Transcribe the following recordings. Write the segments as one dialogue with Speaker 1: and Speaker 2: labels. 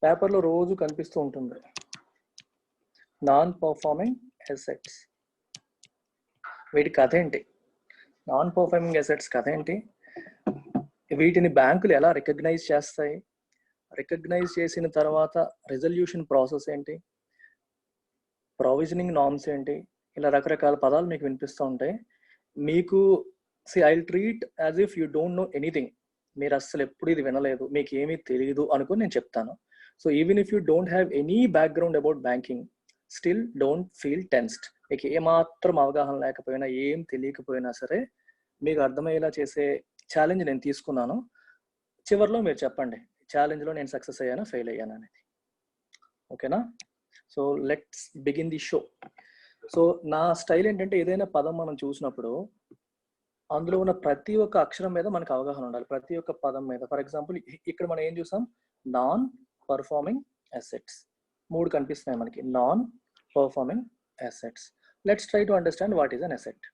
Speaker 1: పేపర్లో రోజు కనిపిస్తూ ఉంటుంది, నాన్ పర్ఫార్మింగ్ అసెట్స్. వీటి కథ ఏంటి? నాన్ పర్ఫార్మింగ్ అసెట్స్ కథ ఏంటి? వీటిని బ్యాంకులు ఎలా రికగ్నైజ్ చేస్తాయి? రికగ్నైజ్ చేసిన తర్వాత రిజల్యూషన్ ప్రాసెస్ ఏంటి? ప్రొవిజనింగ్ నార్మ్స్ ఏంటి? ఇలా రకరకాల పదాలు మీకు వినిపిస్తూ ఉంటాయి. మీకు I'll treat as if you don't know anything. మీరు అస్సలు ఎప్పుడు ఇది వినలేదు, మీకు ఏమీ తెలియదు అనుకుని నేను చెప్తాను. So even if you don't have any background about banking, still don't feel tensed. మీకు ఏమాత్రం అవగాహన లేకపోయినా, ఏం తెలియకపోయినా సరే, మీకు అర్థమయ్యేలా చేసే ఛాలెంజ్ నేను తీసుకున్నాను. చివరిలో మీరు చెప్పండి, ఛాలెంజ్లో నేను సక్సెస్ అయ్యానా, ఫెయిల్ అయ్యానా అనేది. ఓకేనా? So let's begin the show. So నా స్టైల్ ఏంటంటే, ఏదైనా పదం మనం చూసినప్పుడు అందులో ఉన్న ప్రతి ఒక్క అక్షరం మీద మనకు అవగాహన ఉండాలి, ప్రతి ఒక్క పదం మీద. ఫర్ ఎగ్జాంపుల్, ఇక్కడ మనం ఏం చూసాం? Non performing assets. 3 కనిపిస్తున్నాయి మనకి, non performing assets. Let's try to understand what is an asset.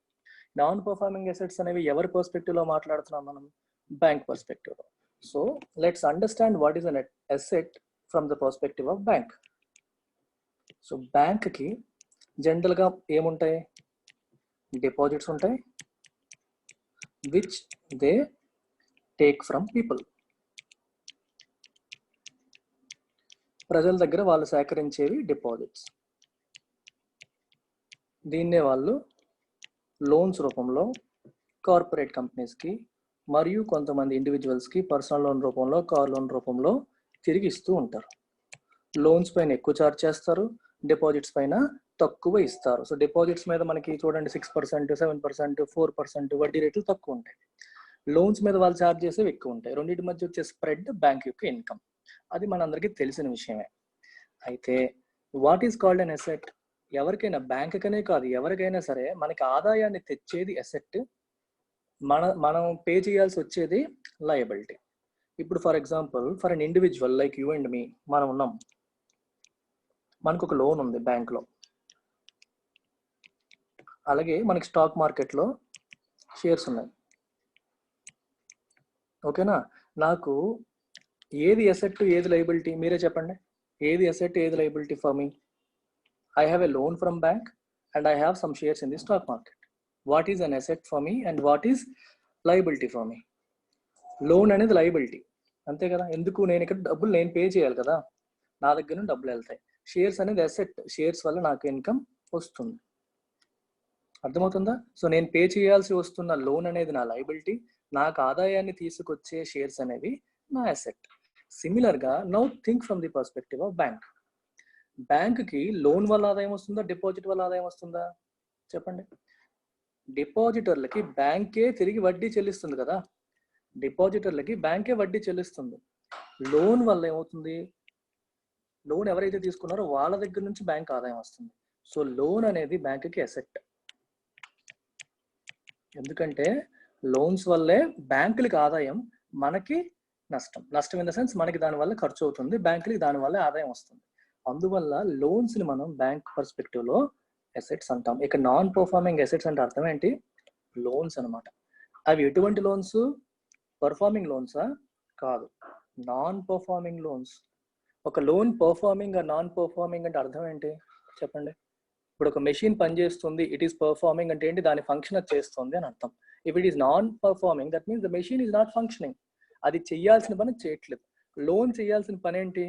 Speaker 1: Non performing assets అనేవి ఎవరి పర్స్పెక్టివ్ లో మాట్లాడుతున్నాం మనం? బ్యాంక్ పర్స్పెక్టివ్ లో. So let's understand what is an asset from the perspective of bank. So bank కి general గా ఏముంటాయి? Deposits ఉంటాయి, which they take from people. ప్రజల దగ్గర వాళ్ళు సేకరించేవి డిపాజిట్స్. దీన్నే వాళ్ళు లోన్స్ రూపంలో కార్పొరేట్ కంపెనీస్కి మరియు కొంతమంది ఇండివిజువల్స్కి పర్సనల్ లోన్ రూపంలో, కార్ లోన్ రూపంలో తిరిగి ఇస్తూ ఉంటారు. లోన్స్ పైన ఎక్కువ ఛార్జ్ చేస్తారు, డిపాజిట్స్ పైన తక్కువ ఇస్తారు. సో డిపాజిట్స్ మీద మనకి చూడండి 6%, 7%, 4% వడ్డీ రేట్లు తక్కువ ఉంటాయి. లోన్స్ మీద వాళ్ళు ఛార్జ్ చేసేవి ఎక్కువ ఉంటాయి. రెండింటి మధ్య వచ్చే స్ప్రెడ్ బ్యాంక్ యొక్క ఇన్కమ్. అది మనందరికీ తెలిసిన విషయమే. అయితే what is called an asset? ఎవరికైనా, బ్యాంకుకనే కాదు, ఎవరికైనా సరే మనకి ఆదాయాన్ని తెచ్చేది అసెట్, మనం పే చేయాల్సి వచ్చేది లయబిలిటీ. ఇప్పుడు for example, for an individual like you and me, మనం ఉన్నాం, మనకు ఒక లోన్ ఉంది బ్యాంక్లో. అలాగే మనకి స్టాక్ మార్కెట్లో షేర్స్ ఉన్నాయి. ఓకేనా? నాకు ఏది అసెట్, ఏది లయబిలిటీ? మీరే చెప్పండి. ఏది అసెట్, ఏది liability for me? I have a loan from bank and I have some shares in the stock market. What is an asset for me and what is liability for me? Loan అనేది liability, అంతే కదా? ఎందుకు? నేను ఇక్కడ డబ్బులు నేను pay చేయాలి కదా, నా దగ్గర నుండి డబ్బులు వెళ్తాయి. షేర్స్ అనేది అసెట్, షేర్స్ వల్ల నాకు ఇన్కమ్ వస్తుంది. అర్థమవుతుందా? సో నేను పే చేయాల్సి వస్తున్న లోన్ అనేది నా లయబిలిటీ, నాకు ఆదాయాన్ని తీసుకొచ్చే షేర్స్ అనేవి నా అసెట్. సిమిలర్గా now think from the perspective of bank. బ్యాంకుకి లోన్ వల్ల ఆదాయం వస్తుందా, డిపాజిట్ వల్ల ఆదాయం వస్తుందా? చెప్పండి. డిపాజిటర్లకి బ్యాంకే తిరిగి వడ్డీ చెల్లిస్తుంది కదా, డిపాజిటర్లకి బ్యాంకే వడ్డీ చెల్లిస్తుంది. లోన్ వల్ల ఏమవుతుంది? లోన్ ఎవరైతే తీసుకున్నారో వాళ్ళ దగ్గర నుంచి బ్యాంక్ ఆదాయం వస్తుంది. సో లోన్ అనేది బ్యాంకుకి అసెట్. ఎందుకంటే లోన్స్ వల్లే బ్యాంకులకి ఆదాయం, మనకి నష్టం. నష్టం ఇన్ ద సెన్స్ మనకి దానివల్ల ఖర్చు అవుతుంది, బ్యాంకులకి దానివల్ల ఆదాయం వస్తుంది. అందువల్ల లోన్స్ ని మనం బ్యాంక్ పర్స్పెక్టివ్ లో అసెట్స్ అంటాం. ఇక నాన్ పర్ఫార్మింగ్ అసెట్స్ అంటే అర్థం ఏంటి? లోన్స్ అనమాట. అవి ఎటువంటి లోన్స్? పర్ఫార్మింగ్ లోన్సా? కాదు, నాన్ పర్ఫార్మింగ్ లోన్స్. ఒక లోన్ పర్ఫార్మింగ్, నాన్ పర్ఫార్మింగ్ అంటే అర్థం ఏంటి చెప్పండి? ఇప్పుడు ఒక మెషిన్ పనిచేస్తుంది, ఇట్ ఈస్ పర్ఫార్మింగ్ అంటే ఏంటి? దాని ఫంక్షన్ అది చేస్తుంది అని అర్థం. If it is non performing, that means the machine is not functioning. అది చేయాల్సిన పని చేయట్లేదు. లోన్ చేయాల్సిన పని ఏంటి?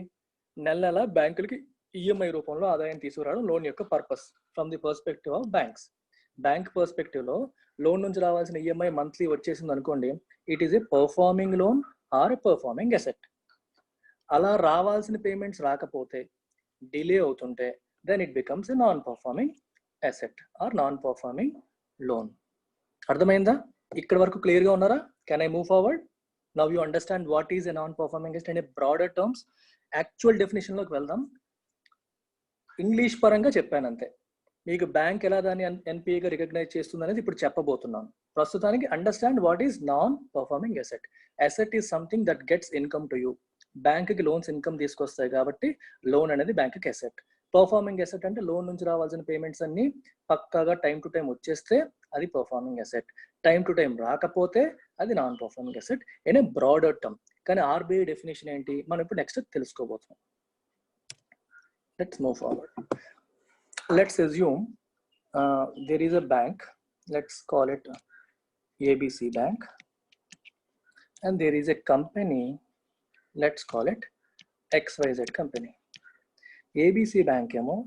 Speaker 1: నెల నెల బ్యాంకులకి ఈఎంఐ రూపంలో ఆదాయం తీసుకురావడం లోన్ యొక్క purpose from the perspective of banks. Bank perspective లో లోన్ నుంచి రావాల్సిన ఈఎంఐ మంత్లీ వచ్చేసింది అనుకోండి, it is a performing loan or a performing asset. అలా రావాల్సిన పేమెంట్స్ రాకపోతే, డిలే అవుతుంటే, then it becomes a non performing asset or non performing loan. అర్థమైందా? ఇక్కడ వరకు క్లియర్గా ఉన్నారా? Can I move forward? Now you understand what is a non performing asset and broader terms. Actual definition లోకి వెళ్దాం. English పరంగా చెప్పాను అంతే. మీకు బ్యాంక్ ఎలా దాన్ని ఎన్పిఏగా రికగ్నైజ్ చేస్తుంది అనేది ఇప్పుడు చెప్పబోతున్నాను. ప్రస్తుతానికి understand what is non performing asset. Asset is something that gets income to you. బ్యాంక్కి లోన్స్ ఇన్కమ్ తీసుకొస్తాయి కాబట్టి లోన్ అనేది బ్యాంక్కి అసెట్. పర్ఫార్మింగ్ అసెట్ అంటే లోన్ నుంచి రావాల్సిన పేమెంట్స్ అన్ని పక్కాగా టైం టు టైం వచ్చేస్తే అది performing asset. Time to time రాకపోతే అది non performing asset in a broader term. కానీ ఆర్బీఐ డెఫినేషన్ ఏంటి మనం ఇప్పుడు నెక్స్ట్ తెలుసుకోబోతున్నాం. Let's move forward. Let's assume there is a bank. Let's call it ABC Bank, and there is a company. Let's call it XYZ company. ABC Bank ఏమో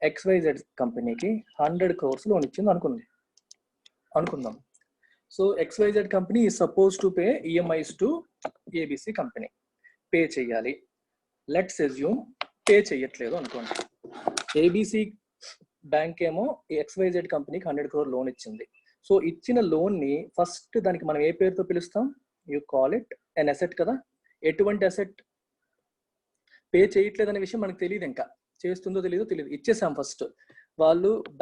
Speaker 1: XYZ కంపెనీకి 100 crores loan ఇచ్చింది అనుకుందాం. So XYZ company is supposed to pay EMIs to ABC company. Pay చేయాలి. Let's assume pay చేయట్లేదు అనుకోండి. ABC bank ఏమో XYZ కంపెనీకి 100 crore loan ఇచ్చింది. సో ఇచ్చిన లోన్ ని ఫస్ట్ దానికి మనం ఏ పేరుతో పిలుస్తాం? You call it an asset కదా. ఎటువంటి అసెట్? పే చేయట్లేదు అనే విషయం మనకు తెలియదు, ఇంకా చేస్తుందో తెలియదో తెలియదు. ఇచ్చేసాం ఫస్ట్.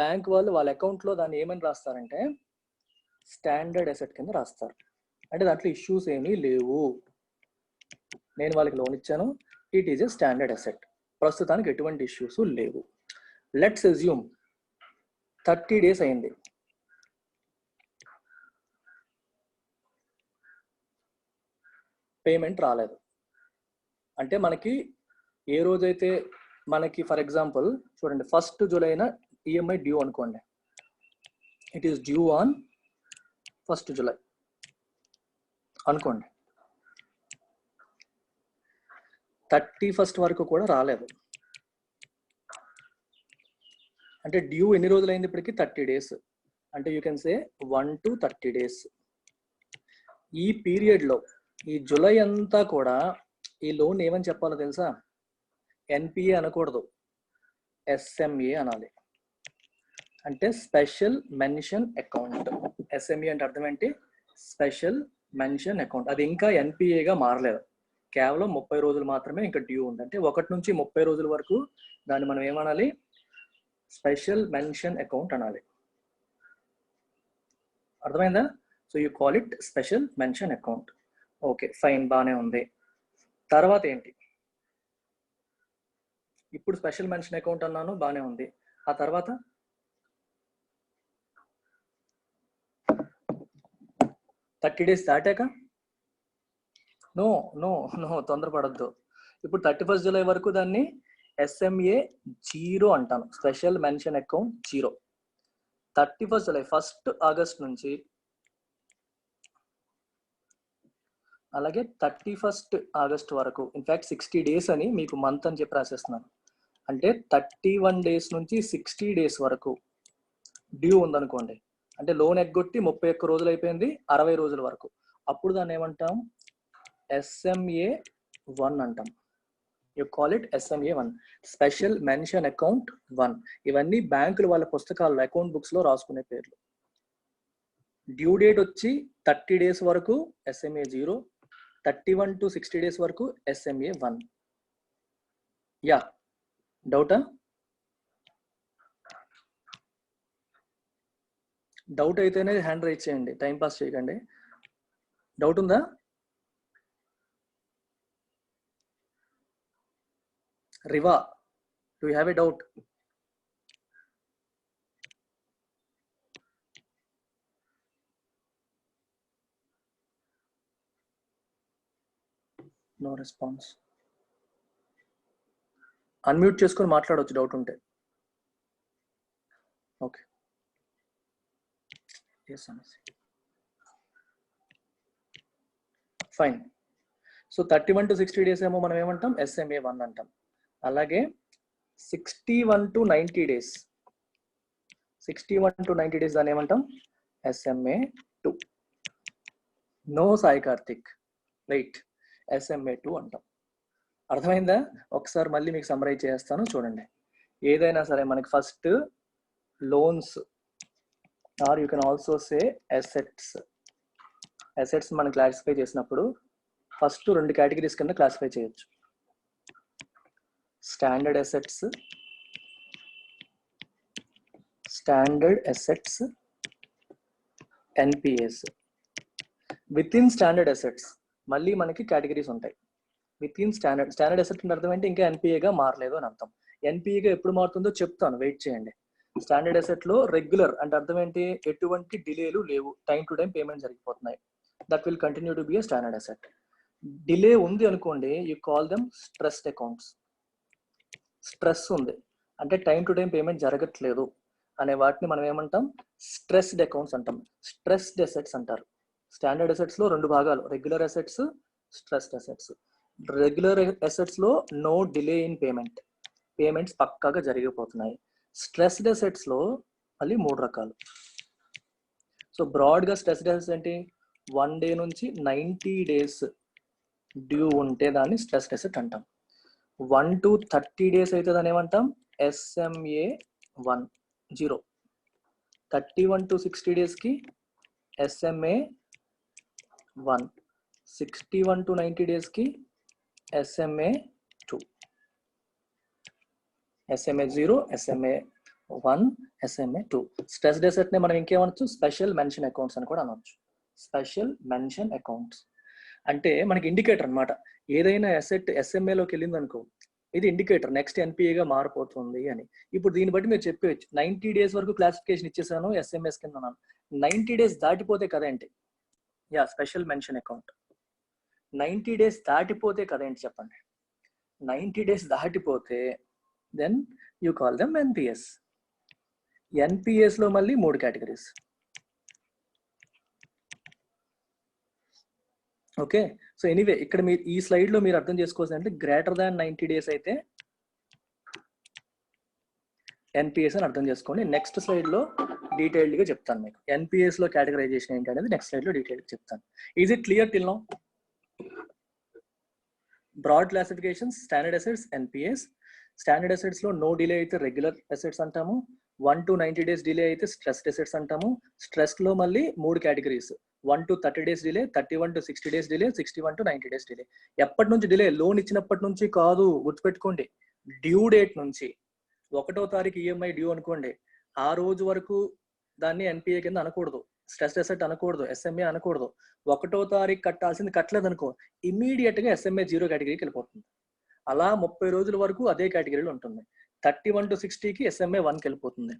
Speaker 1: బ్యాంక్ వాళ్ళు వాళ్ళ అకౌంట్ లో దాన్ని ఏమని రాస్తారంటే స్టాండర్డ్ అసెట్ కింద రాస్తారు. అంటే దాంట్లో ఇష్యూస్ ఏమీ లేవు, నేను వాళ్ళకి లోన్ ఇచ్చాను, it is a standard asset, ప్రస్తుతానికి ఎటువంటి ఇష్యూస్ లేవు. లెట్స్ అస్యూమ్ 30 days అయింది, పేమెంట్ రాలేదు. అంటే మనకి ఏ రోజైతే మనకి ఫర్ ఎగ్జాంపుల్ చూడండి, 1st July ఈఎంఐ డ్యూ అనుకోండి. It is due on 1st July అనుకోండి. 31st వరకు కూడా రాలేదు. అంటే డ్యూ ఎన్ని రోజులు అయింది ఇప్పటికి? 30 days. అంటే you can say 1 to 30 days. ఈ పీరియడ్ లో ఈ జూలై అంతా కూడా ఈ లోన్ ఏమని చెప్పాలో తెలుసా? ఎన్పిఏ అనకూడదు, ఎస్ఎంఏ అనాలి. అంటే స్పెషల్ మెన్షన్ అకౌంట్. ఎస్ఎంఏ అంటే అర్థం ఏంటి? Special mention account. అది ఇంకా ఎన్పిఏగా మారలేదు, కేవలం 30 రోజులు మాత్రమే ఇంకా డ్యూ ఉంది. అంటే 1 నుంచి 30 రోజుల వరకు దాన్ని మనం ఏమనాలి? స్పెషల్ మెన్షన్ అకౌంట్ అనాలి. అర్థమైందా? So you call it special mention account. Okay fine, బాగానే ఉంది. తర్వాత ఏంటి? ఇప్పుడు స్పెషల్ మెన్షన్ అకౌంట్ అన్నాను, బాగానే ఉంది. ఆ తర్వాత 30 days దాటాక నో నో నో తొందరపడద్దు. ఇప్పుడు 31st July వరకు దాన్ని ఎస్ఎంఏ 0 అంటాను, special mention account 0. 31st July 1st August నుంచి అలాగే 31st August వరకు, ఇన్ఫాక్ట్ 60 days అని మీకు మంత్ అని చెప్పి రాసేస్తున్నాను. అంటే 31 days నుంచి 60 days వరకు డ్యూ ఉందనుకోండి. అంటే లోన్ ఎగ్గొట్టి 31 రోజులు అయిపోయింది, 60 రోజుల వరకు. అప్పుడు దాన్ని ఏమంటాం? ఎస్ఎంఏ 1 అంటాం. You call it SMA 1, special mention account 1. ఇవన్నీ బ్యాంకులు వాళ్ళ పుస్తకాల్లో అకౌంట్ బుక్స్ లో రాసుకునే పేర్లు. డ్యూ డేట్ వచ్చి 30 days వరకు ఎస్ఎంఏ 0, 31 to 60 days వరకు ఎస్ఎంఏ 1. యా, డౌటా? డౌట్ అయితేనే హ్యాండ్ రైజ్ చేయండి, టైం పాస్ చేయకండి. డౌట్ ఉందా? Riva, do you have a doubt? No response. Unmute చేసుకొని మాట్లాడవచ్చు డౌట్ ఉంటే. Okay, fine. So 31 to 60 days ఏమో మనం ఏమంటాం? ఎస్ఎంఏ 1 అంటాం. అలాగే 61 to 90 days, 61 to 90 days దాన్ని ఏమంటాం? SMA 2. No Sai Karthik, right, SMA 2 అంటాం. అర్థమైందా? ఒకసారి మళ్ళీ మీకు సమ్మరైజ్ చేస్తాను చూడండి. ఏదైనా సరే మనకి first loans or you can also say assets. Assets మనం క్లాసిఫై చేసినప్పుడు ఫస్ట్ 2 కేటగిరీస్ కింద క్లాసిఫై చేయొచ్చు. Standard assets, standard assets, NPS. Within standard assets మళ్ళీ మనకి కేటగిరీస్ ఉంటాయి. విత్ ఇన్ స్టాండర్డ్ అసెట్ అంటే అర్థం ఏంటి? ఇంకా ఎన్పిఏగా మారలేదు అని అర్థం. ఎన్పిఏగా ఎప్పుడు మారుతుందో చెప్తాను, వెయిట్ చేయండి. స్టాండర్డ్ అసెట్ లో రెగ్యులర్ అంటే అర్థం ఏంటి? ఎటువంటి డిలేలు లేవు, టైం టు టైం పేమెంట్ జరిగిపోతున్నాయి. That will continue to be a standard asset. Delay ఉంది అనుకోండి, you call them stressed accounts. Stress ఉంది అంటే టైం టు టైం పేమెంట్ జరగట్లేదు అనే వాటిని మనం ఏమంటాం, స్ట్రెస్డ్ అకౌంట్స్ అంటాం, స్ట్రెస్డ్ అసెట్స్ అంటారు. స్టాండర్డ్ అసెట్స్ లో రెండు భాగాలు, regular assets, stressed assets. Regular assets లో no delay in payment, payments పక్కాగా జరిగిపోతున్నాయి. స్ట్రెస్డ్ అసెట్స్ లో మళ్ళీ 3 రకాలు. సో బ్రాడ్ గా స్ట్రెస్డ్ అసెట్స్ ఏంటి, 1 డే నుంచి 90 days డ్యూ ఉంటే దాన్ని స్ట్రెస్డ్ అసెట్ అంటాం. 1 to 30 days అయితే దాన్ని ఏమంటాం, SMA10. 31 to 60 days కి SMA1, 61 to 90 days కి SMA2, SMA0, SMA1, SMA2. Stressed asset ని మనం ఇంకేమనొచ్చు, స్పెషల్ మెన్షన్ అకౌంట్స్ అని కూడా అనొచ్చు. స్పెషల్ మెన్షన్ అకౌంట్స్ అంటే మనకి ఇండికేటర్ అన్నమాట. ఏదైనా అసెట్ SMAలోకి వెళ్ళింది అనుకో, ఇది ఇండికేటర్ నెక్స్ట్ NPAగా మారిపోతుంది అని. ఇప్పుడు దీన్ని బట్టి మీరు చెప్పవచ్చు 90 days వరకు క్లాసిఫికేషన్ ఇచ్చేసాను SMS కింద అన్నాను, 90 days దాటిపోతే కదేంటి, yeah special mention account. 90 days దాటిపోతే కదేంటి చెప్పండి, 90 days దాటిపోతే then you call them NPS. NPS లో మళ్ళీ 3 కేటగిరీస్. ఓకే, సో ఎనీవే ఇక్కడ మీరు ఈ స్లైడ్ లో మీరు అర్థం చేసుకోవాల్సింది అంటే గ్రేటర్ దాన్ 90 days అయితే NPS అని అర్థం చేసుకోండి. నెక్స్ట్ స్లైడ్ లో డీటెయిల్డ్ గా చెప్తాను మీకు NPS లో కేటగరైజేషన్ ఏంటి అనేది నెక్స్ట్ స్లైడ్ లో డీటెయిల్ గా చెప్తాను. Is it clear till now? Broad classifications, standard assets, NPS. Standard assets లో నో డిలే అయితే రెగ్యులర్ అసెట్స్ అంటాము, 1 to 90 days డిలే అయితే స్ట్రెస్డ్ అసెట్స్ అంటాము. స్ట్రెస్ లో మళ్ళీ 3 categories, 1 to 30 days delay, 31 to 60 days delay, 61 to 90 days delay. ఎప్పటి నుంచి delay, loan ఇచ్చినప్పటి నుంచి కాదు, గుర్తుపెట్టుకోండి. డ్యూ డేట్ నుంచి, 1వ తారీఖు EMI డ్యూ అనుకోండి, ఆ రోజు వరకు దాన్ని NPA కింద అనకూడదు, స్ట్రెస్డ్ అసెట్ అనకూడదు, SMA అనకూడదు. 1వ తారీఖు కట్టాల్సింది కట్టలేదు అనుకో, ఇమీడియట్ గా SMA 0 కేటగిరీకి వెళ్ళిపోతుంది. అలా 30 రోజుల వరకు అదే కేటగిరీలో ఉంటుంది. 31 to 60కి SMA 1కి వెళ్ళిపోతుంది,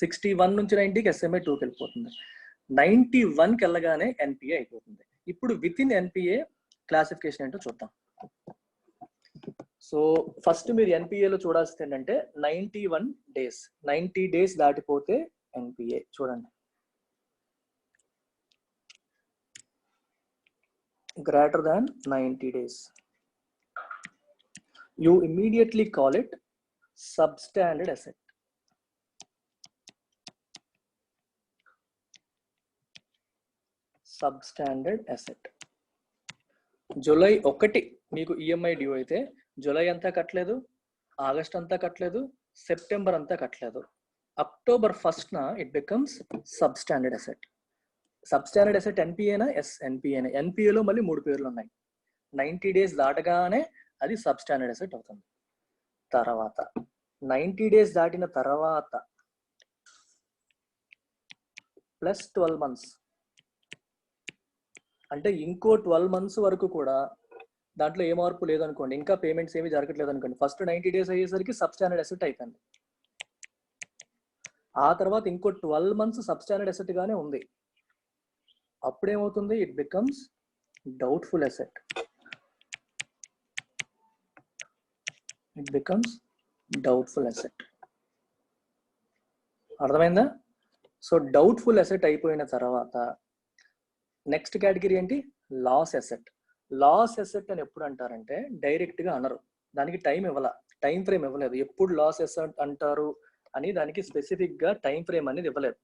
Speaker 1: 61 నుంచి 90కి SMA 2కి వెళ్ళిపోతుంది, 91కి వెళ్ళగానే NPA అయిపోతుంది. ఇప్పుడు విత్ ఇన్ NPA క్లాసిఫికేషన్ ఏంటో చూద్దాం. సో ఫస్ట్ మీరు NPA లో చూడాల్సింది ఏంటంటే 91 days, 90 days దాటిపోతే NPA. చూడండి, greater than 90 days you immediately call it substandard asset. Substandard asset. July 1 మీకు EMI డ్యూ అయితే జూలై అంతా కట్టలేదు, ఆగస్ట్ అంతా కట్టలేదు, సెప్టెంబర్ అంతా కట్టలేదు, అక్టోబర్ 1న it becomes substandard asset. Substandard asset NPAనా? ఎస్, NPAనే. NPAలో మళ్ళీ 3 పేర్లు ఉన్నాయి. 90 days దాటగానే అది సబ్స్టాండర్డ్ అసెట్ అవుతుంది. తర్వాత 90 days దాటిన తర్వాత ప్లస్ 12 months అంటే ఇంకో 12 months వరకు కూడా దాంట్లో ఏ మార్పు లేదనుకోండి, ఇంకా పేమెంట్స్ ఏమి జరగట్లేదు అనుకోండి, ఫస్ట్ 90 days అయ్యేసరికి సబ్స్టాండర్డ్ అసెట్ అయిపోయింది. ఆ తర్వాత ఇంకో 12 months సబ్స్టాండర్డ్ అసెట్ గానే ఉంది, అప్పుడేమవుతుంది, it becomes doubtful asset. It becomes doubtful asset. అర్థమైందా? సో డౌట్ఫుల్ అసెట్ అయిపోయిన తర్వాత నెక్స్ట్ కేటగిరీ ఏంటి, లాస్ అసెట్. లాస్ అసెట్ అని ఎప్పుడు అంటారంటే డైరెక్ట్ గా అనరు, దానికి టైం ఫ్రేమ్ ఇవ్వలేదు. ఎప్పుడు లాస్ అసెట్ అంటారు అని దానికి స్పెసిఫిక్ గా టైం ఫ్రేమ్ అనేది ఇవ్వలేదు.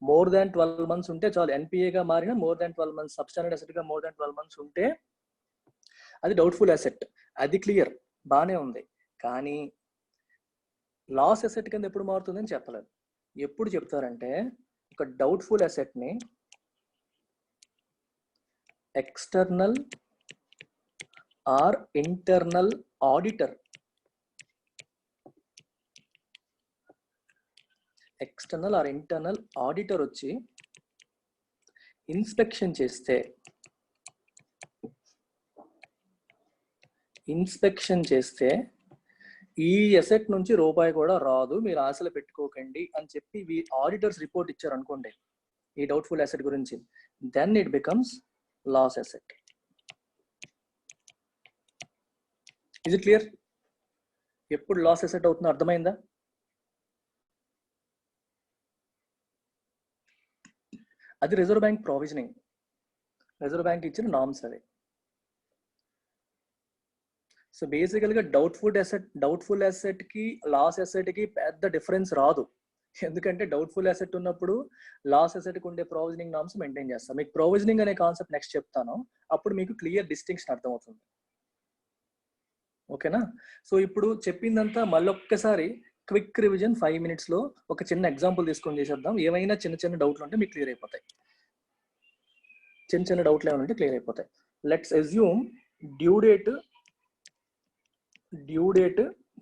Speaker 1: మోర్ దాన్ 12 months ఉంటే చాలు, NPAగా మారిన more than 12 months, substandard asset గా మోర్ దాన్ 12 months ఉంటే అది డౌట్ఫుల్ అసెట్. అది క్లియర్, బానే ఉంది. కానీ లాస్ అసెట్ కింద ఎప్పుడు మారుతుందని చెప్పలేదు. ఎప్పుడు చెప్తారంటే ఒక డౌట్ఫుల్ అసెట్ ని external or internal auditor, external or internal auditor వచ్చి ఇన్స్పెక్షన్ చేస్తే ఈ అసెట్ నుంచి రూపాయి కూడా రాదు, మీరు ఆశలు పెట్టుకోకండి అని చెప్పి ఆడిటర్స్ రిపోర్ట్ ఇచ్చారు అనుకోండి ఈ డౌట్ఫుల్ అసెట్ గురించి, then it becomes loss asset. Is it clear? ఎప్పుడు లాస్ అసెట్ అవుతుందో అర్థమైందా? అది reserve bank provisioning, reserve bank ఇచ్చిన నామ్స్ అవి. సో బేసికల్గా డౌట్ఫుల్ అసెట్ కి లాస్ అసెట్ కి పెద్ద డిఫరెన్స్ రాదు. ఎందుకంటే డౌట్ఫుల్ అసెట్ ఉన్నప్పుడు లాస్ అసెట్ కి ఉండే ప్రొవిజనింగ్ నామ్స్ మెయింటైన్ చేస్తాం. మీకు ప్రొవిజనింగ్ అనే కాన్సెప్ట్ నెక్స్ట్ చెప్తాను, అప్పుడు మీకు క్లియర్ డిస్టింక్షన్ అర్థమవుతుంది. ఓకేనా? సో ఇప్పుడు చెప్పిందంతా మళ్ళొక్కసారి క్విక్ రివిజన్ 5 minutes లో ఒక చిన్న ఎగ్జాంపుల్ తీసుకొని చేసేద్దాం. ఏమైనా చిన్న డౌట్లు ఉంటే మీకు క్లియర్ అయిపోతాయి. చిన్న డౌట్లు ఏమైనా ఉంటే క్లియర్ అయిపోతాయి. Let's assume due date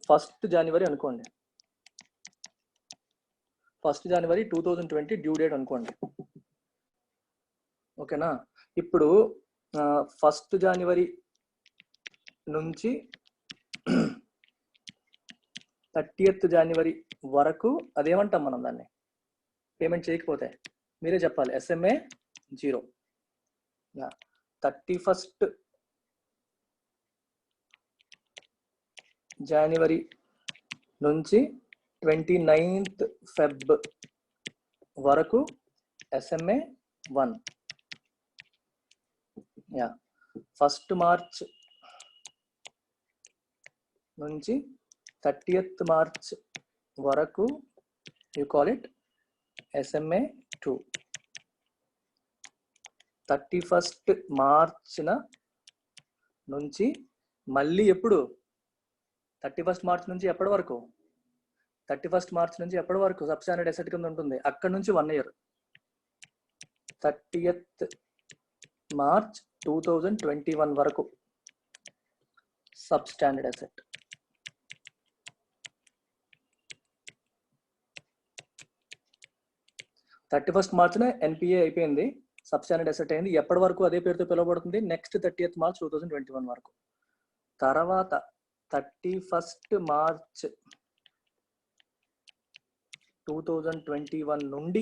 Speaker 1: 1st January అనుకోండి. 1st January 2020 డ్యూ డేట్ అనుకోండి. ఓకేనా? ఇప్పుడు 1st January నుంచి 30th January వరకు అదేమంటాం మనం దాన్ని? పేమెంట్ చేయకపోతే మీరే చెప్పాలి. SMA 0. 31st January నుంచి 29th Feb వరకు SMA 1. 1st March నుంచి 30th March వరకు you call it SMA 2. 31st March నుంచి మళ్ళీ ఎప్పుడు 31st March నుంచి ఎప్పటి వరకు? 31st March నుంచి ఎప్పటి వరకు సబ్స్టాండర్డ్ అసెట్ కింద ఉంటుంది? అక్కడ నుంచి 1 year. 30th March 2021 వరకు సబ్స్టాండర్డ్ అసెట్. March NPA అయిపోయింది, సబ్స్టాండర్డ్ అసెట్ అయింది. ఎప్పటి వరకు అదే పేరుతో పిలువబడుతుంది? నెక్స్ట్ 30th March 2021 వరకు. తర్వాత 31st March 2021 నుండి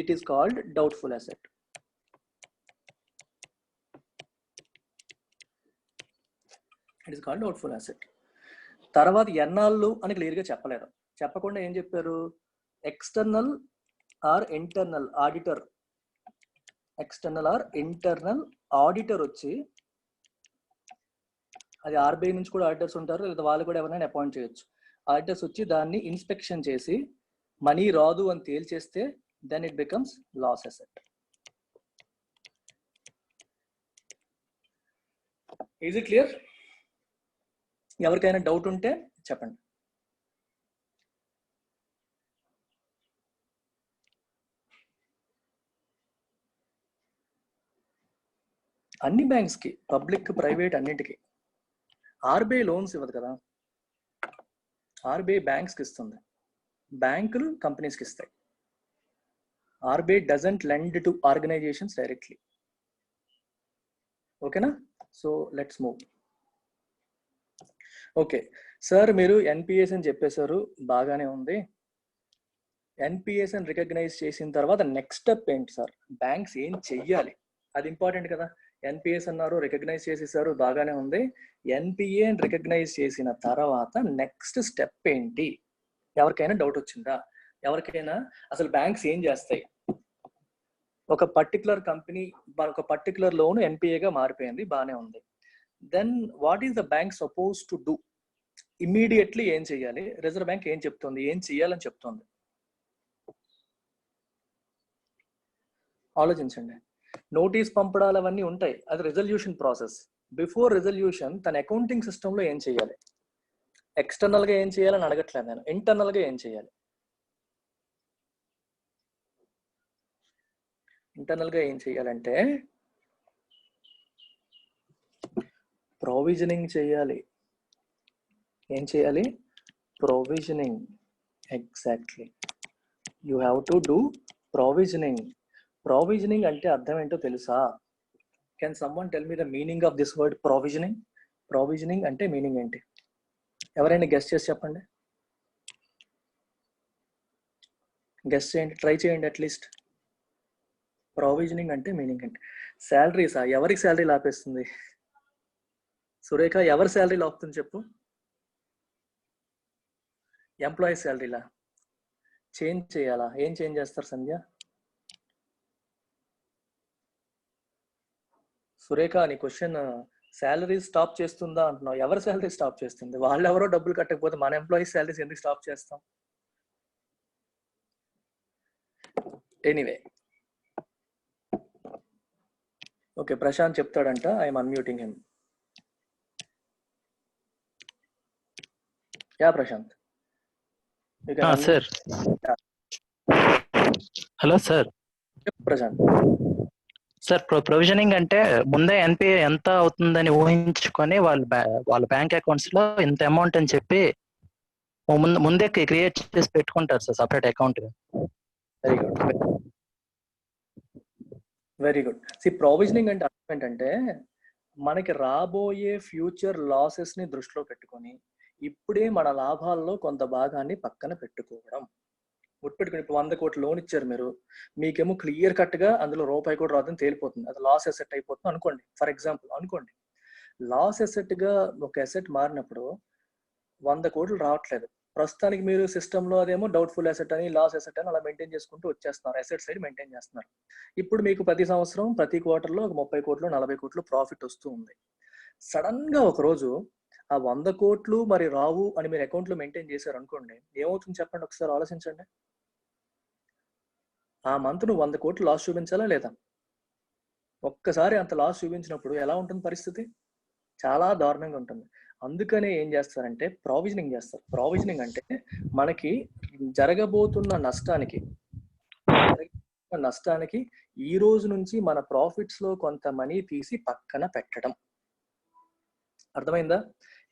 Speaker 1: it is called doubtful asset. It is called doubtful asset. తర్వాత ఎన్నాళ్ళు అని క్లియర్గా చెప్పలేదు. చెప్పకుండా ఏం చెప్పారు? External or internal auditor, external or internal auditor వచ్చి, అది RBI నుంచి కూడా ఆడిటర్స్ ఉంటారు, లేదా వాళ్ళు కూడా ఎవరైనా అపాయింట్ చేయొచ్చు. ఆడిటర్స్ వచ్చి దాన్ని ఇన్స్పెక్షన్ చేసి మనీ రాదు అని తేల్చేస్తే then it becomes loss asset. Is it clear? ఎవరికైనా డౌట్ ఉంటే చెప్పండి. అన్ని బ్యాంక్స్కి, పబ్లిక్ ప్రైవేట్ అన్నింటికి. RBI లోన్స్ ఇవ్వదు కదా, RBI బ్యాంక్స్కి ఇస్తుంది, బ్యాంకులు కంపెనీస్కి ఇస్తాయి. RBI doesn't lend to organisations directly. ఓకేనా? So let's move. Okay sir, మీరు NPS అని చెప్పేశారు, బాగానే ఉంది. NPS అని రికగ్నైజ్ చేసిన తర్వాత నెక్స్ట్ స్టెప్ ఏంటి సార్? బ్యాంక్స్ ఏం చెయ్యాలి? అది ఇంపార్టెంట్ కదా. NPS అన్నారు, రికగ్నైజ్ చేసేసారు, బాగానే ఉంది. NPA రికగ్నైజ్ చేసిన తర్వాత నెక్స్ట్ స్టెప్ ఏంటి? ఎవరికైనా డౌట్ వచ్చిందా? ఎవరికైనా అసలు బ్యాంక్స్ ఏం చేస్తాయి? ఒక పర్టికులర్ కంపెనీ, ఒక పర్టికులర్ లోన్ NPAగా మారిపోయింది, బాగానే ఉంది. Then what is the bank suppose to do? Immediately ఏం చెయ్యాలి? రిజర్వ్ బ్యాంక్ ఏం చెప్తుంది, ఏం చెయ్యాలని చెప్తుంది? ఆలోచించండి. నోటీస్ పంపడాలు అవన్నీ ఉంటాయి, అది రిజల్యూషన్ ప్రాసెస్. బిఫోర్ రిజల్యూషన్ తన అకౌంటింగ్ సిస్టంలో ఏం చేయాలి? ఎక్స్టర్నల్గా ఏం చేయాలని అడగట్లేదు నేను, ఇంటర్నల్గా ఏం చేయాలి? ఇంటర్నల్గా ఏం చేయాలంటే ప్రొవిజనింగ్ చేయాలి. ఏం చేయాలి? Provisioning. Exactly, you have to do provisioning. Provisioning అంటే అర్థం ఏంటో తెలుసా? Can someone tell me the meaning of this word provisioning? Provisioning అంటే మీనింగ్ ఏంటి? ఎవరైనా గెస్ట్ చేసి చెప్పండి. గెస్ట్ చేయండి, ట్రై చేయండి అట్లీస్ట్. ప్రొవిజనింగ్ అంటే మీనింగ్ ఏంటి? శాలరీసా? ఎవరికి శాలరీ లాపేస్తుంది? సురేఖ, ఎవరి శాలరీ లాపుతుంది చెప్పు? ఎంప్లాయీ శాలరీలా చేంజ్ చేయాలా? ఏం చేంజ్ చేస్తారు సంధ్య? సురేఖ, నీ క్వశ్చన్ శాలరీ స్టాప్ చేస్తుందా అంటున్నావు. ఎవరి శాలరీ స్టాప్ చేస్తుంది? వాళ్ళు ఎవరో డబ్బులు కట్టకపోతే మన ఎంప్లాయీస్ శాలరీస్ ఎందుకు స్టాప్ చేస్తాం? ఎనీవే, ఓకే, ప్రశాంత్ చెప్తాడంట. I'm unmuting him. Yeah Prashant,
Speaker 2: sir. Hello sir.
Speaker 1: Prashant
Speaker 2: sir, provisioning అంటే ముందే ఎన్పిఏ ఎంత అవుతుందని ఊహించుకొని వాళ్ళ బ్యాంక్ అకౌంట్స్ లో ఇంత అమౌంట్ అని చెప్పి ముందే క్రియేట్ చేసి పెట్టుకుంటారు sir, separate account.
Speaker 1: Very good, very good. Provisioning అంటే అర్థం ఏంటంటే మనకి రాబోయే ఫ్యూచర్ లాసెస్ ని దృష్టిలో పెట్టుకొని ఇప్పుడే మన లాభాల్లో కొంత భాగాన్ని పక్కన పెట్టుకోవడం. గుర్తుపెట్టుకుని, ఇప్పుడు 100 కోట్ల లోన్ ఇచ్చారు మీరు, మీకేమో క్లియర్ కట్ గా అందులో రూపాయి కూడా రాదని తేలిపోతుంది, అది లాస్ ఎసెట్ అయిపోతుంది అనుకోండి. ఫర్ ఎగ్జాంపుల్ అనుకోండి, లాస్ ఎసెట్ గా ఒక ఎసెట్ మారినప్పుడు 100 కోట్లు రావట్లేదు. ప్రస్తుతానికి మీరు సిస్టమ్ లో అదేమో డౌట్ఫుల్ అసెట్ అని, లాస్ అసెట్ అని అలా మెయింటైన్ చేసుకుంటూ వచ్చేస్తున్నారు, అసెట్ సైడ్ మెయింటైన్ చేస్తున్నారు. ఇప్పుడు మీకు ప్రతి సంవత్సరం ప్రతి క్వార్టర్లో ఒక 30 కోట్లు 40 కోట్లు ప్రాఫిట్ వస్తూ ఉంది. సడన్ గా ఒక రోజు ఆ 100 కోట్లు మరి రావు అని మీరు అకౌంట్ లో మెయింటైన్ చేశారు అనుకోండి, ఏమవుతుంది చెప్పండి, ఒకసారి ఆలోచించండి. ఆ మంత్ నువ్వు 100 కోట్లు లాస్ చూపించాలా లేదా? ఒక్కసారి అంత లాస్ చూపించినప్పుడు ఎలా ఉంటుంది పరిస్థితి? చాలా దారుణంగా ఉంటుంది. అందుకనే ఏం చేస్తారంటే ప్రావిజనింగ్ చేస్తారు. ప్రావిజనింగ్ అంటే మనకి జరగబోతున్న నష్టానికి ఈ రోజు నుంచి మన ప్రాఫిట్స్ లో కొంత మనీ తీసి పక్కన పెట్టడం. అర్థమైందా?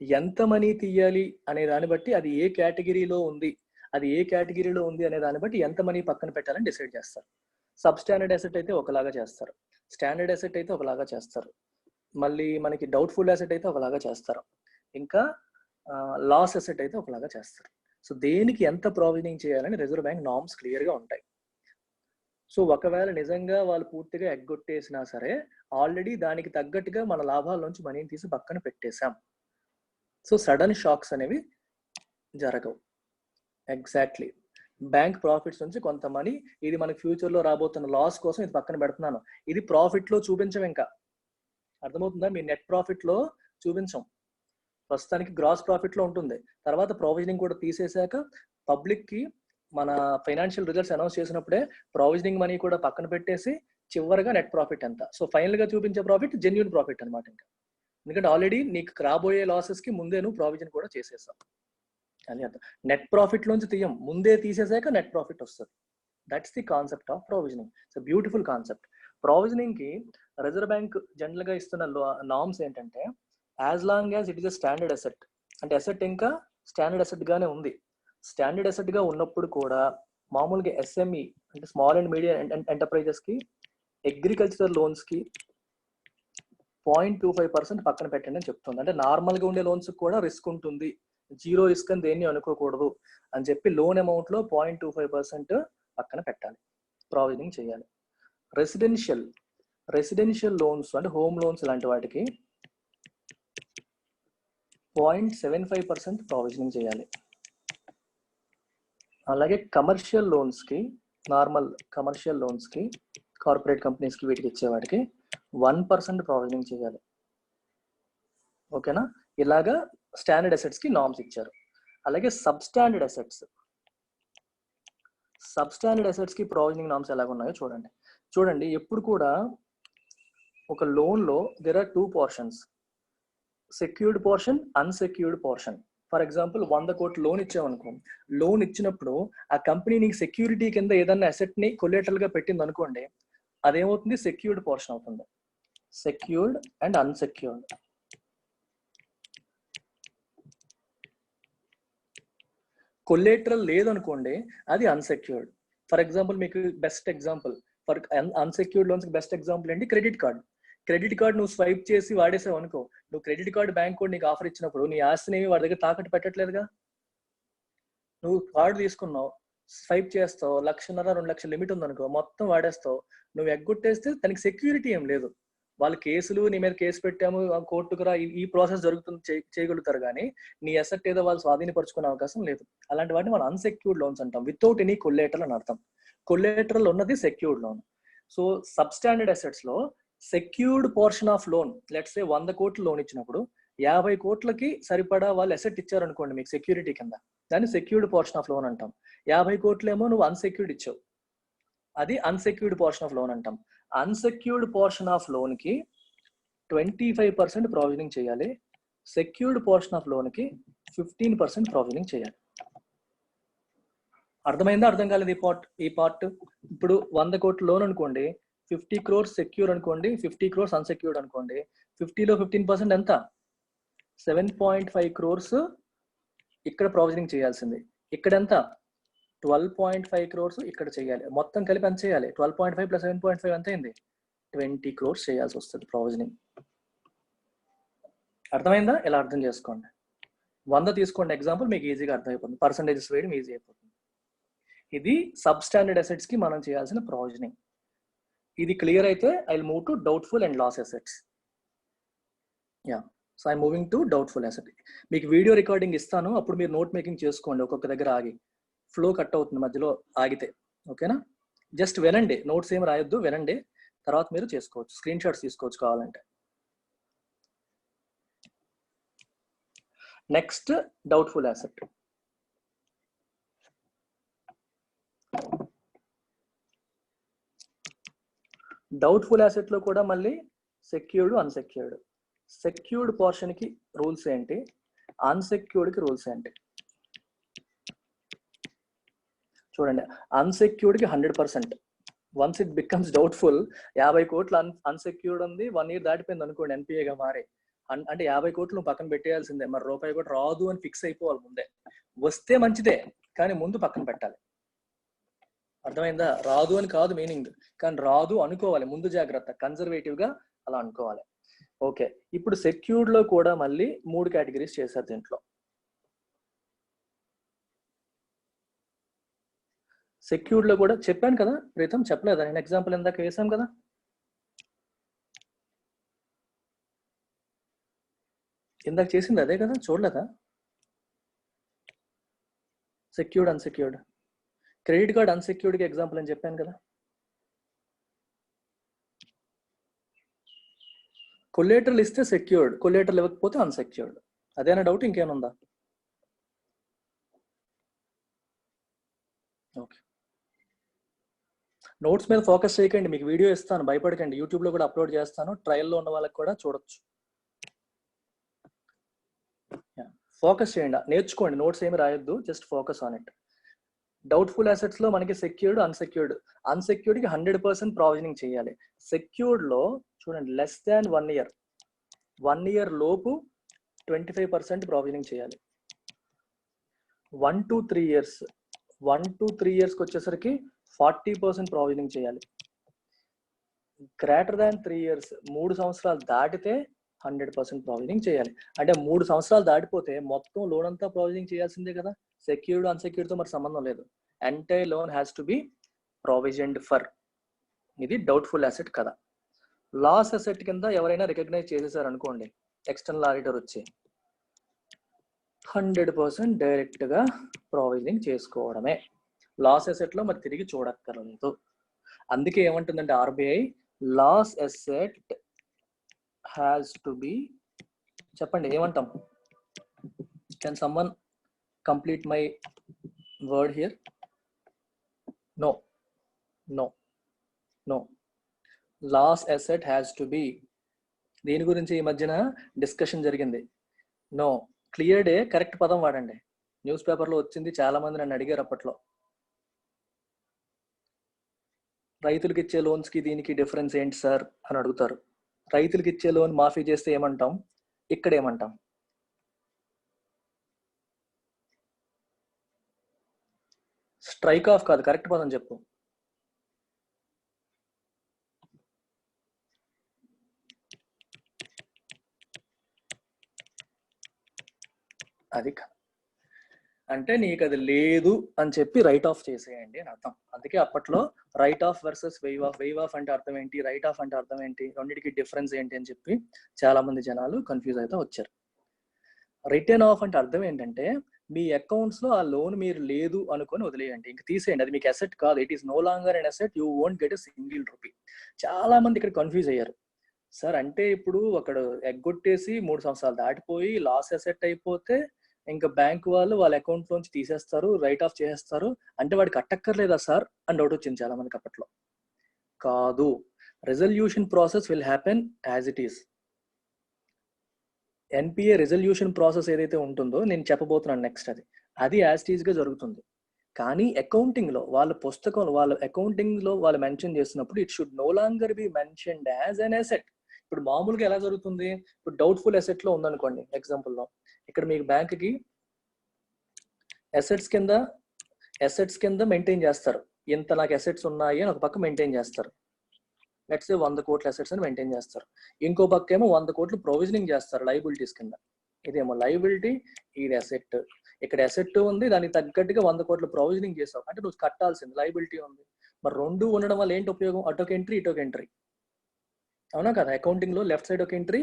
Speaker 1: ఎంత మనీ తీయాలి అనే దాన్ని బట్టి, అది ఏ కేటగిరీలో ఉంది అనే దాన్ని బట్టి ఎంత మనీ పక్కన పెట్టాలని డిసైడ్ చేస్తారు. సబ్ స్టాండర్డ్ అసెట్ అయితే ఒకలాగా చేస్తారు, స్టాండర్డ్ అసెట్ అయితే ఒకలాగా చేస్తారు, మళ్ళీ మనకి డౌట్ఫుల్ అసెట్ అయితే ఒకలాగా చేస్తారు, ఇంకా లాస్ అసెట్ అయితే ఒకలాగా చేస్తారు. సో దేనికి ఎంత ప్రావిజనింగ్ చేయాలని రిజర్వ్ బ్యాంక్ నార్మ్స్ క్లియర్ గా ఉంటాయి. సో ఒకవేళ నిజంగా వాళ్ళు పూర్తిగా ఎగ్గొట్టేసినా సరే, ఆల్రెడీ దానికి తగ్గట్టుగా మన లాభాల నుంచి మనీని తీసి పక్కన పెట్టేశాం. సో సడన్ షాక్స్ అనేవి జరగవు. ఎగ్జాక్ట్లీ, బ్యాంక్ ప్రాఫిట్స్ నుంచి కొంత మనీ, ఇది మనకి ఫ్యూచర్ లో రాబోతున్న లాస్ కోసం ఇది పక్కన పెడుతున్నాను, ఇది ప్రాఫిట్ లో చూపించం. ఇంకా అర్థమవుతుందా? మీ నెట్ ప్రాఫిట్ లో చూపించం, ప్రస్తుతానికి గ్రాస్ ప్రాఫిట్ లో ఉంటుంది. తర్వాత ప్రావిజనింగ్ కూడా తీసేశాక పబ్లిక్ కి మన ఫైనాన్షియల్ రిజల్ట్స్ అనౌన్స్ చేసినప్పుడే ప్రావిజనింగ్ మనీ కూడా పక్కన పెట్టేసి చివరిగా నెట్ ప్రాఫిట్ ఎంత, సో ఫైనల్ గా చూపించే ప్రాఫిట్ జెన్యూన్ ప్రాఫిట్ అనమాట. ఇంకా ఎందుకంటే ఆల్రెడీ నీకు రాబోయే లాసెస్ కి ముందే నువ్వు ప్రావిజన్ కూడా చేసేసావు అని అర్థం. నెట్ ప్రాఫిట్ లోంచి తీయం, ముందే తీసేసాక నెట్ ప్రాఫిట్ వస్తుంది. That's the concept of provisioning. So beautiful concept. Provisioning కి రిజర్వ్ బ్యాంక్ జనరల్ గా ఇస్తున్న నార్మ్స్ ఏంటంటే, as long as it is a standard asset, అంటే అసెట్ ఇంకా స్టాండర్డ్ అసెట్ గానే ఉంది. స్టాండర్డ్ అసెట్ గా ఉన్నప్పుడు కూడా మామూలుగా ఎస్ఎంఈ అంటే స్మాల్ అండ్ మీడియం ఎంటర్ప్రైజెస్ కి, అగ్రికల్చరల్ లోన్స్ కి 0.25% పక్కన పెట్టండి అని చెప్తుంది. అంటే నార్మల్ గా ఉండే లోన్స్ కూడా రిస్క్ ఉంటుంది, జీరో రిస్క్ అని దేన్ని అనుకోకూడదు అని చెప్పి లోన్ అమౌంట్ లో 0.25% పక్కన పెట్టాలి, ప్రావిజనింగ్ చేయాలి. రెసిడెన్షియల్ లోన్స్ అంటే హోమ్ లోన్స్ లాంటి వాటికి 0.75% ప్రావిజనింగ్ చేయాలి. అలాగే కమర్షియల్ లోన్స్ కి, నార్మల్ కమర్షియల్ లోన్స్ కి, కార్పొరేట్ కంపెనీస్ కి, వీటికి ఇచ్చేవాటికి 1% ప్రావిజనింగ్ చేయాలి. ఓకేనా? ఇలాగా స్టాండర్డ్ అసెట్స్ కి నార్మ్స్ ఇచ్చారు. అలాగే సబ్ స్టాండర్డ్ అసెట్స్ కి ప్రావిజనింగ్ నార్మ్స్ ఎలాగ ఉన్నాయో చూడండి. ఎప్పుడు కూడా ఒక లోన్ లో there are 2 portions, secured portion, unsecured portion. For example 100 కోట్లు లోన్ ఇచ్చామనుకో, లోన్ ఇచ్చినప్పుడు ఆ కంపెనీ నీకు సెక్యూరిటీ కింద ఏదన్నా అసెట్ ని కొలేటరల్ గా పెట్టింది అనుకోండి, అదేమవుతుంది, సెక్యూర్డ్ పోర్షన్ అవుతుంది. Secured and unsecured. కొలేటరల్ లేదనుకోండి, అది అన్సెక్యూర్డ్. ఫర్ ఎగ్జాంపుల్ మీకు best example for unsecured loans best example ఏంటి, క్రెడిట్ కార్డ్ నువ్వు స్వైప్ చేసి వాడేసావు అనుకో, నువ్వు క్రెడిట్ కార్డ్ బ్యాంక్ కూడా నీకు ఆఫర్ ఇచ్చినప్పుడు నీ ఆస్తిని వాడి దగ్గర తాకట్టు పెట్టట్లేదుగా. నువ్వు కార్డు తీసుకున్నావు, స్వైప్ చేస్తావు, 1,50,000 2 లక్షల లిమిట్ ఉందనుకో, మొత్తం వాడేస్తావు, నువ్వు ఎగ్గొట్టేస్తే దానికి సెక్యూరిటీ ఏం లేదు, వాళ్ళు కేసులు నీ మీద కేసు పెట్టాము కోర్టుకు రా ఈ ప్రాసెస్ జరుగుతుంది చేయగలుగుతారు, కానీ నీ అసెట్ ఏదో వాళ్ళు స్వాధీనపరుచుకునే అవకాశం లేదు. అలాంటి వాటిని మనం అన్సెక్యూర్డ్ లోన్స్ అంటాం, వితౌట్ ఎనీ కొల్లేటరల్ అని అర్థం. కొల్లేటరల్ ఉన్నది secured loan. So substandard assets లో secured portion of loan, let's say 100 కోట్లు లోన్ ఇచ్చినప్పుడు 50 కోట్లకి సరిపడా వాళ్ళు అసెట్ ఇచ్చారనుకోండి మీకు సెక్యూరిటీ కింద, దాన్ని సెక్యూర్డ్ పోర్షన్ ఆఫ్ లోన్ అంటాం. 50 కోట్లేమో నువ్వు అన్సెక్యూర్డ్ ఇచ్చావు, అది అన్సెక్యూర్డ్ పోర్షన్ ఆఫ్ లోన్ అంటాం. అన్సెక్యూర్డ్ పోర్షన్ ఆఫ్ లోన్ కి 25% ప్రొవిజనింగ్ చేయాలి, సెక్యూర్డ్ పోర్షన్ ఆఫ్ లోన్ కి 15% ప్రొవిజనింగ్ చేయాలి. అర్థమైందా అర్థం కాలేదు ఈ పార్ట్? ఇప్పుడు 100 కోట్ల లోన్ అనుకోండి, 50 crores సెక్యూర్ అనుకోండి, 50 crores అన్సెక్యూర్డ్ అనుకోండి. 50లో 15% ఎంత? 7.5 crores ఇక్కడ ప్రొవిజనింగ్ చేయాల్సింది. ఇక్కడ ఎంత? 12.5 crores ఇక్కడ చేయాలి. మొత్తం కలిపి ఎంత చేయాలి? 12.5 + 7.5 ఎంత అయింది? 20 crores చేయాల్సి వస్తుంది ప్రొవిజనింగ్. అర్థమైందా? ఇలా అర్థం చేసుకోండి. 100 తీసుకోండి ఎగ్జాంపుల్, మీకు ఈజీగా అర్థమైపోతుంది, పర్సంటేజెస్ వేయడం ఈజీ అయిపోతుంది. ఇది సబ్ స్టాండర్డ్ అసెట్స్ కి మనం చేయాల్సిన ప్రొవిజనింగ్. ఇది క్లియర్ అయితే I will move to doubtful and loss assets. Ya, so I moving to doubtful asset. మీకు వీడియో రికార్డింగ్ ఇస్తాను, అప్పుడు మీరు నోట్ మేకింగ్ చేసుకోండి. ఒక్కొక్క దగ్గర ఆగి ఫ్లో కట్ అవుతుంది మధ్యలో ఆగితే, ఓకేనా? జస్ట్ వినండి, నోట్స్ ఏం రాయొద్దు, వినండి, తర్వాత మీరు చేసుకోవచ్చు, స్క్రీన్ షాట్స్ తీసుకోవచ్చు కావాలంటే. Next doubtful asset. Doubtful asset లో కూడా మళ్ళీ సెక్యూర్డ్ అన్సెక్యూర్డ్. సెక్యూర్డ్ పోర్షన్ కి రూల్స్ ఏంటి, అన్సెక్యూర్డ్ కి రూల్స్ ఏంటి చూడండి. అన్సెక్యూర్డ్ కి 100%. వన్స్ ఇట్ బికమ్స్ డౌట్ఫుల్, 50 కోట్లు అన్సెక్యూర్డ్ ఉంది, 1 year దాటిపోయింది అనుకోండి ఎన్పిఏగా మారి, అంటే 50 కోట్లు పక్కన పెట్టేయాల్సిందే. మరి రూపాయి కూడా రాదు అని ఫిక్స్ అయిపోవాలి ముందే. వస్తే మంచిదే, కానీ ముందు పక్కన పెట్టాలి. అర్థమైందా? రాదు అని కాదు మీనింగ్, కానీ రాదు అనుకోవాలి, ముందు జాగ్రత్త, కన్జర్వేటివ్ గా అలా అనుకోవాలి. ఓకే, ఇప్పుడు సెక్యూర్డ్ లో కూడా మళ్ళీ 3 కేటగిరీస్ చేశారు దీంట్లో. సెక్యూర్డ్ లో కూడా చెప్పాను కదా ప్రీతం, చెప్పలేదా నేను? ఎగ్జాంపుల్ ఇందాక వేసాం కదా. ఇందాక చేసింది అదే కదా, చూడలేదా? Secured unsecured, credit card unsecured కి ఎగ్జాంపుల్ అని చెప్పాను కదా. కొలేటరల్ ఇస్తే సెక్యూర్డ్, కొలేటరల్ ఇవ్వకపోతే అన్సెక్యూర్డ్. అదేనా డౌట్? ఇంకేముందా? ఓకే, నోట్స్ మీద ఫోకస్ చేయకండి, మీకు వీడియో ఇస్తాను, భయపడకండి, యూట్యూబ్ లో కూడా అప్లోడ్ చేస్తాను, ట్రయల్లో ఉన్న వాళ్ళకి కూడా చూడొచ్చు. ఫోకస్ చేయండి, నేర్చుకోండి, నోట్స్ ఏమి రాయొద్దు, just focus on it. Doubtful assets లో మనకి సెక్యూర్డ్ అన్సెక్యూర్డ్. అన్సెక్యూర్డ్ కి 100% ప్రొవిజనింగ్ చేయాలి. సెక్యూర్డ్ లో చూడండి, లెస్ దాన్ 1 year, 1 year లోపు 25% ప్రొవిజనింగ్ చేయాలి. 1 to 3 years, 1 to 3 years కి వచ్చేసరికి 40% ప్రొవిజనింగ్ చేయాలి. గ్రేటర్ దాన్ 3 years, 3 సంవత్సరాలు దాటితే 100% ప్రొవిజనింగ్ చేయాలి. అంటే 3 సంవత్సరాలు దాటిపోతే మొత్తం లోన్ అంతా ప్రొవిజనింగ్ చేయాల్సిందే కదా. సెక్యూర్డ్ అన్సెక్యూర్డ్ తో మరి సంబంధం లేదు, entire loan has to B provisioned for. ఇది డౌట్ఫుల్ అసెట్ కదా. లాస్ అసెట్ కింద ఎవరైనా రికగ్నైజ్ చేసేసారు అనుకోండి, ఎక్స్టర్నల్ ఆడిటర్ వచ్చి 100% డైరెక్ట్ గా ప్రొవిజనింగ్ చేసుకోవడమే. లాస్ అసెట్ లో మరి తిరిగి చూడక్కర్లేదు. అందుకే ఏమంటుందంటే RBI, loss asset has to be, చెప్పండి ఏమంటాం? Can someone complete my word here? No, no, no. Loss asset has to be. దీని గురించి ఈ మధ్యన డిస్కషన్ జరిగింది. నో, క్లియర్ డే కరెక్ట్ పదం వాడండి. న్యూస్ పేపర్లో వచ్చింది, చాలా మంది నన్ను అడిగారు అప్పట్లో. రైతులకు ఇచ్చే లోన్స్ కి దీనికి డిఫరెన్స్ ఏంటి సార్ అని అడుగుతారు. రైతులకు ఇచ్చే లోన్ మాఫీ చేస్తే ఏమంటాం, ఇక్కడ ఏమంటాం? స్ట్రైక్ ఆఫ్ కాదు, కరెక్ట్ పదం చెప్పు. అది అంటే నీకు అది లేదు అని చెప్పి రైట్ ఆఫ్ చేసేయండి అని అర్థం. అందుకే అప్పట్లో రైట్ ఆఫ్ వర్సెస్ వెయివ్ ఆఫ్ అంటే అర్థం ఏంటి, రైట్ ఆఫ్ అంటే అర్థం ఏంటి, రెండింటికి డిఫరెన్స్ ఏంటి అని చెప్పి చాలా మంది జనాలు కన్ఫ్యూజ్ అయితే వచ్చారు. రిటర్న్ ఆఫ్ అంటే అర్థం ఏంటంటే మీ అకౌంట్స్ లో ఆ లోన్ మీరు లేదు అనుకొని వదిలేయండి, ఇంక తీసేయండి, అది మీకు అసెట్ కాదు, it is no longer an asset, you won't get a single rupee. చాలా మంది ఇక్కడ కన్ఫ్యూజ్ అయ్యారు. సార్ అంటే ఇప్పుడు ఒకడు ఎగ్గొట్టేసి 3 సంవత్సరాలు దాటిపోయి లాస్ అసెట్ అయిపోతే ఇంకా బ్యాంక్ వాళ్ళు వాళ్ళ అకౌంట్ లోంచి తీసేస్తారు, రైట్ ఆఫ్ చేసేస్తారు అంటే వాడికి కట్టక్కర్లేదా సార్ అని డౌట్ వచ్చింది చాలా మందికి అప్పట్లో. కాదు, resolution process will happen as it is. NPA resolution process ఏదైతే ఉంటుందో నేను చెప్పబోతున్నాను నెక్స్ట్, అది యాజ్ ఇట్ ఈస్ గా జరుగుతుంది. కానీ అకౌంటింగ్ లో వాళ్ళ పుస్తకంలో వాళ్ళ అకౌంటింగ్ లో వాళ్ళు మెన్షన్ చేసినప్పుడు it should know longer be mentioned as an asset. ఇప్పుడు మామూలుగా ఎలా జరుగుతుంది, ఇప్పుడు డౌట్ఫుల్ అసెట్ లో ఉందనుకోండి ఎగ్జాంపుల్ లో, ఇక్కడ మీకు బ్యాంక్ కి అసెట్స్ కింద మెయింటైన్ చేస్తారు, ఇంత నాకు అసెట్స్ ఉన్నాయి అని ఒక పక్క మెయింటైన్ చేస్తారు, లెట్స్ సే 100 కోట్ల అసెట్స్ అని మెయింటైన్ చేస్తారు. ఇంకో పక్క ఏమో 100 కోట్లు ప్రొవిజనింగ్ చేస్తారు లైబిలిటీస్ కింద. ఇదేమో లైబిలిటీ, ఇది అసెట్. ఇక్కడ అసెట్ ఉంది, దానికి తగ్గట్టుగా 100 కోట్ల ప్రొవిజనింగ్ చేసావు అంటే నువ్వు కట్టాల్సింది లైబిలిటీ ఉంది. మరి రెండు ఉండడం వల్ల ఏంటి ఉపయోగం, అటొక ఎంట్రీ ఇటొక ఎంట్రీ, అవునా కదా. అకౌంటింగ్ లో లెఫ్ట్ సైడ్ ఒక ఎంట్రీ,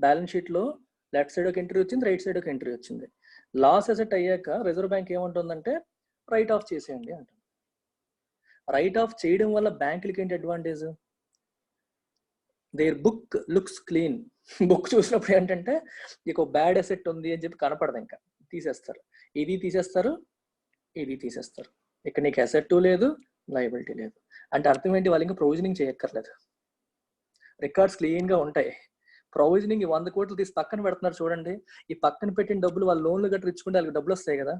Speaker 1: బ్యాలెన్స్ షీట్ లో లెఫ్ట్ సైడ్ ఒక ఎంట్రీ వచ్చింది, రైట్ సైడ్ ఒక ఎంట్రీ వచ్చింది. లాస్ అసెట్ అయ్యాక రిజర్వ్ బ్యాంక్ ఏమంటుందంటే రైట్ ఆఫ్ చేసేయండి అంటుంది. రైట్ ఆఫ్ చేయడం వల్ల బ్యాంకులకి ఏంటి advantage, their book looks clean. Book చూసినప్పుడు ఏంటంటే నీకు బ్యాడ్ అసెట్ ఉంది అని చెప్పి కనపడదు, ఇంకా తీసేస్తారు, ఇది తీసేస్తారు, ఇది తీసేస్తారు. ఇక్కడ నీకు అసెట్ లేదు, లయబిలిటీ లేదు అంటే అర్థం ఏంటి, వాళ్ళు ఇంకా ప్రొవిజనింగ్ చేయక్కర్లేదు, రికార్డ్స్ క్లీన్ గా ఉంటాయి. ప్రొవిజనింగ్ 100 కోట్లు తీసి పక్కన పెడుతున్నారు చూడండి, ఈ పక్కన పెట్టిన డబ్బులు వాళ్ళు లోన్లు గట్రా ఇచ్చుకుంటే వాళ్ళకి డబ్బులు వస్తాయి కదా,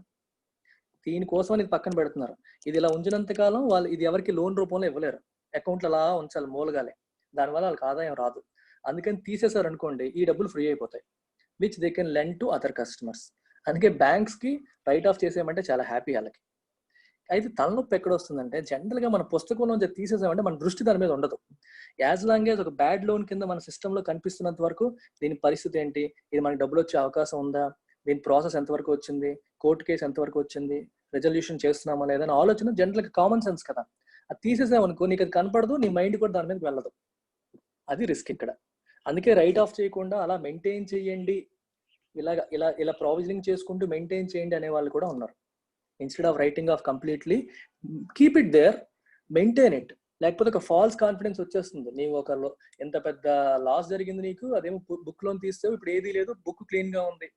Speaker 1: దీనికోసం ఇది పక్కన పెడుతున్నారు. ఇది ఇలా ఉంచినంత కాలం వాళ్ళు ఇది ఎవరికి లోన్ రూపంలో ఇవ్వలేరు, అకౌంట్లు అలా ఉంచాలి మూలగాలే, దానివల్ల వాళ్ళకి ఆదాయం రాదు. అందుకని తీసేశారు అనుకోండి, ఈ డబ్బులు ఫ్రీ అయిపోతాయి, which they can lend to other customers. అందుకే బ్యాంక్స్ కి రైట్ ఆఫ్ చేసేయమంటే చాలా హ్యాపీ వాళ్ళకి. అయితే తలనొప్పి ఎక్కడ వస్తుందంటే జనరల్ గా మన పుస్తకంలో తీసేసామంటే మన దృష్టి దాని మీద ఉండదు. యాజ్ లాంగ్ యాజ్ ఒక బ్యాడ్ లోన్ కింద మన సిస్టమ్ లో కనిపిస్తున్నంత వరకు దీని పరిస్థితి ఏంటి, ఇది మనకి డబ్బులు వచ్చే అవకాశం ఉందా, దీని ప్రాసెస్ ఎంతవరకు వచ్చింది, కోర్టు కేసు ఎంతవరకు వచ్చింది, రెజల్యూషన్ చేస్తున్నామా లేదా అని ఆలోచన జనరల్ గా కామన్ సెన్స్ కదా. అది తీసేసామనుకో నీకు అది కనపడదు, నీ మైండ్ కూడా దాని మీద వెళ్ళదు, అది రిస్క్ ఇక్కడ. అందుకే రైట్ ఆఫ్ చేయకుండా అలా మెయింటైన్ చేయండి, ఇలా ప్రొవిజనింగ్ చేసుకుంటూ మెయింటైన్ చేయండి అనే వాళ్ళు కూడా ఉన్నారు. Instead of writing off completely keep it there, maintain it. లేకపోతే ఒక ఫాల్స్ కాన్ఫిడెన్స్ వచ్చేస్తుంది, నీవు ఒక ఎంత పెద్ద లాస్ జరిగింది నీకు, అదేమో బుక్ లోన్ తీస్తావు, ఇప్పుడు ఏదీ లేదు, బుక్ క్లీన్ గా ఉంది,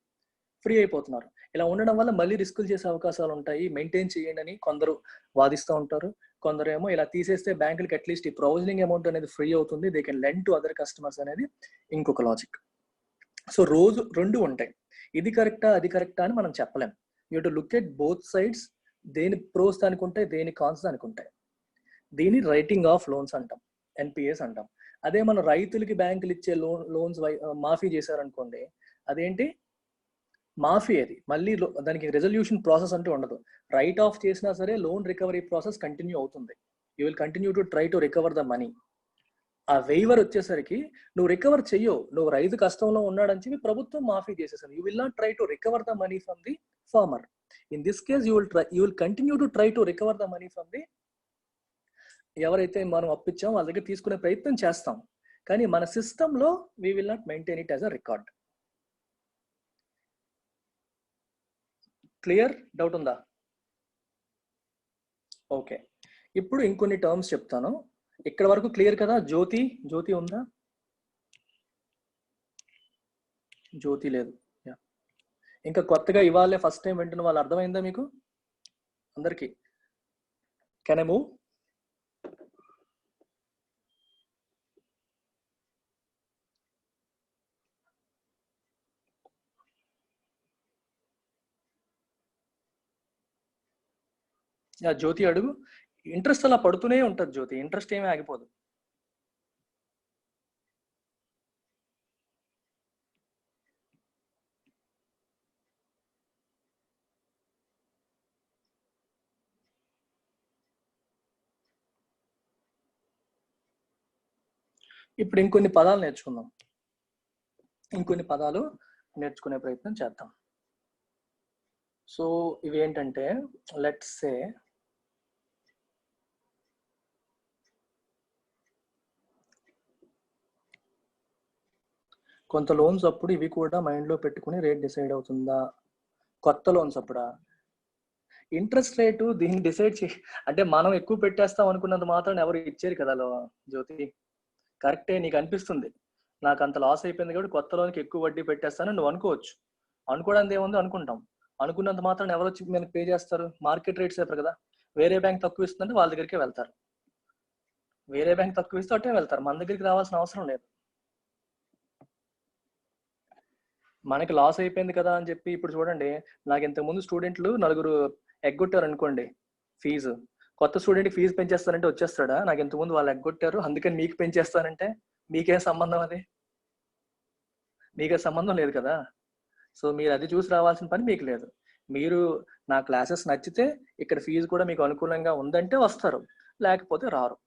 Speaker 1: ఫ్రీ అయిపోతున్నారు. ఇలా ఉండడం వల్ల మళ్ళీ రిస్కులు చేసే అవకాశాలు ఉంటాయి. మెయింటైన్ చేయండి అని కొందరు వాదిస్తూ ఉంటారు, కొందరు ఏమో ఇలా తీసేస్తే బ్యాంకులకి అట్లీస్ట్ ఈ ప్రొవిజనింగ్ అమౌంట్ అనేది ఫ్రీ అవుతుంది, they can lend to other customers అనేది ఇంకొక లాజిక్. సో రోజు రెండు ఉంటాయి, ఇది కరెక్టా అది కరెక్టా అని మనం చెప్పలేం. You to look at both sides, దేని ప్రోస్ దానికి ఉంటాయి, దేని కాన్స్ దానికి ఉంటాయి. దీని రైటింగ్ ఆఫ్ లోన్స్ అంటాం, ఎన్పిఎస్ అంటాం. అదే మన రైతులకి బ్యాంకులు ఇచ్చే లోన్స్ మాఫీ చేశారనుకోండి, అదేంటి మాఫీ, అది మళ్ళీ దానికి రెజల్యూషన్ ప్రాసెస్ అంటూ ఉండదు. రైట్ ఆఫ్ చేసినా సరే లోన్ రికవరీ ప్రాసెస్ కంటిన్యూ అవుతుంది, you will continue to try to recover the money. ఆ వెయివర్ వచ్చేసరికి నువ్వు రికవర్ చెయ్యవు, నువ్వు రైతు కష్టంలో ఉన్నాడని చెప్పి ప్రభుత్వం మాఫీ చేసేసాను, you will not try to recover the money from the farmer. In this case you will continue to try to recover the money from the, ఎవరైతే మనం అప్పించామో వాళ్ళ దగ్గర తీసుకునే ప్రయత్నం చేస్తాం, కానీ మన సిస్టమ్ లో we will not maintain it as a record. Clear? Doubt ఉందా? ఓకే, ఇప్పుడు ఇంకొన్ని టర్మ్స్ చెప్తాను. ఇక్కడ వరకు క్లియర్ కదా? జ్యోతి ఉందా? జ్యోతి లేదు. ఇంకా కొత్తగా ఇవాళే ఫస్ట్ టైం వింటున్న వాళ్ళు అర్థమైందా మీకు అందరికి? Can I move? జ్యోతి అడుగు. ఇంట్రెస్ట్ అలా పడుతూనే ఉంటుంది జ్యోతి, ఇంట్రెస్ట్ ఏమీ ఆగిపోదు. ఇప్పుడు ఇంకొన్ని పదాలు నేర్చుకుందాం, ఇంకొన్ని పదాలు నేర్చుకునే ప్రయత్నం చేద్దాం. సో ఇవి ఏంటంటే లెట్స్ సే కొంత లోన్స్ అప్పుడు ఇవి కూడా మైండ్లో పెట్టుకుని రేట్ డిసైడ్ అవుతుందా? కొత్త లోన్స్ అప్పుడా? ఇంట్రెస్ట్ రేటు దీన్ని డిసైడ్ అంటే మనం ఎక్కువ పెట్టేస్తాం అనుకున్నంత మాత్రం ఎవరు ఇచ్చేరు కదా జ్యోతి. కరెక్టే, నీకు అనిపిస్తుంది నాకు అంత లాస్ అయిపోయింది కాబట్టి కొత్త లోన్కి ఎక్కువ వడ్డీ పెట్టేస్తానని నువ్వు అనుకోవచ్చు. అనుకోవడానికి ఏముంది, అనుకుంటాం. అనుకున్నంత మాత్రం ఎవరు వచ్చి మనకి పే చేస్తారు? మార్కెట్ రేట్స్ చెప్పరు కదా. వేరే బ్యాంక్ తక్కువ ఇస్తుందంటే వాళ్ళ దగ్గరికే వెళ్తారు, వేరే బ్యాంక్ తక్కువ ఇస్తే అటే వెళ్తారు, మన దగ్గరికి రావాల్సిన అవసరం లేదు. మనకి లాస్ అయిపోయింది కదా అని చెప్పి ఇప్పుడు చూడండి, నాకు ఇంతకుముందు స్టూడెంట్లు 4 ఎగ్గొట్టారు అనుకోండి ఫీజు. కొత్త స్టూడెంట్కి ఫీజు పెంచేస్తానంటే వచ్చేస్తాడా? నాకు ఇంతకుముందు వాళ్ళు ఎగ్గొట్టారు అందుకని మీకు పెంచేస్తానంటే మీకేం సంబంధం? అది మీకే సంబంధం లేదు కదా. సో మీరు అది చూసి రావాల్సిన పని మీకు లేదు. మీరు నా క్లాసెస్ నచ్చితే ఇక్కడ ఫీజు కూడా మీకు అనుకూలంగా ఉందంటే వస్తారు, లేకపోతే రారు.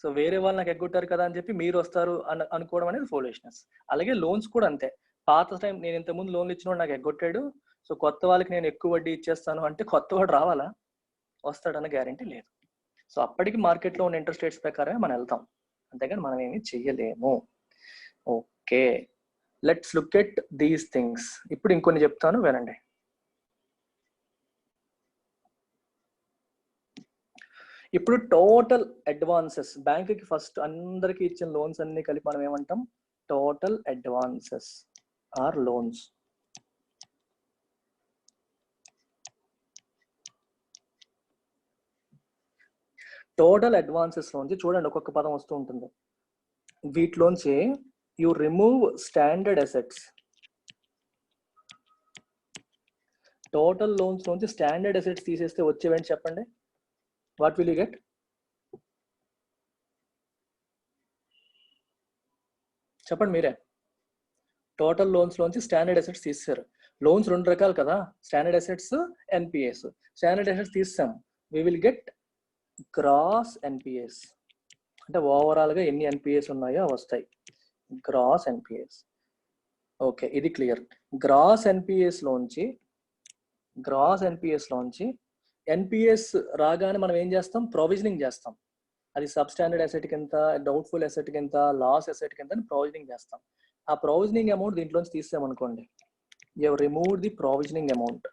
Speaker 1: సో వేరే వాళ్ళు నాకు ఎగ్గొట్టారు కదా అని చెప్పి మీరు వస్తారు అనుకోవడం అనేది ఫూలిష్నెస్. అలాగే లోన్స్ కూడా అంతే. పాత టైం నేను ఇంతకుముందు లోన్లు ఇచ్చినోడు నాకు ఎగ్గొట్టాడు, సో కొత్త వాళ్ళకి నేను ఎక్కువ వడ్డీ ఇచ్చేస్తాను అంటే కొత్త వాడు రావాలా? వస్తాడన్న గ్యారంటీ లేదు. సో అప్పటికి మార్కెట్లో ఉన్న ఇంట్రెస్ట్ రేట్స్ ప్రకారమే మనం వెళ్తాం, అంతేగాని మనం ఏమి చెయ్యలేము. Okay, let's look at these things. ఇప్పుడు ఇంకొన్ని చెప్తాను, వినండి. ఇప్పుడు టోటల్ అడ్వాన్సెస్, బ్యాంకుకి ఫస్ట్ అందరికి ఇచ్చిన లోన్స్ అన్ని కలిపి మనం ఏమంటాం? Total advances or loans. Total advances లోంచి చూడండి ఒక్కొక్క పదం వస్తూ ఉంటుంది. వీటిలోంచి you remove standard assets. Total loans నుంచి స్టాండర్డ్ అసెట్స్ తీసేస్తే వచ్చేవేంటి చెప్పండి? What will you get? చెప్పండి మీరే. టోటల్ లోన్స్ లోంచి స్టాండర్డ్ అసెట్స్ తీసేశారు. లోన్స్ 2 రకాలు కదా, standard assets, NPAs. Standard assets తీసాం, we will get gross NPAs. అంటే ఓవరాల్ గా ఎన్ని ఎన్పిఎస్ ఉన్నాయో వస్తాయి, గ్రాస్ ఎన్పిఎస్. ఓకే, ఇది క్లియర్. గ్రాస్ ఎన్పిఎస్ లోంచి ఎన్పిఎస్ రాగానే మనం ఏం చేస్తాం? ప్రొవిజనింగ్ చేస్తాం. అది సబ్ స్టాండర్డ్ అసెట్ కింద, డౌట్ఫుల్ అసెట్ కింద, లాస్ అసెట్ కింద ప్రొవిజనింగ్ చేస్తాం. ఆ ప్రొవిజనింగ్ అమౌంట్ దీంట్లోంచి తీసామనుకోండి, you remove the provisioning amount.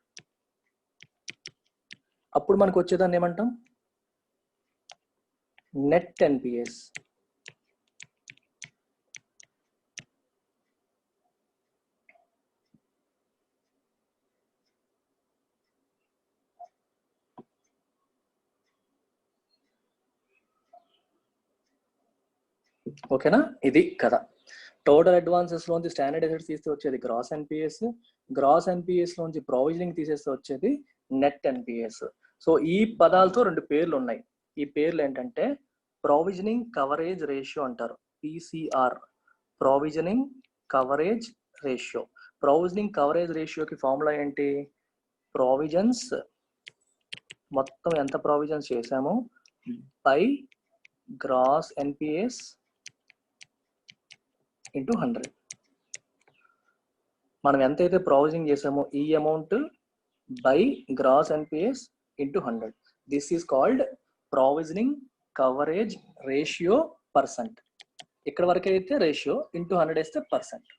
Speaker 1: అప్పుడు మనకు వచ్చేదాన్ని ఏమంటాం? Net NPAs. ఓకేనా? ఇది కదా. టోటల్ అడ్వాన్సెస్ లోంచి స్టాండర్డ్ అసెట్స్ తీస్తే వచ్చేది గ్రాస్ ఎన్పిఎస్, గ్రాస్ ఎన్పిఎస్ లోంచి ప్రొవిజనింగ్ తీసేస్తే వచ్చేది నెట్ ఎన్పిఎస్. సో ఈ పదాలతో 2 పేర్లు ఉన్నాయి. ఈ పేర్లు ఏంటంటే ప్రొవిజనింగ్ కవరేజ్ రేషియో అంటారు, PCR. Provisioning coverage ratio. Provisioning coverage రేషియోకి ఫార్ములా ఏంటి? ప్రొవిజన్స్, మొత్తం ఎంత ప్రొవిజన్స్ చేశామో, బై గ్రాస్ ఎన్పిఎస్ ఇంటూ 100. మనం ఎంతైతే ప్రొవిజనింగ్ చేసామో ఈ amount by gross NPAs into 100. This is called provisioning coverage ratio percent. ఇక్కడ వరకు అయితే రేషియో, ఇంటూ 100 వేస్తే పర్సెంట్.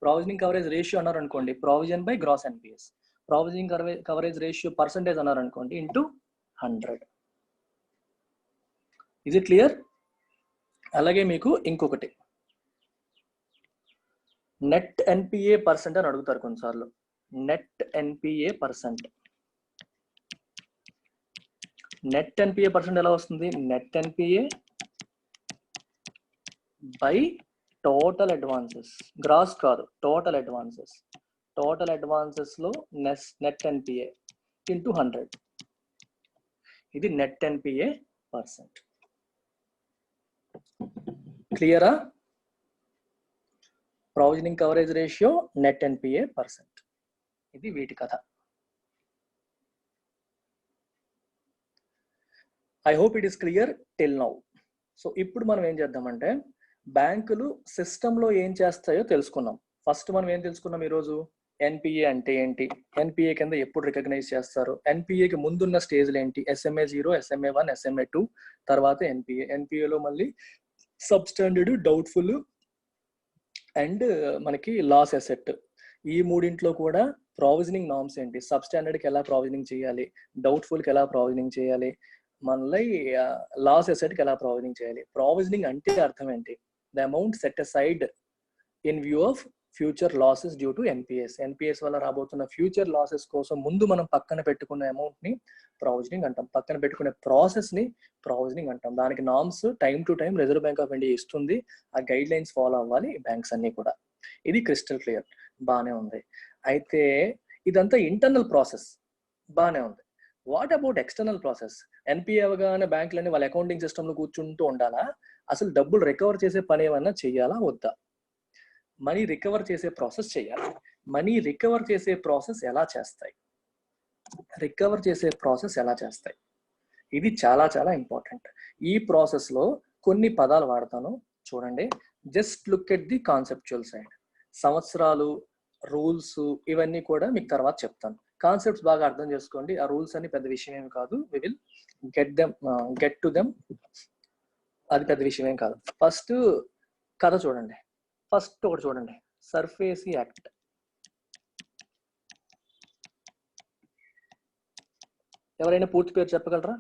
Speaker 1: ప్రొవిజనింగ్ కవరేజ్ రేషియో అన్నారు అనుకోండి, provision by gross NPAs. Provisioning coverage ratio percentage అన్నారు అనుకోండి, ఇంటూ 100. ఇది క్లియర్? అలాగే మీకు ఇంకొకటి, నెట్ ఎన్పిఏ పర్సెంట్ అని అడుగుతారు కొన్నిసార్లు. Net NPA percent. Net NPA percent ఎలా వస్తుంది? Net NPA by total advances. Gross కాదు, టోటల్ అడ్వాన్సెస్. టోటల్ అడ్వాన్సెస్ లో నెట్ ఎన్పిఏ ఇంటూ 100. ఇది నెట్ ఎన్పిఏ పర్సెంట్. క్లియరా? Provisioning coverage ratio, net NPA percent. ఇది వీటి కథ. I hope it is clear till now. So ఇప్పుడు మనం ఏం చేద్దామంటే, బ్యాంకులు సిస్టంలో ఏం చేస్తాయో తెలుసుకున్నాం. ఫస్ట్ మనం ఏం తెలుసుకున్నాం ఈరోజు? ఎన్పిఏ అంటే ఏంటి, ఎన్పిఏ కింద ఎప్పుడు రికగ్నైజ్ చేస్తారు, ఎన్పిఏకి ముందున్న స్టేజ్లు ఏంటి, SMA 0, SMA 1, SMA 2, తర్వాత ఎన్పిఏ. ఎన్పిఏలో మళ్ళీ సబ్ స్టాండర్డ్, డౌట్ఫుల్ అండ్ మనకి లాస్ అసెట్. ఈ మూడింట్లో కూడా ప్రావిజనింగ్ నార్మ్స్ ఏంటి, సబ్ స్టాండర్డ్కి ఎలా ప్రావిజనింగ్ చేయాలి, డౌట్ఫుల్కి ఎలా ప్రావిజనింగ్ చేయాలి, మళ్ళీ లాస్ అసెట్కి ఎలా ప్రావిజనింగ్ చేయాలి. ప్రావిజనింగ్ అంటే అర్థం ఏంటి, the amount set aside in view of future losses due to NPS. NPS వల్ల రాబోతున్న ఫ్యూచర్ లాసెస్ కోసం ముందు మనం పక్కన పెట్టుకున్న అమౌంట్ ని ప్రావిజనింగ్ అంటాం, పక్కన పెట్టుకునే ప్రాసెస్ ని ప్రావిజనింగ్ అంటాం. దానికి norms time to time reserve bank of India ఇస్తుంది, ఆ గైడ్ లైన్స్ ఫాలో అవ్వాలి బ్యాంక్స్ అన్ని కూడా. ఇది క్రిస్టల్ క్లియర్, బానే ఉంది. అయితే ఇదంతా ఇంటర్నల్ ప్రాసెస్, బానే ఉంది. What about external process? NPA అవగానే బ్యాంకులన్నీ వాళ్ళ అకౌంటింగ్ సిస్టమ్ లో కూర్చుంటూ ఉండాలా, అసలు డబ్బులు రికవర్ చేసే పని ఏమన్నా చెయ్యాలా వద్దా? మనీ రికవర్ చేసే ప్రాసెస్ చేయాలి. మనీ రికవర్ చేసే ప్రాసెస్ ఎలా చేస్తాయి, రికవర్ చేసే ప్రాసెస్ ఎలా చేస్తాయి, ఇది చాలా చాలా ఇంపార్టెంట్. ఈ ప్రాసెస్ లో కొన్ని పదాలు వాడతాను చూడండి. Just look at the conceptual side. సంవత్సరాలు, రూల్స్ ఇవన్నీ కూడా మీకు తర్వాత చెప్తాను. కాన్సెప్ట్స్ బాగా అర్థం చేసుకోండి. ఆ రూల్స్ అన్ని పెద్ద విషయం ఏమి కాదు, we will get to them. అది పెద్ద విషయం ఏం కాదు. ఫస్ట్ కథ చూడండి. ఫస్ట్ ఒకటి చూడండి, సర్ఫేసీ యాక్ట్. ఎవరైనా పూర్తి పేరు చెప్పగలరా?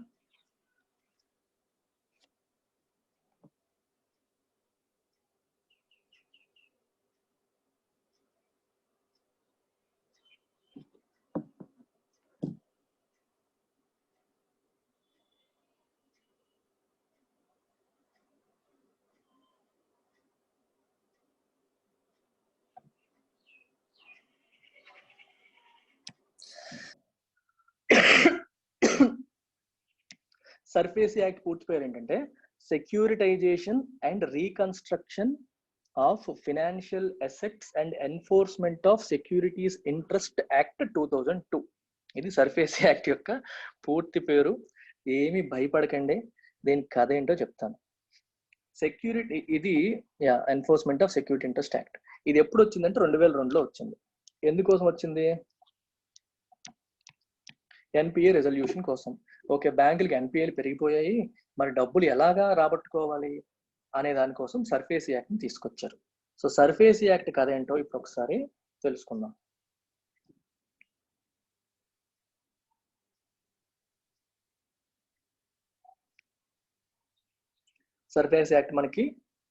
Speaker 1: సర్ఫేసీ యాక్ట్ పూర్తి పేరు ఏంటంటే securitisation and reconstruction of financial assets and enforcement of securities interest act 2002. ఇది సర్ఫేసీ యాక్ట్ యొక్క పూర్తి పేరు. ఏమి భయపడకండి, దీని కథ ఏంటో చెప్తాను. సెక్యూరిటీ, ఇది enforcement of security interest act. ఇది ఎప్పుడు వచ్చిందంటే 2002లో వచ్చింది. ఎందుకోసం వచ్చింది? ఎన్పిఏ రెజల్యూషన్ కోసం. ఓకే, బ్యాంకులకి ఎన్పిఏలు పెరిగిపోయాయి, మరి డబ్బులు ఎలాగా రాబట్టుకోవాలి అనే దానికోసం సర్ఫేసీ యాక్ట్ ని తీసుకొచ్చారు. సో సర్ఫేసీ యాక్ట్ కథ ఏంటో ఇప్పుడు ఒకసారి తెలుసుకుందాం. సర్ఫేసీ యాక్ట్ మనకి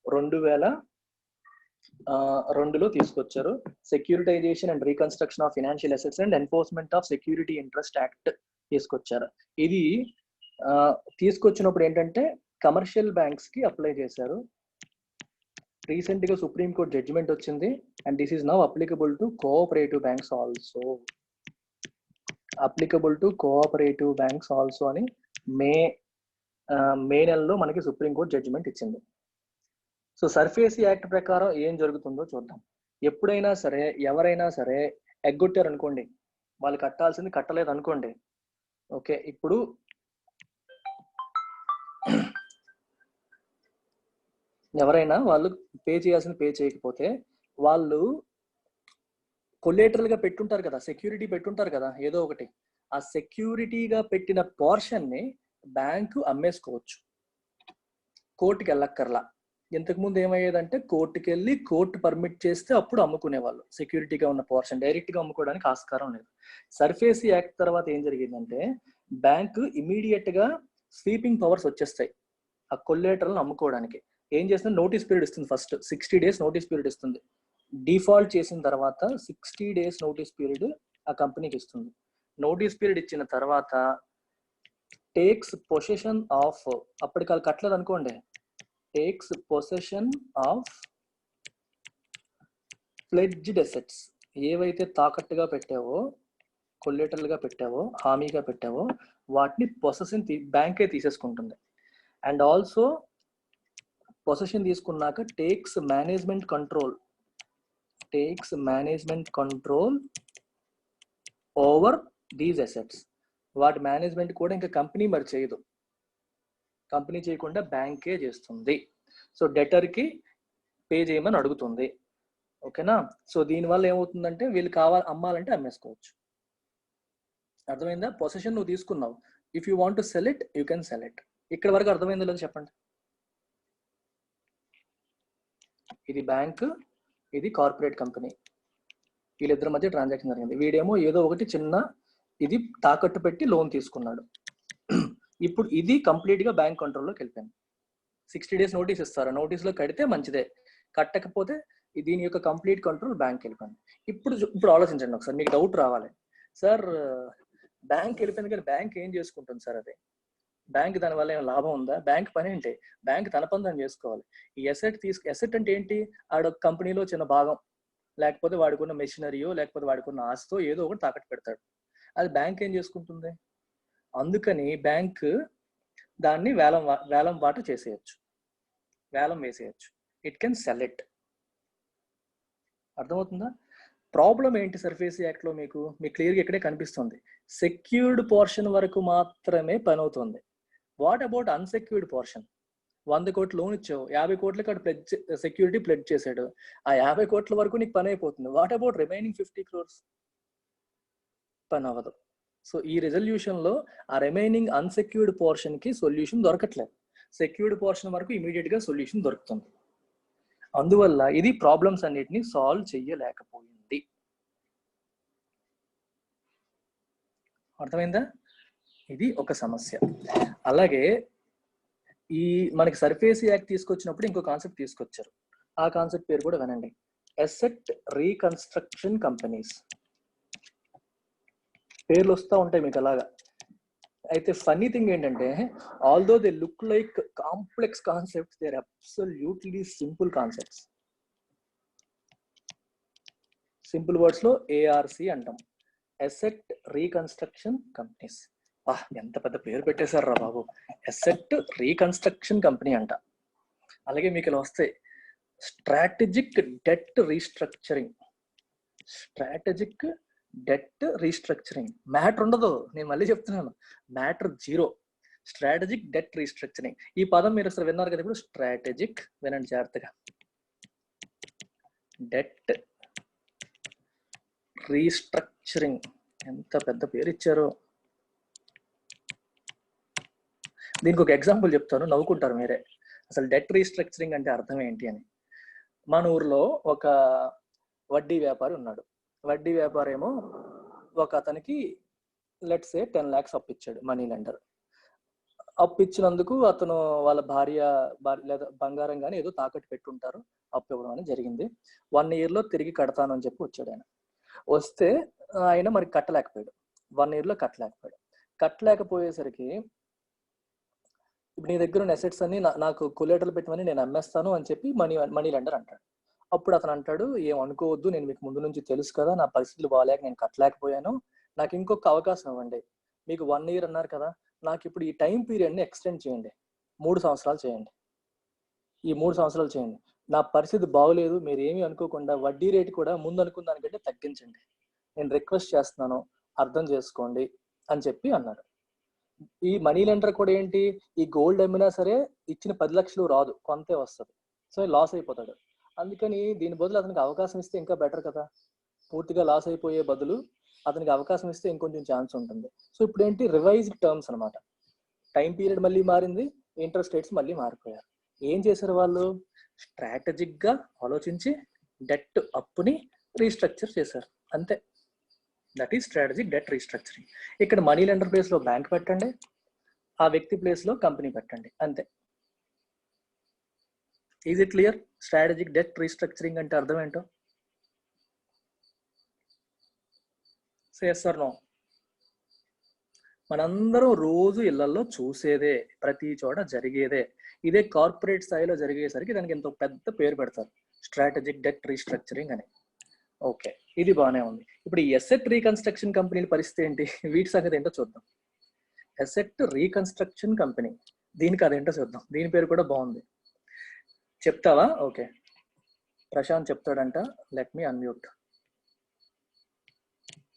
Speaker 1: 2002లో తీసుకొచ్చారు. Securitisation and reconstruction of financial assets and enforcement of security interest act తీసుకొచ్చారు. ఇది తీసుకొచ్చినప్పుడు ఏంటంటే కమర్షియల్ బ్యాంక్స్ కి అప్లై చేశారు. రీసెంట్ గా సుప్రీం కోర్ట్ జడ్జిమెంట్ వచ్చింది, and this is now applicable to cooperative banks also. Applicable to cooperative banks also అని మే నెలలో మనకి సుప్రీం కోర్ట్ జడ్జిమెంట్ ఇచ్చింది. సో సర్ఫేసీ యాక్ట్ ప్రకారం ఏం జరుగుతుందో చూద్దాం. ఎప్పుడైనా సరే ఎవరైనా సరే ఎగ్గొట్టారు అనుకోండి, వాళ్ళు కట్టాల్సింది కట్టలేదు అనుకోండి, ఓకే, ఇప్పుడు ఎవరైనా వాళ్ళు పే చేయాల్సింది పే చేయకపోతే వాళ్ళు కొలేటరల్ గా పెట్టుంటారు కదా, సెక్యూరిటీ పెట్టుంటారు కదా ఏదో ఒకటి, ఆ సెక్యూరిటీగా పెట్టిన పోర్షన్ ని బ్యాంకు అమ్మేసుకోవచ్చు, కోర్టుకి వెళ్ళక్కర్లా. ఇంతకుముందు ఏమయ్యేదంటే కోర్టుకి వెళ్ళి కోర్టు పర్మిట్ చేస్తే అప్పుడు అమ్ముకునేవాళ్ళు. సెక్యూరిటీగా ఉన్న పోర్షన్ డైరెక్ట్ గా అమ్ముకోవడానికి ఆస్కారం లేదు. సర్ఫేసీ యాక్ట్ తర్వాత ఏం జరిగిందంటే బ్యాంకు ఇమీడియట్ గా స్వీపింగ్ పవర్స్ వచ్చేస్తాయి ఆ కొల్లేటరల్ని అమ్ముకోవడానికి. ఏం చేస్తుంది, నోటీస్ పీరియడ్ ఇస్తుంది. ఫస్ట్ 60 days నోటీస్ పీరియడ్ ఇస్తుంది. డిఫాల్ట్ చేసిన తర్వాత 60 days నోటీస్ పీరియడ్ ఆ కంపెనీకి ఇస్తుంది. నోటీస్ పీరియడ్ ఇచ్చిన తర్వాత టేక్స్ పొసెషన్ ఆఫ్, అప్పటికి వాళ్ళు కట్టలేదు అనుకోండి, takes possession of pledged assets, ఏవైతే తాకట్టుగా పెట్టావో, కొల్లేటరల్ గా పెట్టావో, హామీగా పెట్టావో వాటిని పొసెషన్ బ్యాంకే తీసేసుకుంటుంది. అండ్ ఆల్సో పొసెషన్ తీసుకున్నాక takes management control over these assets. వాటి మేనేజ్మెంట్ కూడా ఇంకా కంపెనీ మరి చేయదు, కంపెనీ చేయకుండా బ్యాంకే చేస్తుంది. సో డెటర్ కి పే చేయమని అడుగుతుంది. ఓకేనా? సో దీనివల్ల ఏమవుతుందంటే వీళ్ళు అమ్మాలంటే అమ్మేసుకోవచ్చు. అర్థమైందా? పొజిషన్ నువ్వు తీసుకున్నావు, if you want to sell it you can sell it. ఇక్కడ వరకు అర్థమైందో లేదో చెప్పండి. ఇది బ్యాంక్, ఇది కార్పొరేట్ కంపెనీ, వీళ్ళిద్దరి మధ్య ట్రాన్సాక్షన్ జరిగింది. వీడేమో ఏదో ఒకటి చిన్న ఇది తాకట్టు పెట్టి లోన్ తీసుకున్నాడు. ఇప్పుడు ఇది కంప్లీట్ గా బ్యాంక్ కంట్రోల్లోకి వెళ్ళిపోయింది. 60 days నోటీస్ ఇస్తారు, నోటీస్లో కడితే మంచిదే, కట్టకపోతే దీని యొక్క కంప్లీట్ కంట్రోల్ బ్యాంక్ వెళ్ళిపోయింది. ఇప్పుడు ఆలోచించండి ఒకసారి, మీకు డౌట్ రావాలి, సార్ బ్యాంక్ వెళ్ళిపోయింది కానీ బ్యాంక్ ఏం చేసుకుంటుంది సార్? అదే బ్యాంక్ దానివల్ల ఏమైనా లాభం ఉందా? బ్యాంక్ పని ఏంటి? బ్యాంక్ తన పని తను చేసుకోవాలి. ఈ ఎసెట్ అంటే ఏంటి? ఆడ కంపెనీలో చిన్న భాగం, లేకపోతే వాడుకున్న మెషినరీయో, లేకపోతే వాడుకున్న ఆస్తో ఏదో ఒకటి తాకట్టు పెడతాడు. అది బ్యాంక్ ఏం చేసుకుంటుంది? అందుకని బ్యాంక్ దాన్ని వేలం వాట చేసేయచ్చు, వేలం వేసేయచ్చు. It can sell it. అర్థమవుతుందా? ప్రాబ్లం ఏంటి సర్ఫేసీ యాక్ట్ లో? మీకు క్లియర్గా ఇక్కడే కనిపిస్తుంది, సెక్యూర్డ్ పోర్షన్ వరకు మాత్రమే పని అవుతుంది. What about unsecured portion? 100 కోట్లు లోన్ ఇచ్చావు, 50 కోట్లకి అక్కడ సెక్యూరిటీ ప్లెడ్జ్ చేశాడు, ఆ 50 కోట్ల వరకు నీకు పని అయిపోతుంది. What about remaining 50 crores? పని అవ్వదు. సో ఈ రెజల్యూషన్ లో ఆ రిమైనింగ్ అన్సెక్యూర్డ్ పోర్షన్ కి సొల్యూషన్ దొరకట్లేదు. సెక్యూర్డ్ పోర్షన్ వరకు ఇమీడియట్ గా సొల్యూషన్ దొరుకుతుంది. అందువల్ల ఇది ప్రాబ్లమ్స్ అన్నిటిని సాల్వ్ చెయ్యలేకపోయింది. అర్థమైందా? ఇది ఒక సమస్య. అలాగే ఈ మనకి సర్ఫేసీ యాక్ట్ తీసుకొచ్చినప్పుడు ఇంకో కాన్సెప్ట్ తీసుకొచ్చారు. ఆ కాన్సెప్ట్ పేరు కూడా వినండి, అసెట్ రీకన్స్ట్రక్షన్ కంపెనీస్. పేర్లు వస్తూ ఉంటాయి మీకు అలాగా. అయితే ఫన్నీ థింగ్ ఏంటంటే, although they look like complex concepts, they are absolutely simple concepts. Simple words లో ఏఆర్సి అంటాం, అసెట్ రీకన్స్ట్రక్షన్ కంపెనీస్. ఎంత పెద్ద పేరు పెట్టేశారు రా బాబు, అసెట్ రీకన్స్ట్రక్షన్ కంపెనీ అంట. అలాగే మీకు ఇలా వస్తాయి, strategic debt restructuring. Strategic debt restructuring matter ఉండదు, నేను మళ్ళీ చెప్తున్నాను, matter zero. Strategic debt restructuring, ఈ పదం మీరు అసలు విన్నారు కదా ఇప్పుడు. స్ట్రాటజిక్, వినండి జాగ్రత్తగా, డెట్ రీస్ట్రక్చరింగ్. ఎంత పెద్ద పేరు ఇచ్చారో. దీనికి ఒక ఎగ్జాంపుల్ చెప్తాను, నవ్వుకుంటారు మీరే. అసలు డెట్ రీస్ట్రక్చరింగ్ అంటే అర్థం ఏంటి అని. మన ఊర్లో ఒక వడ్డీ వ్యాపారి ఉన్నాడు. వడ్డీ వ్యాపారి ఏమో ఒక అతనికి లెట్స్ సే 10 lakhs అప్పు ఇచ్చాడు, మనీ లెండర్. అప్పు ఇచ్చినందుకు అతను వాళ్ళ భార్య లేదా బంగారం కానీ ఏదో తాకట్టు పెట్టుంటారు, అప్పు ఇవ్వడం అనేది జరిగింది. 1 year లో తిరిగి కడతాను అని చెప్పి వచ్చాడు ఆయన. వస్తే ఆయన మరి కట్టలేకపోయాడు, 1 year లో కట్టలేకపోయాడు. కట్టలేకపోయేసరికి ఇప్పుడు నీ దగ్గర ఉన్న అసెట్స్ అన్ని నాకు కొలేటరల్ పెట్టమని నేను అమ్మేస్తాను అని చెప్పి మనీ లెండర్ అంటాడు. అప్పుడు అతను అంటాడు, ఏం అనుకోవద్దు, నేను మీకు ముందు నుంచి తెలుసు కదా, నా పరిస్థితులు బాగాలేక నేను కట్టలేకపోయాను, నాకు ఇంకొక అవకాశం ఇవ్వండి. మీకు 1 year అన్నారు కదా, నాకు ఇప్పుడు ఈ టైం పీరియడ్ని ఎక్స్టెండ్ చేయండి, 3 సంవత్సరాలు చేయండి. ఈ 3 సంవత్సరాలు చేయండి, నా పరిస్థితి బాగోలేదు, మీరు ఏమీ అనుకోకుండా వడ్డీ రేటు కూడా ముందు అనుకున్న దానికంటే తగ్గించండి, నేను రిక్వెస్ట్ చేస్తున్నాను, అర్థం చేసుకోండి అని చెప్పి అన్నాడు. ఈ మనీ లెండర్ కూడా ఏంటి, ఈ గోల్డ్ అమ్మినా సరే ఇచ్చిన 10 లక్షలు రాదు, కొంతే వస్తుంది, సో లాస్ అయిపోతాడు. అందుకని దీని బదులు అతనికి అవకాశం ఇస్తే ఇంకా బెటర్ కదా, పూర్తిగా లాస్ అయిపోయే బదులు అతనికి అవకాశం ఇస్తే ఇంకొంచెం ఛాన్స్ ఉంటుంది. సో ఇప్పుడు ఏంటి, రివైజ్డ్ టర్మ్స్ అనమాట. టైం పీరియడ్ మళ్ళీ మారింది, ఇంట్రెస్ట్ రేట్స్ మళ్ళీ మారిపోయారు. ఏం చేశారు వాళ్ళు, స్ట్రాటజిక్ గా ఆలోచించి డెట్ అప్పుని రీస్ట్రక్చర్ చేశారు, అంతే. That is strategic debt restructuring. ఇక్కడ మనీ లెండర్ ప్లేస్ లో బ్యాంక్ పెట్టండి, ఆ వ్యక్తి ప్లేస్ లో కంపెనీ పెట్టండి, అంతే. Is it clear? Strategic debt restructuring అంటే అర్థం ఏంటో. చేస్తారు నో? మనందరం రోజు ఇళ్లలో చూసేదే, ప్రతి చోట జరిగేదే. ఇదే కార్పొరేట్ స్థాయిలో జరిగేసరికి దానికి ఎంతో పెద్ద పేరు పెడతారు, స్ట్రాటజిక్ డెట్ రీస్ట్రక్చరింగ్ అని. ఓకే, ఇది బాగానే ఉంది. ఇప్పుడు ఈ అసెట్ రీకన్స్ట్రక్షన్ కంపెనీల పరిస్థితి ఏంటి, వీటి సంగతి ఏంటో చూద్దాం. అసెట్ రీకన్స్ట్రక్షన్ కంపెనీ, దీనికి అదేంటో చూద్దాం. దీని పేరు కూడా బాగుంది, చెప్తావా? ఓకే, ప్రశాంత్ చెప్తాడంట. Let me unmute.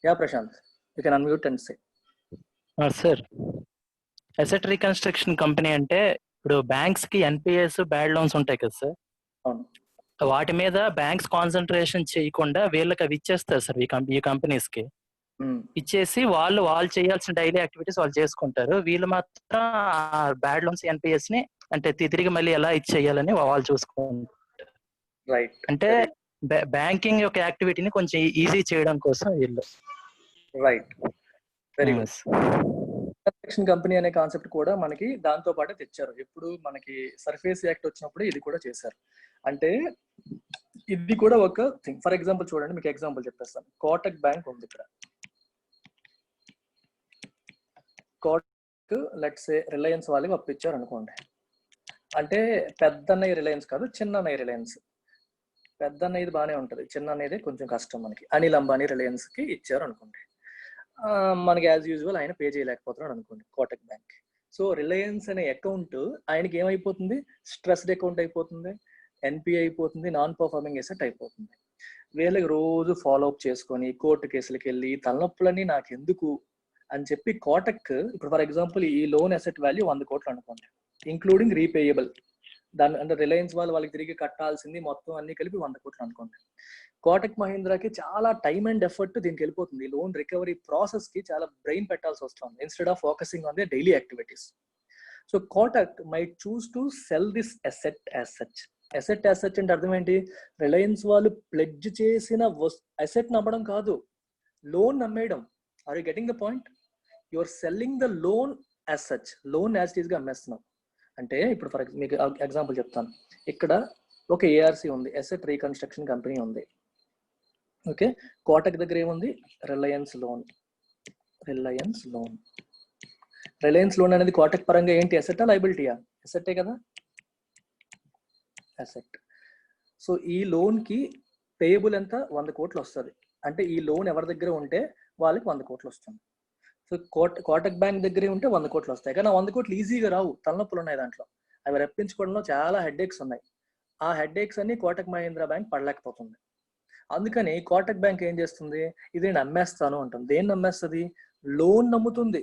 Speaker 1: Yeah Prashant, you can unmute and say.
Speaker 2: Sir, asset reconstruction company అంటే ఇప్పుడు బ్యాంక్స్ కి ఎన్పిఎస్ బ్యాడ్ లోన్స్ ఉంటాయి కదా సార్.
Speaker 1: అవును.
Speaker 2: వాటి మీద బ్యాంక్స్ కాన్సన్ట్రేషన్ చేయకుండా వీళ్ళకి అవి ఇచ్చేస్తారు సార్ ఈ కంపెనీస్ కి ఇచ్చేసి వాళ్ళు చేయాల్సిన డైలీ యాక్టివిటీస్ వాళ్ళు చేసుకుంటారు. వీళ్ళు మాత్రం బ్యాడ్ లోన్స్ ఎన్పిఎస్ ని అంటే తిరిగి మళ్ళీ ఎలా ఇచ్చేయాలని వాళ్ళు చూసుకుంటారు.
Speaker 1: రైట్.
Speaker 2: అంటే బ్యాంకింగ్ యొక్క యాక్టివిటీని కొంచెం ఈజీ చేయడం కోసం వీళ్ళు.
Speaker 1: Right, very good. Construction company అనే కాన్సెప్ట్ కూడా మనకి దాంతో పాటే తెచ్చారు. ఎప్పుడు మనకి సర్ఫేస్ యాక్ట్ వచ్చినప్పుడు ఇది కూడా చేశారు. అంటే ఇది కూడా ఒక థింగ్. ఫర్ ఎగ్జాంపుల్ చూడండి, మీకు ఎగ్జాంపుల్ చెప్పేస్తాను. కోటక్ బ్యాంక్ ఉంది ఇక్కడ. కోటక్ లెట్స్ సే రిలయన్స్ వాళ్ళకి అప్పిచ్చారు అనుకోండి. అంటే పెద్దన్నయ్య రిలయన్స్ కాదు, చిన్నన్నయ్య రిలయన్స్. పెద్దన్నయ్యది బాగానే ఉంటుంది, చిన్న అనేది కొంచెం కష్టం మనకి. అనిల్ అంబానీ రిలయన్స్ కి ఇచ్చారు అనుకోండి. మనకి యాజ్ యూజువల్ ఆయన పే చేయలేకపోతున్నాడు అనుకోండి కోటక్ బ్యాంక్. సో రిలయన్స్ అనే అకౌంట్ ఆయనకి ఏమైపోతుంది? స్ట్రెస్డ్ అకౌంట్ అయిపోతుంది, ఎన్పిఏ అయిపోతుంది, నాన్ పర్ఫార్మింగ్ అసెట్ అయిపోతుంది. వీళ్ళకి రోజు ఫాలో అప్ చేసుకొని కోర్టు కేసులకు వెళ్ళి తలనొప్పులని నాకు ఎందుకు అని చెప్పి కోటక్ ఇప్పుడు ఫర్ ఎగ్జాంపుల్ ఈ లోన్ అసెట్ వాల్యూ 100 కోట్లు అనుకోండి, ఇంక్లూడింగ్ రీపేయబుల్. దాని అంటే రిలయన్స్ వాళ్ళకి తిరిగి కట్టాల్సింది మొత్తం అన్ని కలిపి 100 కోట్లు అనుకోండి. కోటక్ మహీంద్రాకి చాలా టైమ్ అండ్ ఎఫర్ట్ దీనికి వెళ్ళిపోతుంది. లోన్ రికవరీ ప్రాసెస్ కి చాలా బ్రెయిన్ పెట్టాల్సి వస్తుంది instead of focusing on the daily activities. So Kotak might choose to cell this asset as such. Asset as such అంటే అర్థం ఏంటి? రిలయన్స్ వాళ్ళు ప్లెడ్జ్ చేసిన అసెట్ నమ్మడం కాదు, లోన్ నమ్మేయడం. Are you getting the point? You are selling the loan as such. Loan as it is గా అమ్మేస్తున్నాం. అంటే ఇప్పుడు ఫర్ మీకు ఎగ్జాంపుల్ చెప్తాను. ఇక్కడ ఒక ఏఆర్సి ఉంది, అసెట్ రీకన్స్ట్రక్షన్ కంపెనీ ఉంది. ఓకే, కోటక్ దగ్గర ఏముంది? Reliance loan. రిలయన్స్ లోన్ అనేది కోటక్ పరంగా ఏంటి? అసెట్టా లయబిలిటీయా? అసెట్టే కదా, అసెట్. సో ఈ లోన్ కి పేయబుల్ ఎంత? 100 కోట్లు వస్తుంది. అంటే ఈ లోన్ ఎవరి దగ్గర ఉంటే వాళ్ళకి 100 కోట్లు వస్తుంది. సో కోటక్ బ్యాంక్ దగ్గరే ఉంటే 100 కోట్లు వస్తాయి. కానీ 100 కోట్లు ఈజీగా రావు, తలనొప్పులు ఉన్నాయి దాంట్లో. అవి రప్పించుకోవడంలో చాలా హెడ్ఏక్స్ ఉన్నాయి. ఆ హెడ్ఏక్స్ అన్ని కోటక్ మహీంద్రా బ్యాంక్ పడలేకపోతుంది. అందుకని కోటక్ బ్యాంక్ ఏం చేస్తుంది? ఇది నేను అమ్మేస్తాను అంటుంది. దేన్ని నమ్మేస్తుంది? లోన్ నమ్ముతుంది.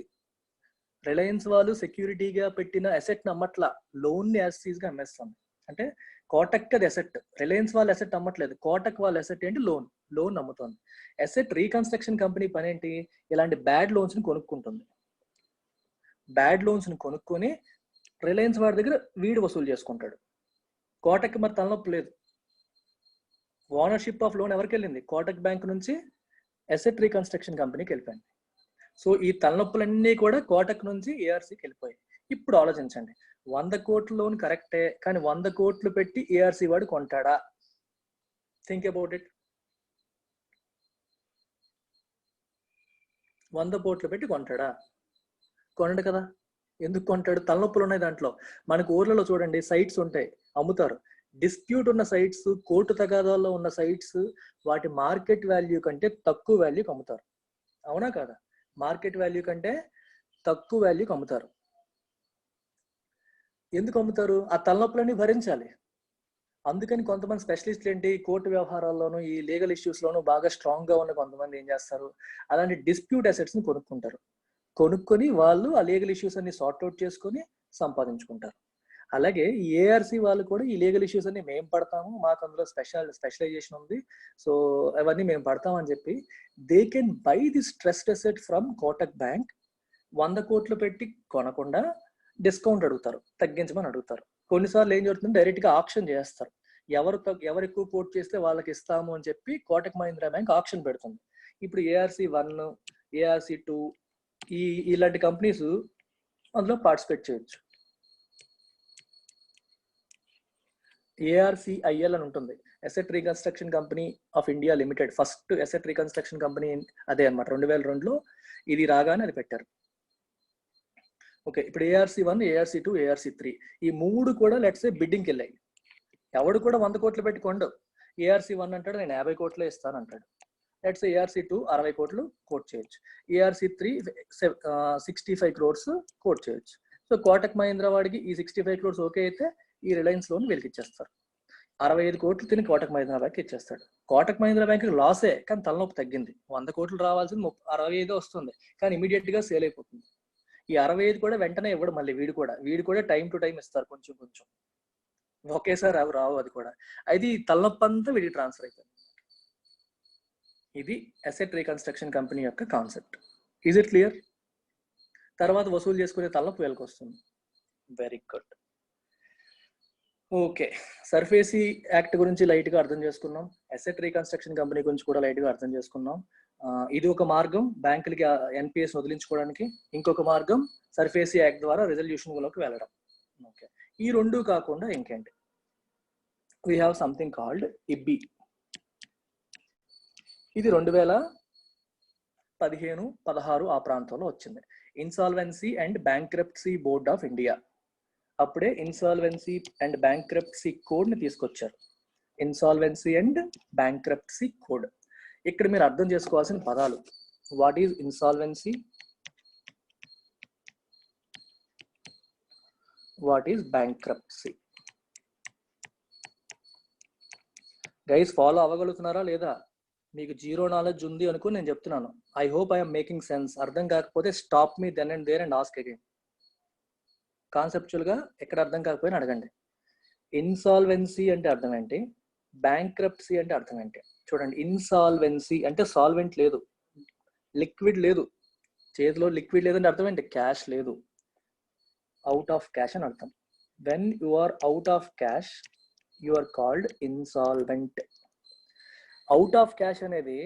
Speaker 1: రిలయన్స్ వాళ్ళు సెక్యూరిటీగా పెట్టిన అసెట్ నమ్మట్లా, లోన్ ని యాజ్ గా అమ్మేస్తుంది. అంటే కోటక్ అది అసెట్, రిలయన్స్ వాళ్ళ అసెట్ అమ్మట్లేదు. కోటక్ వాళ్ళ అసెట్ ఏంటి? లోన్ నమ్ముతుంది. అసెట్ రీకన్స్ట్రక్షన్ కంపెనీ పని ఏంటి? ఇలాంటి బ్యాడ్ లోన్స్ ని కొనుక్కుంటుంది. బ్యాడ్ లోన్స్ ని కొనుక్కొని రిలయన్స్ వాడి దగ్గర వీడు వసూలు చేసుకుంటాడు. కోటక్ మరి తలనొప్పి లేదు. ఓనర్షిప్ ఆఫ్ లోన్ ఎవరికి వెళ్ళింది? కోటక్ బ్యాంక్ నుంచి అసెట్ రీకన్స్ట్రక్షన్ కంపెనీకి వెళ్ళిపోయింది. సో ఈ తలనొప్పులన్నీ కూడా కోటక్ నుంచి ఏఆర్సీకి వెళ్ళిపోయాయి. ఇప్పుడు ఆలోచించండి, 100 కోట్ల లోన్ కరెక్టే, కానీ 100 కోట్లు పెట్టి ఏఆర్సీ వాడు కొంటాడా? Think about it. 100 కోట్లు పెట్టి కొంటాడా? కొనడు కదా. ఎందుకు కొంటాడు? తలనొప్పులు ఉన్నాయి దాంట్లో. మనకు ఊర్లలో చూడండి సైట్స్ ఉంటాయి, అమ్ముతారు. డిస్ప్యూట్ ఉన్న సైట్స్, కోర్టు తగాదాల్లో ఉన్న సైట్స్ వాటి మార్కెట్ వాల్యూ కంటే తక్కువ వాల్యూకి అమ్ముతారు. అవునా కాదా? మార్కెట్ వాల్యూ కంటే తక్కువ వాల్యూకి అమ్ముతారు. ఎందుకు అమ్ముతారు? ఆ తలనొప్పులన్నీ భరించాలి. అందుకని కొంతమంది స్పెషలిస్టులు ఏంటి, కోర్టు వ్యవహారాల్లోనూ ఈ లీగల్ ఇష్యూస్ లోనూ బాగా స్ట్రాంగ్ గా ఉన్న కొంతమంది ఏం చేస్తారు, అలాంటి డిస్ప్యూట్ అసెట్స్ ని కొనుక్కుంటారు. కొనుక్కొని వాళ్ళు ఆ లీగల్ ఇష్యూస్ అన్ని సార్ట్అవుట్ చేసుకొని సంపాదించుకుంటారు. అలాగే ఏఆర్సీ వాళ్ళు కూడా ఈ లీగల్ ఇష్యూస్ అన్ని మేము పడతాము, మాకు అందులో స్పెషలైజేషన్ ఉంది, సో అవన్నీ మేము పడతామని చెప్పి they can buy the stressed asset from Kotak bank. 100 కోట్లు పెట్టి కొనకుండా డిస్కౌంట్ అడుగుతారు, తగ్గించమని అడుగుతారు. కొన్నిసార్లు ఏం జరుగుతుంది, డైరెక్ట్ గా ఆప్షన్ చేస్తారు. ఎవరు ఎక్కువ కోట్ చేస్తే వాళ్ళకి ఇస్తాము అని చెప్పి కోటక్ మహీంద్రా బ్యాంక్ ఆప్షన్ పెడుతుంది. ఇప్పుడు ఏఆర్సీ 1, ఏఆర్సీ 2 ఇలాంటి కంపెనీస్ అందులో పార్టిసిపేట్ చేయొచ్చు. ఏఆర్సిఐఎల్ అని ఉంటుంది, asset reconstruction company of India limited. First asset reconstruction company అదే అనమాట. 2002లో ఇది రాగానే అది పెట్టారు. ఓకే, ఇప్పుడు ఏఆర్సీ 1, ఏఆర్సీ 2, ఏఆర్సీ 3 ఈ 3 కూడా లెట్స్ సే బిడ్డింగ్కి వెళ్ళాయి. ఎవడు కూడా 100 కోట్లు పెట్టి కొండు. ఏఆర్సీ 1 అంటాడు నేను 50 కోట్లే ఇస్తాను అంటాడు. లెట్స్ ఏఆర్సీ 2 60 కోట్లు కోట్ చేయొచ్చు. ఏఆర్సీ 3 65 crores కోట్ చేయొచ్చు. సో కోటక్ మహీంద్రా వాడికి ఈ 65 crores ఓకే అయితే ఈ రిలయన్స్ లోన్ వీళ్ళకి ఇచ్చేస్తారు. 65 కోట్లు తిని కోటక్ మహీంద్రా బ్యాంక్ ఇచ్చేస్తాడు. కోటక్ మహీంద్రా బ్యాంక్ లాసే, కానీ తలనొప్పి తగ్గింది. 100 కోట్లు రావాల్సింది 65 వస్తుంది, కానీ ఇమీడియట్ గా సేల్ అయిపోతుంది. ఈ 65 కూడా వెంటనే ఇవ్వడు మళ్ళీ, వీడు కూడా టైం టు టైం ఇస్తారు కొంచెం. ఒకేసారి అవి రావు, అది కూడా. అది తలనొప్పి అంతా వీడికి ట్రాన్స్ఫర్ అవుతుంది. ఇది అసెట్ రీకన్స్ట్రక్షన్ కంపెనీ యొక్క కాన్సెప్ట్. Is it clear? తర్వాత వసూలు చేసుకునే తలనొప్పి వీళ్ళకి వస్తుంది. Very good. Okay, SARFAESI act గురించి లైట్గా అర్థం చేసుకున్నాం. అసెట్ రీకన్స్ట్రక్షన్ కంపెనీ గురించి కూడా లైట్గా అర్థం చేసుకున్నాం. ఇది ఒక మార్గం బ్యాంకులకి ఎన్పిఎస్ వదిలించుకోవడానికి. ఇంకొక మార్గం సర్ఫేసీ యాక్ట్ ద్వారా రెజల్యూషన్లోకి వెళ్ళడం. ఓకే, ఈ రెండు కాకుండా ఇంకేంటి? We have something called IBBI. ఇది 2015-16 ఆ ప్రాంతంలో వచ్చింది. Insolvency and bankruptcy board of India అప్పుడే ఇన్సాల్వెన్సీ అండ్ బ్యాంక్రప్సీ కోడ్ ని తీసుకొచ్చారు. Insolvency and bankruptcy code. ఇక్కడ మీరు అర్థం చేసుకోవాల్సిన పదాలు: what is insolvency, what is bankruptcy. Guys follow అవ్వగలుగుతున్నారా లేదా? మీకు జీరో నాలెడ్జ్ ఉంది అనుకుని నేను చెప్తున్నాను. I hope I'm making sense. అర్థం కాకపోతే stop me then and there and ask again. Conceptual గా ఎక్కడ అర్థం కాకపోయినా అడగండి. ఇన్సాల్వెన్సీ అంటే అర్థం ఏంటి, బ్యాంక్రప్సీ అంటే అర్థం ఏంటి? చూడండి, ఇన్సాల్వెన్సీ అంటే సాల్వెంట్ లేదు, లిక్విడ్ లేదు, చేతిలో లిక్విడ్ లేదంటే అర్థం ఏంటి? క్యాష్ లేదు, అవుట్ ఆఫ్ క్యాష్ అని అర్థం. When you are out of cash you are called insolvent. Out of cash అనేది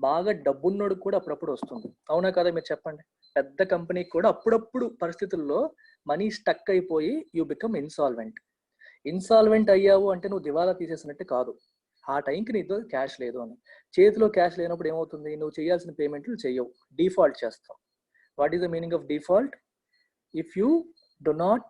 Speaker 1: బాగా డబ్బున్నోడు కూడా అప్పుడప్పుడు వస్తుంది, అవునా కదా? మీరు చెప్పండి. పెద్ద కంపెనీకి కూడా అప్పుడప్పుడు పరిస్థితుల్లో మనీ స్టక్ అయిపోయి యూ బికమ్ ఇన్సాల్వెంట్. ఇన్సాల్వెంట్ అయ్యావు అంటే నువ్వు దివాలా తీసేసినట్టు కాదు, ఆ టైంకి నీతో క్యాష్ లేదు అని. చేతిలో క్యాష్ లేనప్పుడు ఏమవుతుంది? నువ్వు చేయాల్సిన పేమెంట్లు చెయ్యవు, డిఫాల్ట్ చేస్తావు. What is the meaning of default? If you do not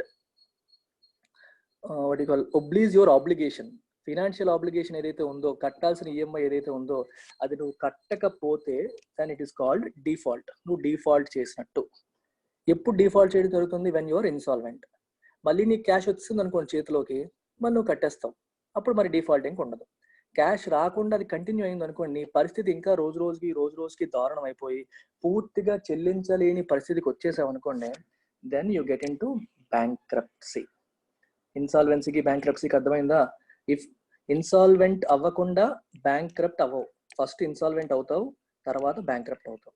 Speaker 1: what you call oblige your obligation. Financial obligation ఏదైతే ఉందో, కట్టాల్సిన ఈఎంఐ ఏదైతే ఉందో, అది నువ్వు కట్టకపోతే then it is called default. నువ్వు డిఫాల్ట్ చేసినట్టు. ఎప్పుడు డిఫాల్ట్ చేయడం జరుగుతుంది? When your insolvent. మళ్ళీ నీకు క్యాష్ వచ్చింది అనుకోండి చేతిలోకి, మళ్ళీ నువ్వు కట్టేస్తావు, అప్పుడు మరి డిఫాల్ట్ ఇంక ఉండదు. క్యాష్ రాకుండా అది కంటిన్యూ అయింది అనుకోండి, నీ పరిస్థితి ఇంకా రోజు రోజుకి దారుణం అయిపోయి పూర్తిగా చెల్లించలేని పరిస్థితికి వచ్చేసావు అనుకోండి, then you get into bankruptcy. ఇన్సాల్వెన్సీకి బ్యాంక్రప్సీకి అర్థమైందా? ఇఫ్ ఇన్సాల్వెంట్ అవ్వకుండా బ్యాంక్రప్ట్ అవ్వవు. ఫస్ట్ ఇన్సాల్వెంట్ అవుతావు, తర్వాత బ్యాంక్రప్ట్ అవుతావు.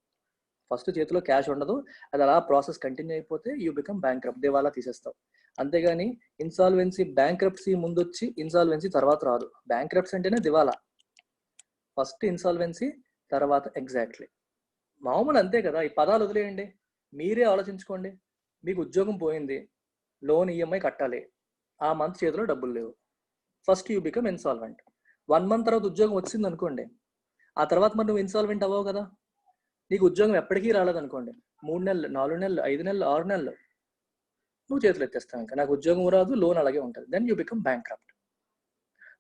Speaker 1: ఫస్ట్ చేతిలో క్యాష్ ఉండదు, అది అలా ప్రాసెస్ కంటిన్యూ అయిపోతే యూ బికమ్ బ్యాంక్రప్ట్, దివాలా తీసేస్తావు. అంతేగాని ఇన్సాల్వెన్సీ బ్యాంక్రప్సీ ముందు వచ్చి ఇన్సాల్వెన్సీ తర్వాత రాదు. బ్యాంక్రప్సీ అంటేనే దివాలా, ఫస్ట్ ఇన్సాల్వెన్సీ తర్వాత. ఎగ్జాక్ట్లీ మామూలు అంతే కదా. ఈ పదాలు వదిలేయండి, మీరే ఆలోచించుకోండి. మీకు ఉద్యోగం పోయింది, లోన్ ఈఎంఐ కట్టాలి, ఆ మంత్ చేతిలో డబ్బులు లేవు, first you become insolvent. 1 month తర్వాత ఉద్యోగం వచ్చింది అనుకోండి, ఆ తర్వాత మరి నువ్వు ఇన్సాల్వెంట్ అవ్వవు కదా. నీకు ఉద్యోగం ఎప్పటికీ రాలేదనుకోండి, 3 నెలలు 4 నెలలు 5 నెలలు 6 నెలలు నువ్వు చేతులు ఎత్తేస్తావు, ఇంకా నాకు ఉద్యోగం రాదు, లోన్ అలాగే ఉంటుంది. Then you become bankrupt.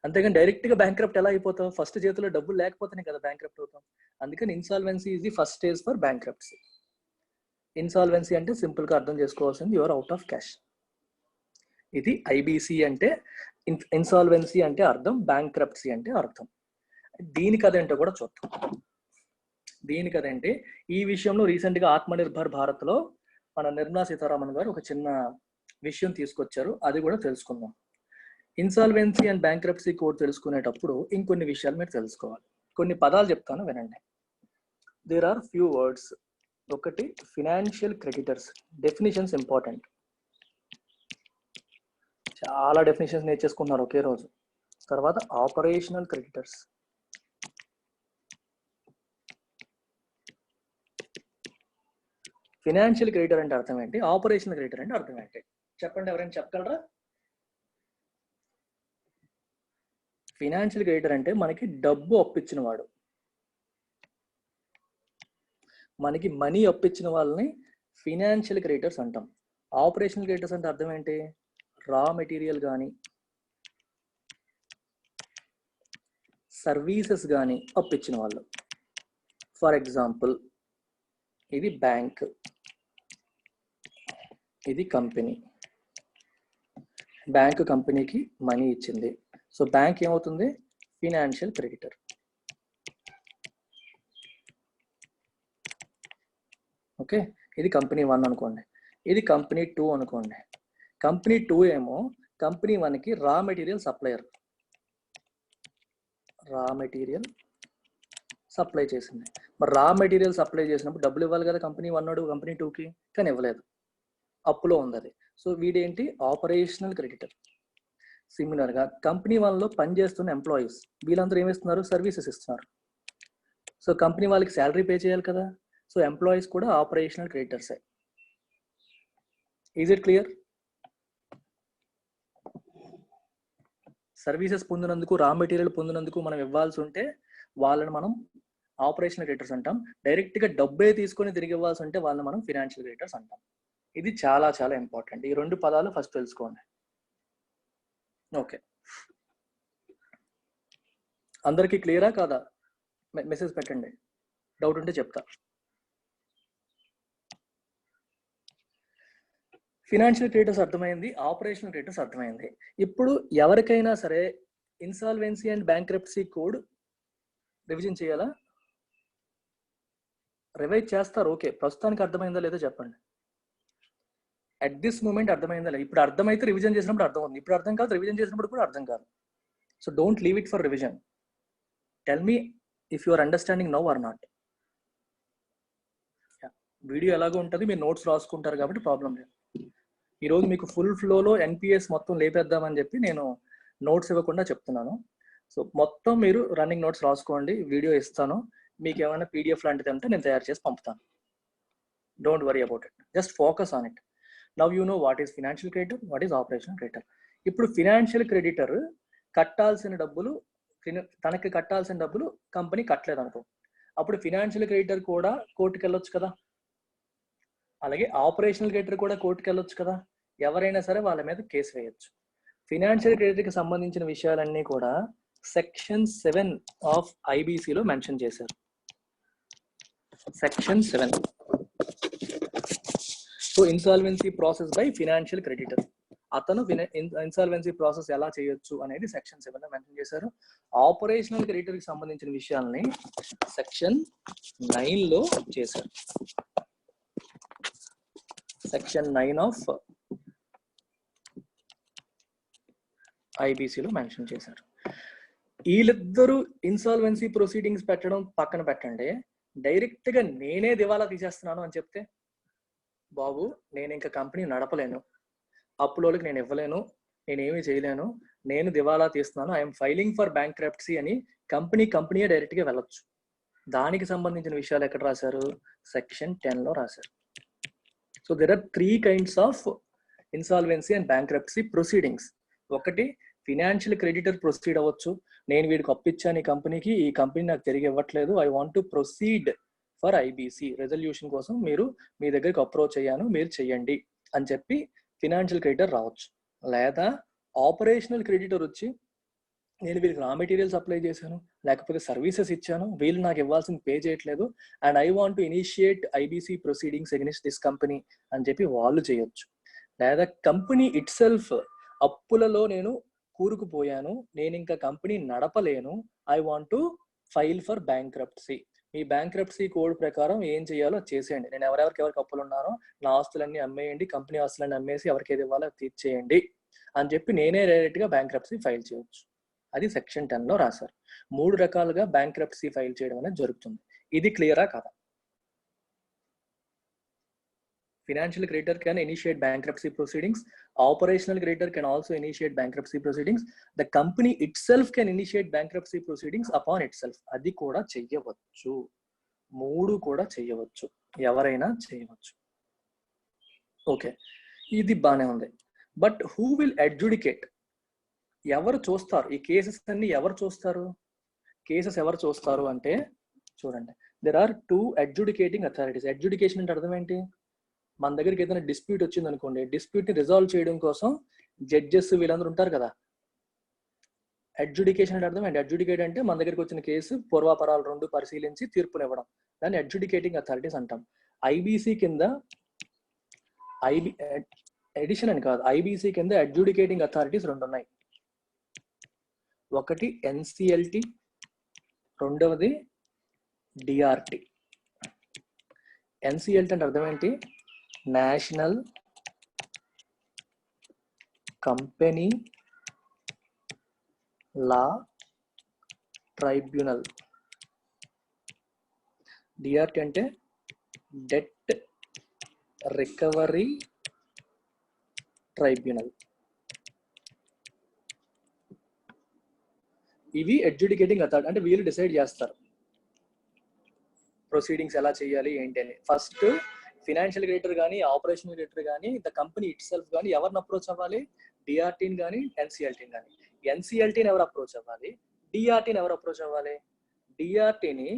Speaker 1: అంతేగాని డైరెక్ట్ గా బ్యాంక్రప్ట్ ఎలా అయిపోతావు? ఫస్ట్ చేతిలో డబ్బులు లేకపోతేనే కదా బ్యాంక్రప్ట్ అవుతాం. అందుకని insolvency is the first stage for bankruptcy. Insolvency అంటే సింపుల్ గా అర్థం చేసుకోవాల్సింది యువర్ అవుట్ ఆఫ్ క్యాష్. ఇది ఐబిసి అంటే ఇన్సాల్వెన్సీ అంటే అర్థం, బ్యాంక్రప్సీ అంటే అర్థం. దీనికి అదేంటో కూడా చూద్దాం. దీనికి అదేంటి, ఈ విషయంలో రీసెంట్ గా ఆత్మనిర్భర్ భారత్ లో మన నిర్మలా సీతారామన్ గారు ఒక చిన్న విషయం తీసుకొచ్చారు, అది కూడా తెలుసుకుందాం. ఇన్సాల్వెన్సీ అండ్ బ్యాంక్రప్సీ కోడ్ తెలుసుకునేటప్పుడు ఇంకొన్ని విషయాలు మీరు తెలుసుకోవాలి. కొన్ని పదాలు చెప్తాను వినండి. There are few words. ఒకటి ఫినాన్షియల్ క్రెడిటర్స్. డెఫినిషన్స్ ఇంపార్టెంట్, చాలా డెఫినేషన్స్ నేర్చేసుకుంటున్నారు ఒకే రోజు. తర్వాత ఆపరేషనల్ క్రెడిటర్స్. ఫినాన్షియల్ క్రెడిటర్ అంటే అర్థం ఏంటి, ఆపరేషనల్ క్రెడిటర్ అంటే అర్థం ఏంటి? చెప్పండి, ఎవరైనా చెప్పగలరా? ఫినాన్షియల్ క్రెడిటర్ అంటే మనకి డబ్బు అప్పించిన వాడు, మనకి మనీ అప్పించిన వాళ్ళని ఫినాన్షియల్ క్రెడిటర్స్ అంటాం. ఆపరేషనల్ క్రెడిటర్స్ అంటే అర్థం ఏంటి? రా మెటీరియల్ కానీ సర్వీసెస్ కానీ అప్పించిన వాళ్ళు. ఫర్ ఎగ్జాంపుల్, ఇది బ్యాంక్, ఇది కంపెనీ. బ్యాంక్ కంపెనీకి మనీ ఇచ్చింది, సో బ్యాంక్ ఏమవుతుంది? Financial creditor. ఓకే, ఇది కంపెనీ 1 అనుకోండి, ఇది కంపెనీ 2 అనుకోండి. కంపెనీ 2 ఏమో కంపెనీ 1కి raw material supplier, raw material supply చేసింది. మరి రా మెటీరియల్ సప్లై చేసినప్పుడు డబ్బులు ఇవ్వాలి కదా కంపెనీ 1 కంపెనీ 2కి, కానీ ఇవ్వలేదు, అప్పులో ఉంది అది. సో వీడేంటి, ఆపరేషనల్ క్రెడిటర్. సిమిలర్గా కంపెనీ 1లో పనిచేస్తున్న ఎంప్లాయీస్, వీళ్ళందరూ ఏమిస్తున్నారు, సర్వీసెస్ ఇస్తున్నారు. సో కంపెనీ వాళ్ళకి శాలరీ పే చేయాలి కదా, సో ఎంప్లాయీస్ కూడా ఆపరేషనల్ క్రెడిటర్సే. Is it clear? సర్వీసెస్ పొందినందుకు, రా మెటీరియల్ పొందినందుకు మనం ఇవ్వాల్సి ఉంటే వాళ్ళని మనం ఆపరేషనల్ క్రెడిటర్స్ అంటాం. డైరెక్ట్గా డబ్బే తీసుకొని తిరిగి ఇవ్వాల్సి ఉంటే వాళ్ళని మనం ఫినాన్షియల్ క్రెడిటర్స్ అంటాం. ఇది చాలా చాలా ఇంపార్టెంట్. ఈ 2 పదాలు ఫస్ట్ తెలుసుకోండి. ఓకే, అందరికీ క్లియరా కాదా? మెసేజ్ పెట్టండి, డౌట్ ఉంటే చెప్తా. ఫినాన్షియల్ క్రెడిటర్స్ అర్థమైంది, ఆపరేషనల్ క్రెడిటర్స్ అర్థమైంది. ఇప్పుడు ఎవరికైనా సరే insolvency and bankruptcy code revision చేయాలా? రివైజ్ చేస్తారు, ఓకే. ప్రస్తుతానికి అర్థమైందా లేదో చెప్పండి. అట్ దిస్ మూమెంట్ అర్థమైందా లేదు? ఇప్పుడు అర్థమైతే రివిజన్ చేసినప్పుడు అర్థం ఉంది, ఇప్పుడు అర్థం కాదు రివిజన్ చేసినప్పుడు కూడా అర్థం కాదు. So don't leave it for revision. Tell me if you are understanding now or not. Video ఎలాగో ఉంటుంది, మీరు నోట్స్ రాసుకుంటారు కాబట్టి ప్రాబ్లం లేదు. ఈరోజు మీకు ఫుల్ ఫ్లోలో ఎన్పిఎస్ మొత్తం లేపేద్దామని చెప్పి నేను నోట్స్ ఇవ్వకుండా చెప్తున్నాను. సో మొత్తం మీరు రన్నింగ్ నోట్స్ రాసుకోండి, వీడియో ఇస్తాను. మీకు ఏమైనా పీడిఎఫ్ లాంటిది అంటే నేను తయారు చేసి పంపుతాను. Don't worry about it, just focus on it. Now you know what is financial creditor, what is operational creditor. ఇప్పుడు ఫినాన్షియల్ క్రెడిటర్ కట్టాల్సిన డబ్బులు, తనకి కట్టాల్సిన డబ్బులు కంపెనీ కట్టలేదు అనుకో, అప్పుడు ఫినాన్షియల్ క్రెడిటర్ కూడా కోర్టుకు వెళ్ళొచ్చు కదా, అలాగే ఆపరేషనల్ క్రెడిటర్ కూడా కోర్టుకు వెళ్ళొచ్చు కదా. ఎవరైనా సరే వాళ్ళ మీద కేసు వేయొచ్చు. ఫినాన్షియల్ క్రెడిటర్కి సంబంధించిన విషయాలన్నీ కూడా సెక్షన్ 7 ఆఫ్ ఐబీసీలో మెన్షన్ చేశారు. Section 7. So insolvency process by financial creditor, అతను ఇన్సాల్వెన్సీ ప్రాసెస్ ఎలా చేయొచ్చు అనేది సెక్షన్ 7 లో మెన్షన్ చేశారు. ఆపరేషనల్ క్రెడిటర్కి సంబంధించిన విషయాలని సెక్షన్ 9 లో చేశారు. సెక్షన్ 9 ఆఫ్ ఐబీసీలో మెన్షన్ చేశారు. వీళ్ళిద్దరూ ఇన్సాల్వెన్సీ ప్రొసీడింగ్స్ పెట్టడం పక్కన పెట్టండి, డైరెక్ట్ గా నేనే దివాలా తీసేస్తున్నాను అని చెప్తే, బాబు నేను ఇంకా కంపెనీ నడపలేను, అప్పులోకి నేను ఇవ్వలేను, నేనేమీ చేయలేను, నేను దివాలా తీస్తున్నాను, ఐఎమ్ ఫైలింగ్ ఫర్ బ్యాంక్రప్ట్సీ అని కంపెనీయే డైరెక్ట్ గా వెళ్ళొచ్చు. దానికి సంబంధించిన విషయాలు ఎక్కడ రాశారు, సెక్షన్ 10 లో రాశారు. So there are 3 kinds of insolvency and bankruptcy proceedings. ఒకటి ఫినాన్షియల్ క్రెడిటర్ ప్రొసీడ్ అవ్వచ్చు, నేను వీడికి అప్పిచ్చాను ఈ కంపెనీకి, ఈ కంపెనీ నాకు తిరిగి ఇవ్వట్లేదు, I want to proceed for IBC resolution కోసం మీరు మీ దగ్గరికి అప్రోచ్ అయ్యాను, మీరు చెయ్యండి అని చెప్పి ఫినాన్షియల్ క్రెడిటర్ రావచ్చు. లేదా ఆపరేషనల్ క్రెడిటర్ వచ్చి, నేను వీళ్ళకి రా మెటీరియల్ సప్లై చేశాను, లేకపోతే సర్వీసెస్ ఇచ్చాను, వీళ్ళు నాకు ఇవ్వాల్సింది పే చేయట్లేదు, and I want to initiate IBC proceedings against this company అని చెప్పి వాళ్ళు చేయొచ్చు. లేదా కంపెనీ ఇట్ సెల్ఫ్, అప్పులలో నేను కూరుకుపోయాను, నేను ఇంకా కంపెనీ నడపలేను, I want to file for bankruptcy, మీ బ్యాంక్రప్ట్సీ కోడ్ ప్రకారం ఏం చేయాలో చేసేయండి, నేను ఎవరికి అప్పులు ఉన్నారో నా ఆస్తులన్నీ అమ్మేయండి, కంపెనీ ఆస్తులన్నీ అమ్మేసి ఎవరికి ఏది ఇవ్వాలో తీర్చేయండి అని చెప్పి నేనే డైరెక్ట్ గా బ్యాంక్రప్ట్సీ ఫైల్ చేయొచ్చు. అది సెక్షన్ 10 లో రాశారు. 3 రకాలుగా బ్యాంక్రప్ట్సీ ఫైల్ చేయడం అనేది జరుగుతుంది. ఇది క్లియరా కాదా? Financial creditor can initiate bankruptcy proceedings. Operational creditor can also initiate bankruptcy proceedings. The company itself can initiate bankruptcy proceedings upon itself. అది కూడా చెయ్యవచ్చు. 3 కూడా చెయ్యవచ్చు, ఎవరైనా చేయవచ్చు. ఓకే, ఇది బానే ఉంది. But who will adjudicate? ఎవరు చూస్తారు ఈ కేసెస్ అన్ని? ఎవరు చూస్తారు కేసెస్? ఎవరు చూస్తారు అంటే చూడండి, there are 2 adjudicating authorities. Adjudication అంటే అర్థం ఏంటి? మన దగ్గరికి ఏదైనా డిస్ప్యూట్ వచ్చింది అనుకోండి, డిస్ప్యూట్ ని రిజాల్వ్ చేయడం కోసం జడ్జెస్ వీళ్ళందరూ ఉంటారు కదా. అడ్జుడికేషన్ అంటే అర్థం ఏంటి? అడ్జుడికేట్ అంటే మన దగ్గరికి వచ్చిన కేసు పూర్వాపరాలు 2 పరిశీలించి తీర్పునివ్వడం, దాన్ని అడ్జుడికేటింగ్ అథారిటీస్ అంటాం. ఐబీసీ కింద ఎడిషన్ అని కాదు, ఐబీసీ కింద అడ్జుడికేటింగ్ అథారిటీస్ 2 ఉన్నాయి. ఒకటి ఎన్సిఎల్టి, రెండవది డిఆర్టి. ఎన్సిఎల్టి అంటే అర్థం ఏంటి? National company law tribunal. DRT అంటే డెట్ రికవరీ ట్రైబ్యునల్. ఇవి అడ్జుడికేటింగ్ అథారిటీ, అంటే వీళ్ళు డిసైడ్ చేస్తారు ప్రొసీడింగ్స్ ఎలా చేయాలి ఏంటి అని. ఫస్ట్ ఫినాన్షియల్ క్రెడిటర్ కానీ ఆపరేషనల్ క్రెడిటర్ కానీ ద కంపెనీ ఇట్ సెల్ఫ్ కానీ ఎవరిని అప్రోచ్ అవ్వాలి? డిఆర్టీని కానీ ఎన్సిఎల్టీని కానీ. ఎన్సిఎల్టీని ఎవరు అప్రోచ్ అవ్వాలి? డిఆర్టీని ఎవరు అప్రోచ్ అవ్వాలి? డిఆర్టీని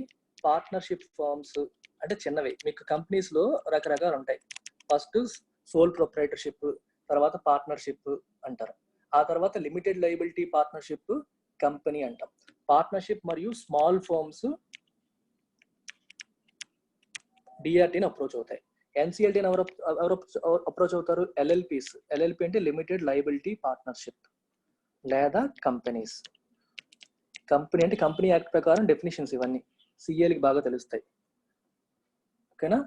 Speaker 1: పార్ట్నర్షిప్ ఫర్మ్స్, అంటే చిన్నవి మీకు కంపెనీస్ లో రకరకాలు ఉంటాయి. ఫస్ట్ సోల్ ప్రొప్రైటర్షిప్, తర్వాత పార్ట్నర్షిప్ అంటారు. ఆ తర్వాత లిమిటెడ్ లయబిలిటీ పార్ట్నర్షిప్ కంపెనీ అంటాం. పార్ట్నర్షిప్ మరియు స్మాల్ ఫర్మ్స్ డిఆర్టీని అప్రోచ్ అవుతాయి. ఎన్సిఎల్టీని ఎవరు అప్రోచ్ అవుతారు? ఎల్ఎల్పిస్. ఎల్ఎల్పి అంటే లిమిటెడ్ లయబిలిటీ పార్ట్నర్షిప్ లేదా కంపెనీస్. కంపెనీ అంటే కంపెనీ యాక్ట్ ప్రకారం డెఫినిషన్స్ ఇవన్నీ సిఏలకి బాగా తెలుస్తాయి. ఓకేనా?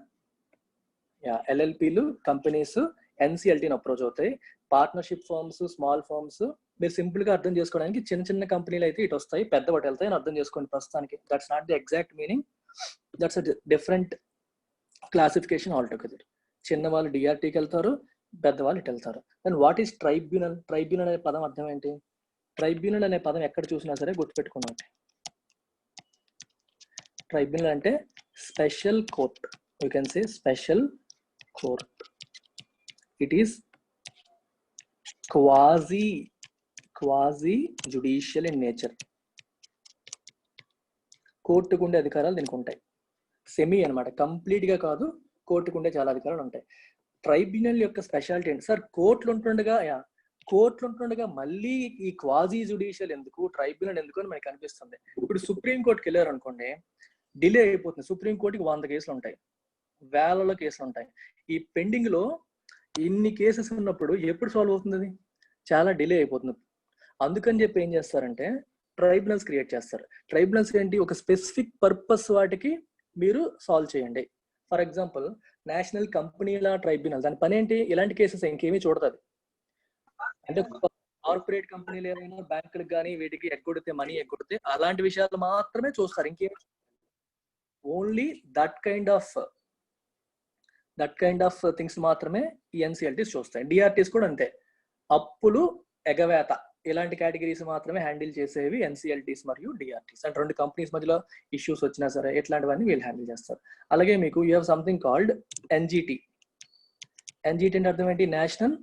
Speaker 1: ఎల్ఎల్పిలు, కంపెనీస్, ఎన్సిఎల్టీని అప్రోచ్ అవుతాయి. పార్ట్నర్షిప్ ఫర్మ్స్, స్మాల్ ఫర్మ్స్ మీరు సింపుల్ గా అర్థం చేసుకోవడానికి చిన్న చిన్న కంపెనీలు అయితే ఇటు వస్తాయి, పెద్ద వాటి వెళ్తాయి అని అర్థం చేసుకోండి ప్రస్తుతానికి. That's not the exact meaning, that's different classification all together. చిన్న వాళ్ళు డిఆర్టీకి వెళ్తారు, పెద్దవాళ్ళు ఇటు వెళ్తారు. And what is tribunal? Tribunal అనే పదం అర్థం ఏంటి? ట్రైబ్యునల్ అనే పదం ఎక్కడ చూసినా సరే గుర్తుపెట్టుకోండి. ట్రైబ్యునల్ అంటే special court. You can say special court. It is quasi judicial in nature. కోర్టుకు ఉండే అధికారాలు దీనికి ఉంటాయి. సెమీ అనమాట, కంప్లీట్ గా కాదు, కోర్టుకు ఉండే చాలా అధికారాలు ఉంటాయి. ట్రైబ్యునల్ యొక్క స్పెషాలిటీ ఏంటి? సార్ కోర్టులు ఉంటుండగా మళ్ళీ ఈ క్వాజీ జుడిషియల్ ఎందుకు, ట్రైబ్యునల్ ఎందుకు అని మనకి అనిపిస్తుంది. ఇప్పుడు సుప్రీం కోర్టుకి వెళ్ళారు అనుకోండి, డిలే అయిపోతుంది. సుప్రీం కోర్టుకి 100 కేసులు ఉంటాయి, వేలలో కేసులు ఉంటాయి. ఈ పెండింగ్ లో ఇన్ని కేసెస్ ఉన్నప్పుడు ఎప్పుడు సాల్వ్ అవుతుంది? అది చాలా డిలే అయిపోతుంది. అందుకని చెప్పి ఏం చేస్తారంటే ట్రైబ్యునల్స్ క్రియేట్ చేస్తారు. ట్రైబ్యునల్స్ ఏంటి? ఒక స్పెసిఫిక్ పర్పస్ వాటికి మీరు సాల్వ్ చేయండి. ఫర్ ఎగ్జాంపుల్ నేషనల్ కంపెనీల ట్రైబ్యునల్, దాని పని ఏంటి? ఇలాంటి కేసెస్ ఇంకేమీ చూడదు. అంటే కార్పొరేట్ కంపెనీలు ఏమైనా బ్యాంకులకు కానీ వీటికి ఎగ్గొడితే, మనీ ఎగ్గొడితే అలాంటి విషయాలు మాత్రమే చూస్తారు. ఇంకేమి only that kind of things మాత్రమే ఈ ఎన్సిఎల్టీస్ చూస్తాయి. డిఆర్టీస్ కూడా అంతే. అప్పులు, ఎగవేత ఇలాంటి కేటగిరీస్ మాత్రమే హ్యాండిల్ చేసేవి ఎన్సిఎల్టీస్ మరియు డిఆర్టీస్. అంటే రెండు కంపెనీస్ మధ్యలో ఇష్యూస్ వచ్చినా సరే ఇట్లాంటివన్నీ వీళ్ళు హ్యాండిల్ చేస్తారు. అలాగే మీకు you have something called NGT. NGT అంటే అర్థం ఏంటి? National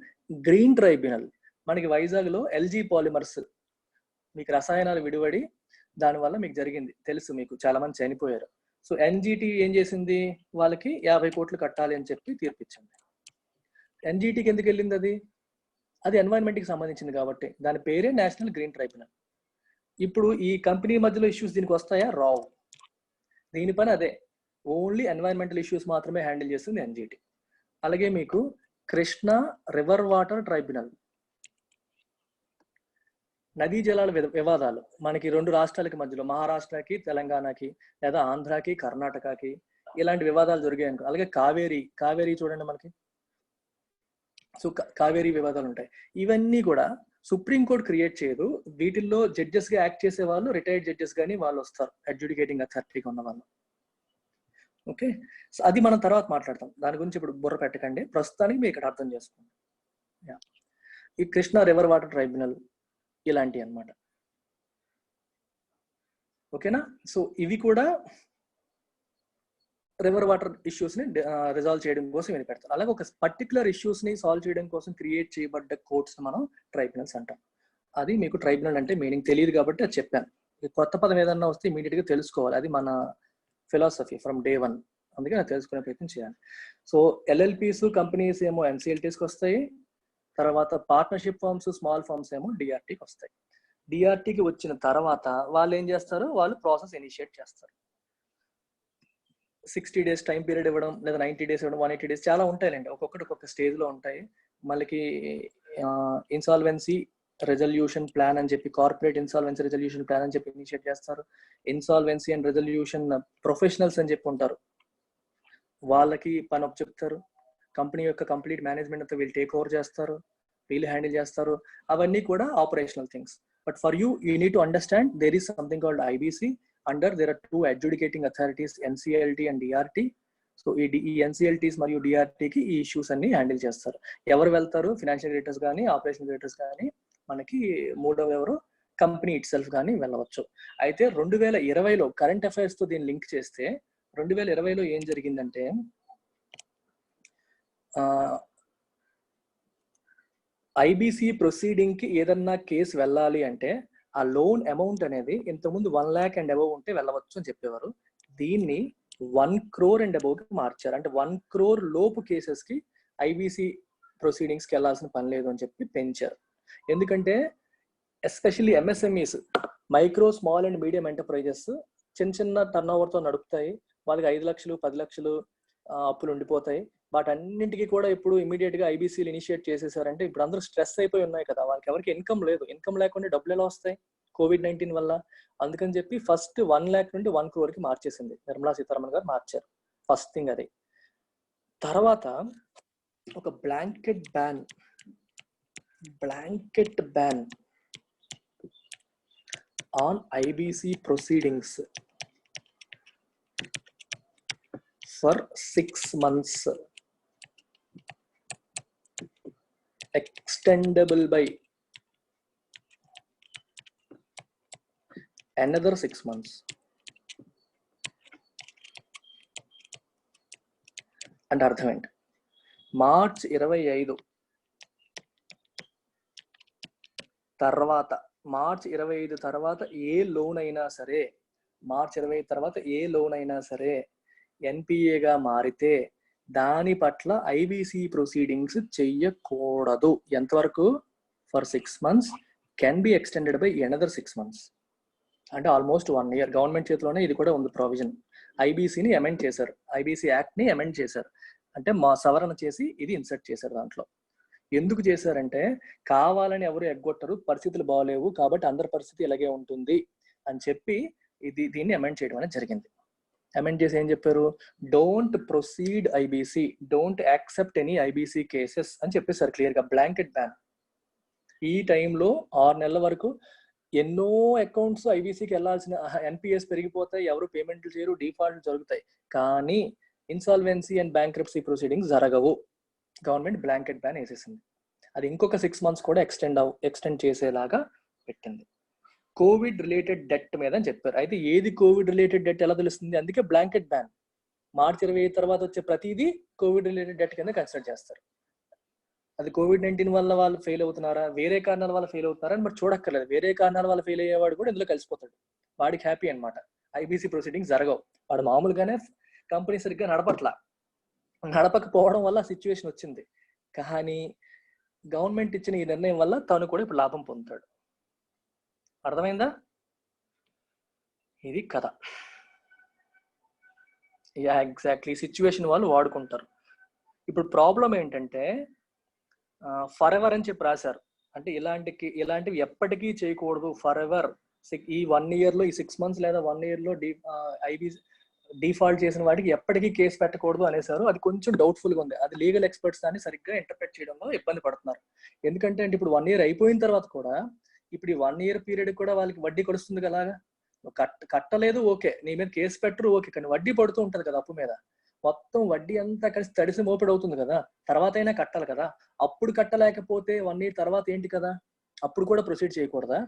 Speaker 1: green tribunal. మనకి వైజాగ్ లో ఎల్జీ పాలిమర్స్ మీకు రసాయనాలు విడివడి దానివల్ల మీకు జరిగింది తెలుసు, మీకు చాలా మంది చనిపోయారు. సో ఎన్జిటి ఏం చేసింది? వాళ్ళకి 50 కోట్లు కట్టాలి అని చెప్పి తీర్పిచ్చింది. ఎన్జిటికి ఎందుకు వెళ్ళింది? అది ఎన్వైరన్మెంట్ కి సంబంధించింది కాబట్టి దాని పేరే నేషనల్ గ్రీన్ ట్రైబ్యునల్. ఇప్పుడు ఈ కంపెనీ మధ్యలో ఇష్యూస్ దీనికి వస్తాయా? రావు. దీని పని అదే, ఓన్లీ ఎన్వైరన్మెంటల్ ఇష్యూస్ మాత్రమే హ్యాండిల్ చేస్తుంది ఎన్జిటి. అలాగే మీకు కృష్ణా రివర్ వాటర్ ట్రైబ్యునల్. నదీ జలాల వివాదాలు మనకి రెండు రాష్ట్రాలకి మధ్యలో, మహారాష్ట్రకి తెలంగాణకి లేదా ఆంధ్రాకి కర్ణాటకకి ఇలాంటి వివాదాలు జరిగాయి. అలాగే కావేరీ చూడండి మనకి. సో కావేరీ వివాదాలు ఉంటాయి. ఇవన్నీ కూడా సుప్రీంకోర్టు క్రియేట్ చేయదు. వీటిల్లో జడ్జెస్ గా యాక్ట్ చేసే వాళ్ళు రిటైర్డ్ జడ్జెస్ కానీ వాళ్ళు వస్తారు, అడ్జుడికేటింగ్ అథారిటీగా ఉన్న వాళ్ళు. ఓకే, సో అది మనం తర్వాత మాట్లాడతాం, దాని గురించి ఇప్పుడు బుర్ర పెట్టకండి. ప్రస్తుతానికి మీరు ఇక్కడ అర్థం చేసుకోండి. ఈ కృష్ణా రివర్ వాటర్ ట్రైబ్యునల్ ఇలాంటివి అన్నమాట. ఓకేనా? సో ఇవి కూడా రివర్ వాటర్ ఇష్యూస్ ని రిజాల్వ్ చేయడం కోసం ఇది పెడతారు. అలాగే ఒక పర్టికులర్ ఇష్యూస్ ని సాల్వ్ చేయడం కోసం క్రియేట్ చేయబడ్డ కోర్ట్స్ మనం ట్రైబ్యునల్స్ అంటాం. అది మీకు ట్రైబ్యునల్ అంటే మీనింగ్ తెలియదు కాబట్టి అది చెప్పాను. కొత్త పదం ఏదన్నా వస్తే ఇమీడియట్ గా తెలుసుకోవాలి, అది మన ఫిలాసఫీ ఫ్రమ్ డే 1. అందుకే నాకు తెలుసుకునే ప్రయత్నం చేయాలి. సో ఎల్ఎల్పిస్, కంపెనీస్ ఏమో ఎన్సిఎల్టీస్కి వస్తాయి. తర్వాత పార్ట్నర్షిప్ ఫర్మ్స్, స్మాల్ ఫర్మ్స్ ఏమో డిఆర్టీకి వస్తాయి. డిఆర్టీకి వచ్చిన తర్వాత వాళ్ళు ఏం చేస్తారు? వాళ్ళు ప్రాసెస్ ఇనిషియేట్ చేస్తారు. 60 డేస్ టైం పీరియడ్ ఇవ్వడం, లేదా 90 డేస్ ఇవ్వడం, 180 డేస్ చాలా ఉంటాయండి. ఒక్కొక్కటి ఒక్కొక్క స్టేజ్ లో ఉంటాయి. మనకి ఇన్సాల్వెన్సీ రెజల్యూషన్ ప్లాన్ అని చెప్పి, కార్పొరేట్ ఇన్సాల్వెన్సీ రెజల్యూషన్ ప్లాన్ అని చెప్పి ఇనిషియేట్ చేస్తారు. ఇన్సాల్వెన్సీ అండ్ రెజల్యూషన్ ప్రొఫెషనల్స్ అని చెప్పి ఉంటారు, వాళ్ళకి పని చెప్తారు. కంపెనీ యొక్క కంప్లీట్ మేనేజ్మెంట్ అంతా వీళ్ళు టేక్ ఓవర్ చేస్తారు. వీళ్ళు హ్యాండిల్ చేస్తారు. అవన్నీ కూడా operational things. But for you need to understand there is something called IBC. Under there are 2 adjudicating authorities, NCLT and DRT. So ఈ ఎన్సిఎల్టీస్ మరియు డిఆర్టీకి ఈ ఇష్యూస్ అన్ని హ్యాండిల్ చేస్తారు. ఎవరు వెళ్తారు? ఫినాన్షియల్ డైరెక్టర్స్ కానీ, ఆపరేషన్ డైరెక్టర్స్ కానీ, మనకి మూడవ ఎవరు కంపెనీ ఇట్ సెల్ఫ్ కానీ వెళ్ళవచ్చు. అయితే 2020లో కరెంట్ అఫైర్స్ తో దీన్ని లింక్ చేస్తే 2020లో ఏం జరిగిందంటే ఐబీసీ ప్రొసీడింగ్ కి ఏదన్నా కేసు వెళ్ళాలి అంటే ఆ లోన్ అమౌంట్ అనేది ఇంతకుముందు 1 lakh అండ్ అబౌవ్ ఉంటే వెళ్ళవచ్చు అని చెప్పేవారు. దీన్ని 1 crore అండ్ అబౌవ్ కి మార్చారు. అంటే 1 crore లోపు కేసెస్ కి ఐబీసీ ప్రొసీడింగ్స్ కి వెళ్ళాల్సిన పని లేదు అని చెప్పి పెంచారు. ఎందుకంటే especially MSMEs, micro small and medium enterprises చిన్న చిన్న టర్న్ ఓవర్తో నడుపుతాయి. వాళ్ళకి 5 లక్షలు 10 లక్షలు అప్పులు ఉండిపోతాయి. వాటన్నింటికి కూడా ఇప్పుడు ఇమీడియట్ గా ఐబీసీలు ఇనిషియేట్ చేసేసారంటే ఇప్పుడు అందరూ స్ట్రెస్ అయిపోయి ఉన్నాయి కదా, వాళ్ళకి ఎవరికి ఇన్కమ్ లేదు. ఇన్కమ్ లేకుండా డబ్బులు ఎలా వస్తాయి COVID-19 వల్ల? అందుకని చెప్పి ఫస్ట్ 1 lakh నుండి 1 crore కి మార్చేసింది నిర్మలా సీతారామన్ గారు, మార్చారు. ఫస్ట్ థింగ్ అది. తర్వాత ఒక blanket ban on IBC proceedings for 6 months, extendable by another 6 months. అంటే అర్థం ఏంటి? మార్చ్ 25 తర్వాత ఏ లోన్ అయినా సరే, మార్చ్ 25 తర్వాత ఏ లోన్ అయినా సరే ఎన్పిఏగా మారితే దాని పట్ల ఐబీసీ ప్రొసీడింగ్స్ చెయ్యకూడదు. ఎంతవరకు? For 6 months, can be extended by another 6 months. అంటే ఆల్మోస్ట్ 1 year. గవర్నమెంట్ చేతిలోనే ఇది కూడా ఉంది ప్రొవిజన్. ఐబీసీని అమెండ్ చేశారు, ఐబీసీ యాక్ట్ ని అమెండ్ చేశారు. అంటే మా సవరణ చేసి ఇది ఇన్సర్ట్ చేశారు దాంట్లో. ఎందుకు చేశారంటే కావాలని ఎవరు ఎగ్గొట్టరు, పరిస్థితులు బాగలేవు కాబట్టి అందరి పరిస్థితి ఇలాగే ఉంటుంది అని చెప్పి దీన్ని అమెండ్ చేయడం అనేది జరిగింది. అమెండ్ చేసి ఏం చెప్పారు? Don't proceed IBC, don't accept any IBC cases అని చెప్పేసారు క్లియర్ గా. Blanket ban. ఈ టైంలో 6 నెలల వరకు ఎన్నో అకౌంట్స్ ఐబీసీకి వెళ్లాల్సిన ఎన్పిఎస్ పెరిగిపోతాయి, ఎవరు పేమెంట్లు చేయరు, డిఫాల్ట్ జరుగుతాయి. కానీ ఇన్సాల్వెన్సీ అండ్ బ్యాంక్రప్సీ ప్రొసీడింగ్స్ జరగవు. గవర్నమెంట్ బ్లాంకెట్ బ్యాన్ వేసేసింది. అది ఇంకొక 6 months కూడా ఎక్స్టెండ్ చేసేలాగా పెట్టింది. కోవిడ్ రిలేటెడ్ డెట్ మీద అని చెప్పారు. అయితే ఏది కోవిడ్ రిలేటెడ్ డెట్ ఎలా తెలుస్తుంది? అందుకే బ్లాంకెట్ బ్యాన్. మార్చి 25 తర్వాత వచ్చే ప్రతిదీ కోవిడ్ రిలేటెడ్ డెట్ కింద కన్సిడర్ చేస్తారు. అది COVID-19 వల్ల వాళ్ళు ఫెయిల్ అవుతున్నారా, వేరే కారణాల వల్ల ఫెయిల్ అవుతున్నారా అని మరి చూడక్కర్లేదు. వేరే కారణాల వల్ల ఫెయిల్ అయ్యేవాడు కూడా ఇందులో కలిసిపోతాడు. వాడికి హ్యాపీ అనమాట. ఐబీసీ ప్రొసీడింగ్స్ జరగవు. వాడు మామూలుగానే కంపెనీ సరిగ్గా నడపకపోవడం వల్ల సిచ్యువేషన్ వచ్చింది. కానీ గవర్నమెంట్ ఇచ్చిన ఈ నిర్ణయం వల్ల తాను కూడా ఇప్పుడు లాభం పొందుతాడు. అర్థమైందా? ఇది కథ. ఎగ్జాక్ట్లీ సిచ్యువేషన్ వాళ్ళు వాడుకుంటారు. ఇప్పుడు ప్రాబ్లం ఏంటంటే ఫర్ ఎవర్ అని చెప్పి రాశారు. అంటే ఇలాంటివి ఎప్పటికీ చేయకూడదు. ఫర్ ఎవర్ ఈ 1 year లో, ఈ 6 months లేదా 1 year లో ఐబీసీ డిఫాల్ట్ చేసిన వాటికి ఎప్పటికీ కేసు పెట్టకూడదు అనేసారు. అది కొంచెం డౌట్ఫుల్ గా ఉంది. అది లీగల్ ఎక్స్పర్ట్స్ దాన్ని సరిగ్గా ఇంటర్ప్రెట్ చేయడంలో ఇబ్బంది పడుతున్నారు. ఎందుకంటే అంటే ఇప్పుడు 1 year అయిపోయిన తర్వాత కూడా ఇప్పుడు ఈ 1 year పీరియడ్ కూడా వాళ్ళకి వడ్డీ కొడుస్తుంది కదా. కట్టలేదు ఓకే, నీ మీద కేసు పెట్టరు ఓకే, కానీ వడ్డీ పడుతూ ఉంటది కదా అప్పు మీద. మొత్తం వడ్డీ అంతా కలిసి తడిసి మోపిడి అవుతుంది కదా. తర్వాత అయినా కట్టాలి కదా. అప్పుడు కట్టలేకపోతే 1 year తర్వాత ఏంటి కదా, అప్పుడు కూడా ప్రొసీడ్ చేయకూడదా?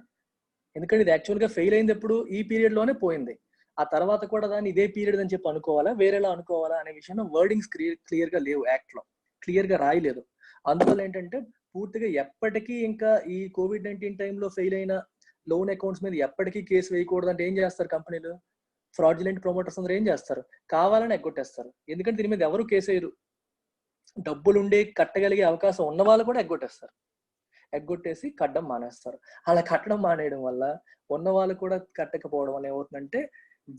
Speaker 1: ఎందుకంటే ఇది యాక్చువల్ గా ఫెయిల్ అయింది ఎప్పుడు? ఈ పీరియడ్ లోనే పోయింది. ఆ తర్వాత కూడా దాన్ని ఇదే పీరియడ్ అని చెప్పి అనుకోవాలా, వేరేలా అనుకోవాలా అనే విషయంలో వర్డింగ్స్ క్లియర్ గా లేవు, యాక్ట్ లో క్లియర్ గా రాయలేదు. అందువల్ల ఏంటంటే పూర్తిగా ఎప్పటికీ ఇంకా ఈ COVID-19 టైంలో ఫెయిల్ అయిన లోన్ అకౌంట్స్ మీద ఎప్పటికీ కేసు వేయకూడదు. అంటే ఏం చేస్తారు కంపెనీలు? ఫ్రాడ్యులెంట్ ప్రమోటర్స్ అందరూ ఏం చేస్తారు? కావాలని ఎగ్గొట్టేస్తారు. ఎందుకంటే దీని మీద ఎవరు కేసు వేయరు. డబ్బులుండే కట్టగలిగే అవకాశం ఉన్న వాళ్ళు కూడా ఎగ్గొట్టేసి కట్టడం మానేస్తారు. అలా కట్టడం మానేయడం వల్ల ఉన్న వాళ్ళు కూడా కట్టకపోవడం వల్ల ఏమవుతుందంటే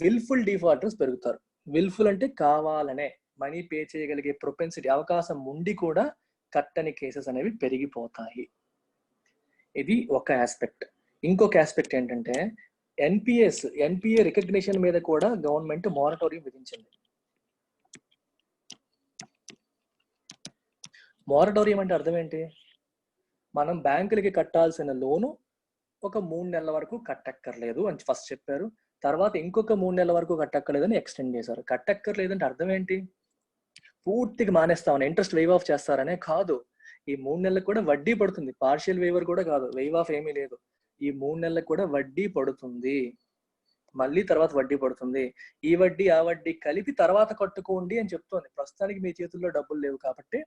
Speaker 1: విల్ఫుల్ డిఫాల్టర్స్ పెరుగుతారు. విల్ఫుల్ అంటే కావాలనే మనీ పే చేయగలిగే ప్రొపెన్సిటీ, అవకాశం ఉండి కూడా కట్టని కేసెస్ అనేవి పెరిగిపోతాయి. ఇది ఒక ఆస్పెక్ట్. ఇంకొక ఆస్పెక్ట్ ఏంటంటే ఎన్పిఏ రికగ్నిషన్ మీద కూడా గవర్నమెంట్ మారటోరియం విధించింది. మారటోరియం అంటే అర్థం ఏంటి? మనం బ్యాంకులకి కట్టాల్సిన లోను ఒక 3 నెలల వరకు కట్టక్కర్లేదు అని ఫస్ట్ చెప్పారు. తర్వాత ఇంకొక 3 నెలల వరకు కట్టక్కర్లేదని ఎక్స్టెండ్ చేశారు. కట్టక్కర్లేదంటే అర్థం ఏంటి? పూర్తిగా మానేస్తామని, ఇంట్రెస్ట్ వేవ్ ఆఫ్ చేస్తారనే కాదు. ఈ 3 నెలలకు కూడా వడ్డీ పడుతుంది. పార్షియల్ వేవర్ కూడా కాదు, వేవ్ ఆఫ్ ఏమీ లేదు. ఈ 3 నెలలకు కూడా వడ్డీ పడుతుంది, మళ్ళీ తర్వాత వడ్డీ పడుతుంది. ఈ వడ్డీ ఆ వడ్డీ కలిపి తర్వాత కట్టుకోండి అని చెప్తోంది. ప్రస్తుతానికి మీ చేతుల్లో డబ్బులు లేవు కాబట్టి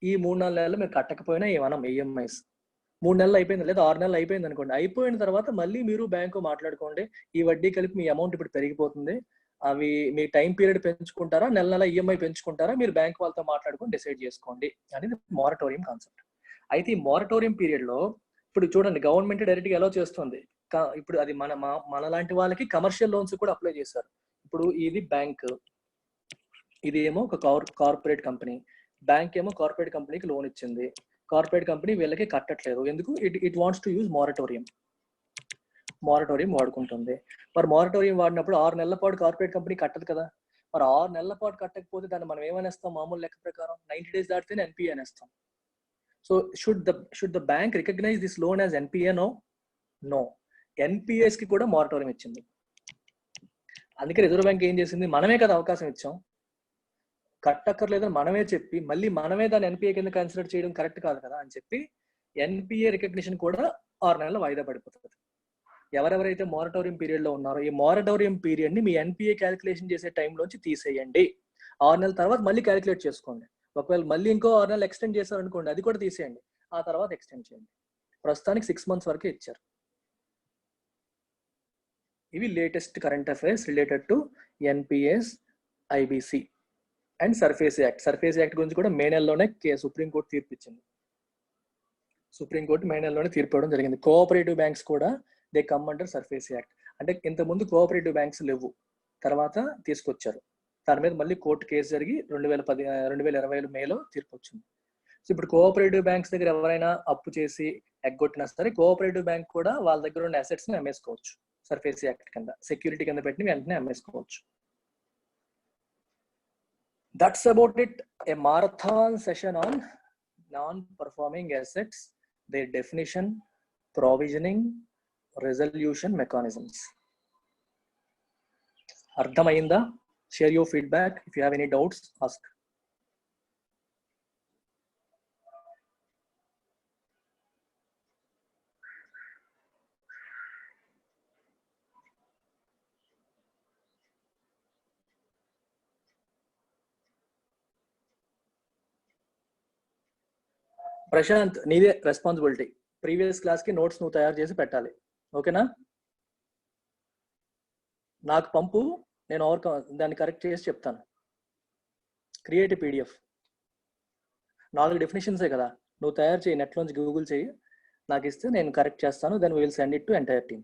Speaker 1: ఈ 3-4 నెలలు మీరు కట్టకపోయినా ఏమనం ఈఎంఐస్. 3 నెలలు అయిపోయింది లేదా 6 నెలలు అయిపోయింది అనుకోండి. అయిపోయిన తర్వాత మళ్ళీ మీరు బ్యాంకు మాట్లాడుకోండి, ఈ వడ్డీ కలిపి మీ అమౌంట్ ఇప్పుడు పెరిగిపోతుంది, అవి మీ టైం పీరియడ్ పెంచుకుంటారా, నెల ఈఎంఐ పెంచుకుంటారా, మీరు బ్యాంక్ వాళ్ళతో మాట్లాడుకొని డిసైడ్ చేసుకోండి అనేది మారటోరియం కాన్సెప్ట్. అయితే ఈ మారటోరియం పీరియడ్ లో ఇప్పుడు చూడండి, గవర్నమెంట్ డైరెక్ట్ గా ఎలా చేస్తుంది. ఇప్పుడు అది మన లాంటి వాళ్ళకి కమర్షియల్ లోన్స్ కూడా అప్లై చేశారు. ఇప్పుడు ఇది బ్యాంక్, ఇది ఏమో ఒక కార్పొరేట్ కంపెనీ. బ్యాంక్ ఏమో కార్పొరేట్ కంపెనీకి లోన్ ఇచ్చింది, కార్పొరేట్ కంపెనీ వీళ్ళకి కట్టట్లేదు. ఎందుకు? It wants to use moratorium వాడుకుంటుంది. మరి మారటోరియం వాడినప్పుడు 6 నెలల పాటు కార్పొరేట్ కంపెనీ కట్టదు కదా. మరి 6 నెలల పాటు కట్టకపోతే దాన్ని మనం ఏమనేస్తాం? మామూలు లెక్క ప్రకారం 90 days దాటితేనే ఎన్పిఏ అనేస్తాం. So should the bank recognise this loan as NPA? No. NPAs కి కూడా మారటోరియం ఇచ్చింది. అందుకే రిజర్వ్ బ్యాంక్ ఏం చేసింది? మనమే కదా అవకాశం ఇచ్చాం, కట్టక్కర్లేదని మనమే చెప్పి మళ్ళీ మనమే దాన్ని ఎన్పిఏ కింద కన్సిడర్ చేయడం కరెక్ట్ కాదు కదా అని చెప్పి ఎన్పిఏ రికగ్నిషన్ కూడా 6 నెలలు వాయిదా పడిపోతుంది. ఎవరెవరైతే మారటోరియం పీరియడ్ లో ఉన్నారో ఈ మారటోరియం పీరియడ్ ని మీ ఎన్పిఏ క్యాలిక్యులేషన్ చేసే టైంలోంచి తీసేయండి. 6 నెలల తర్వాత మళ్ళీ క్యాలిక్యులేట్ చేసుకోండి. ఒకవేళ మళ్ళీ ఇంకో 6 నెలలు ఎక్స్టెండ్ చేశారనుకోండి, అది కూడా తీసేయండి, ఆ తర్వాత ఎక్స్టెండ్ చేయండి. ప్రస్తుతానికి 6 months వరకే ఇచ్చారు. ఇవి latest current affairs related to NPS, IBC and surface act. Surface act గురించి కూడా మే నెలలోనే సుప్రీంకోర్టు తీర్పు ఇచ్చింది. సుప్రీంకోర్టు మే నెలలోనే తీర్పు ఇవ్వడం జరిగింది. కోఆపరేటివ్ బ్యాంక్స్ కూడా they come under surface act. అంటే ఇంతకుముందు కోఆపరేటివ్ బ్యాంక్స్ లేవు, తర్వాత తీసుకొచ్చారు. దాని మీద మళ్ళీ కోర్టు కేసు జరిగి 2020 మేలో తీర్పు వచ్చింది. సో ఇప్పుడు కోఆపరేటివ్ బ్యాంక్స్ దగ్గర ఎవరైనా అప్పు చేసి ఎగ్గొట్టినా సరే కోఆపరేటివ్ బ్యాంక్ కూడా వాళ్ళ దగ్గర ఉన్న అసెట్స్ ని అమ్మేసుకోవచ్చు. సర్ఫేస్ యాక్ట్ కింద సెక్యూరిటీ కింద పెట్టి వెంటనే అమ్మేసుకోవచ్చు. That's about it. A marathon session on non-performing assets, their definition, provisioning, resolution mechanisms. Ardhamainda? Share your feedback. If you have any doubts, ask. Prashanth, నీదే రెస్పాన్సిబిలిటీ. ప్రీవియస్ క్లాస్ కి notes నువ్వు తయారు చేసి పెట్టాలి, ఓకేనా? నాకు పంపు, నేను దాన్ని కరెక్ట్ చేసి చెప్తాను. Create PDF. 4 డెఫినేషన్సే కదా, నువ్వు తయారు చేయి, నెట్లోంచి గూగుల్ చేయి, నాకు ఇస్తే నేను కరెక్ట్ చేస్తాను. Then will send it to entire team.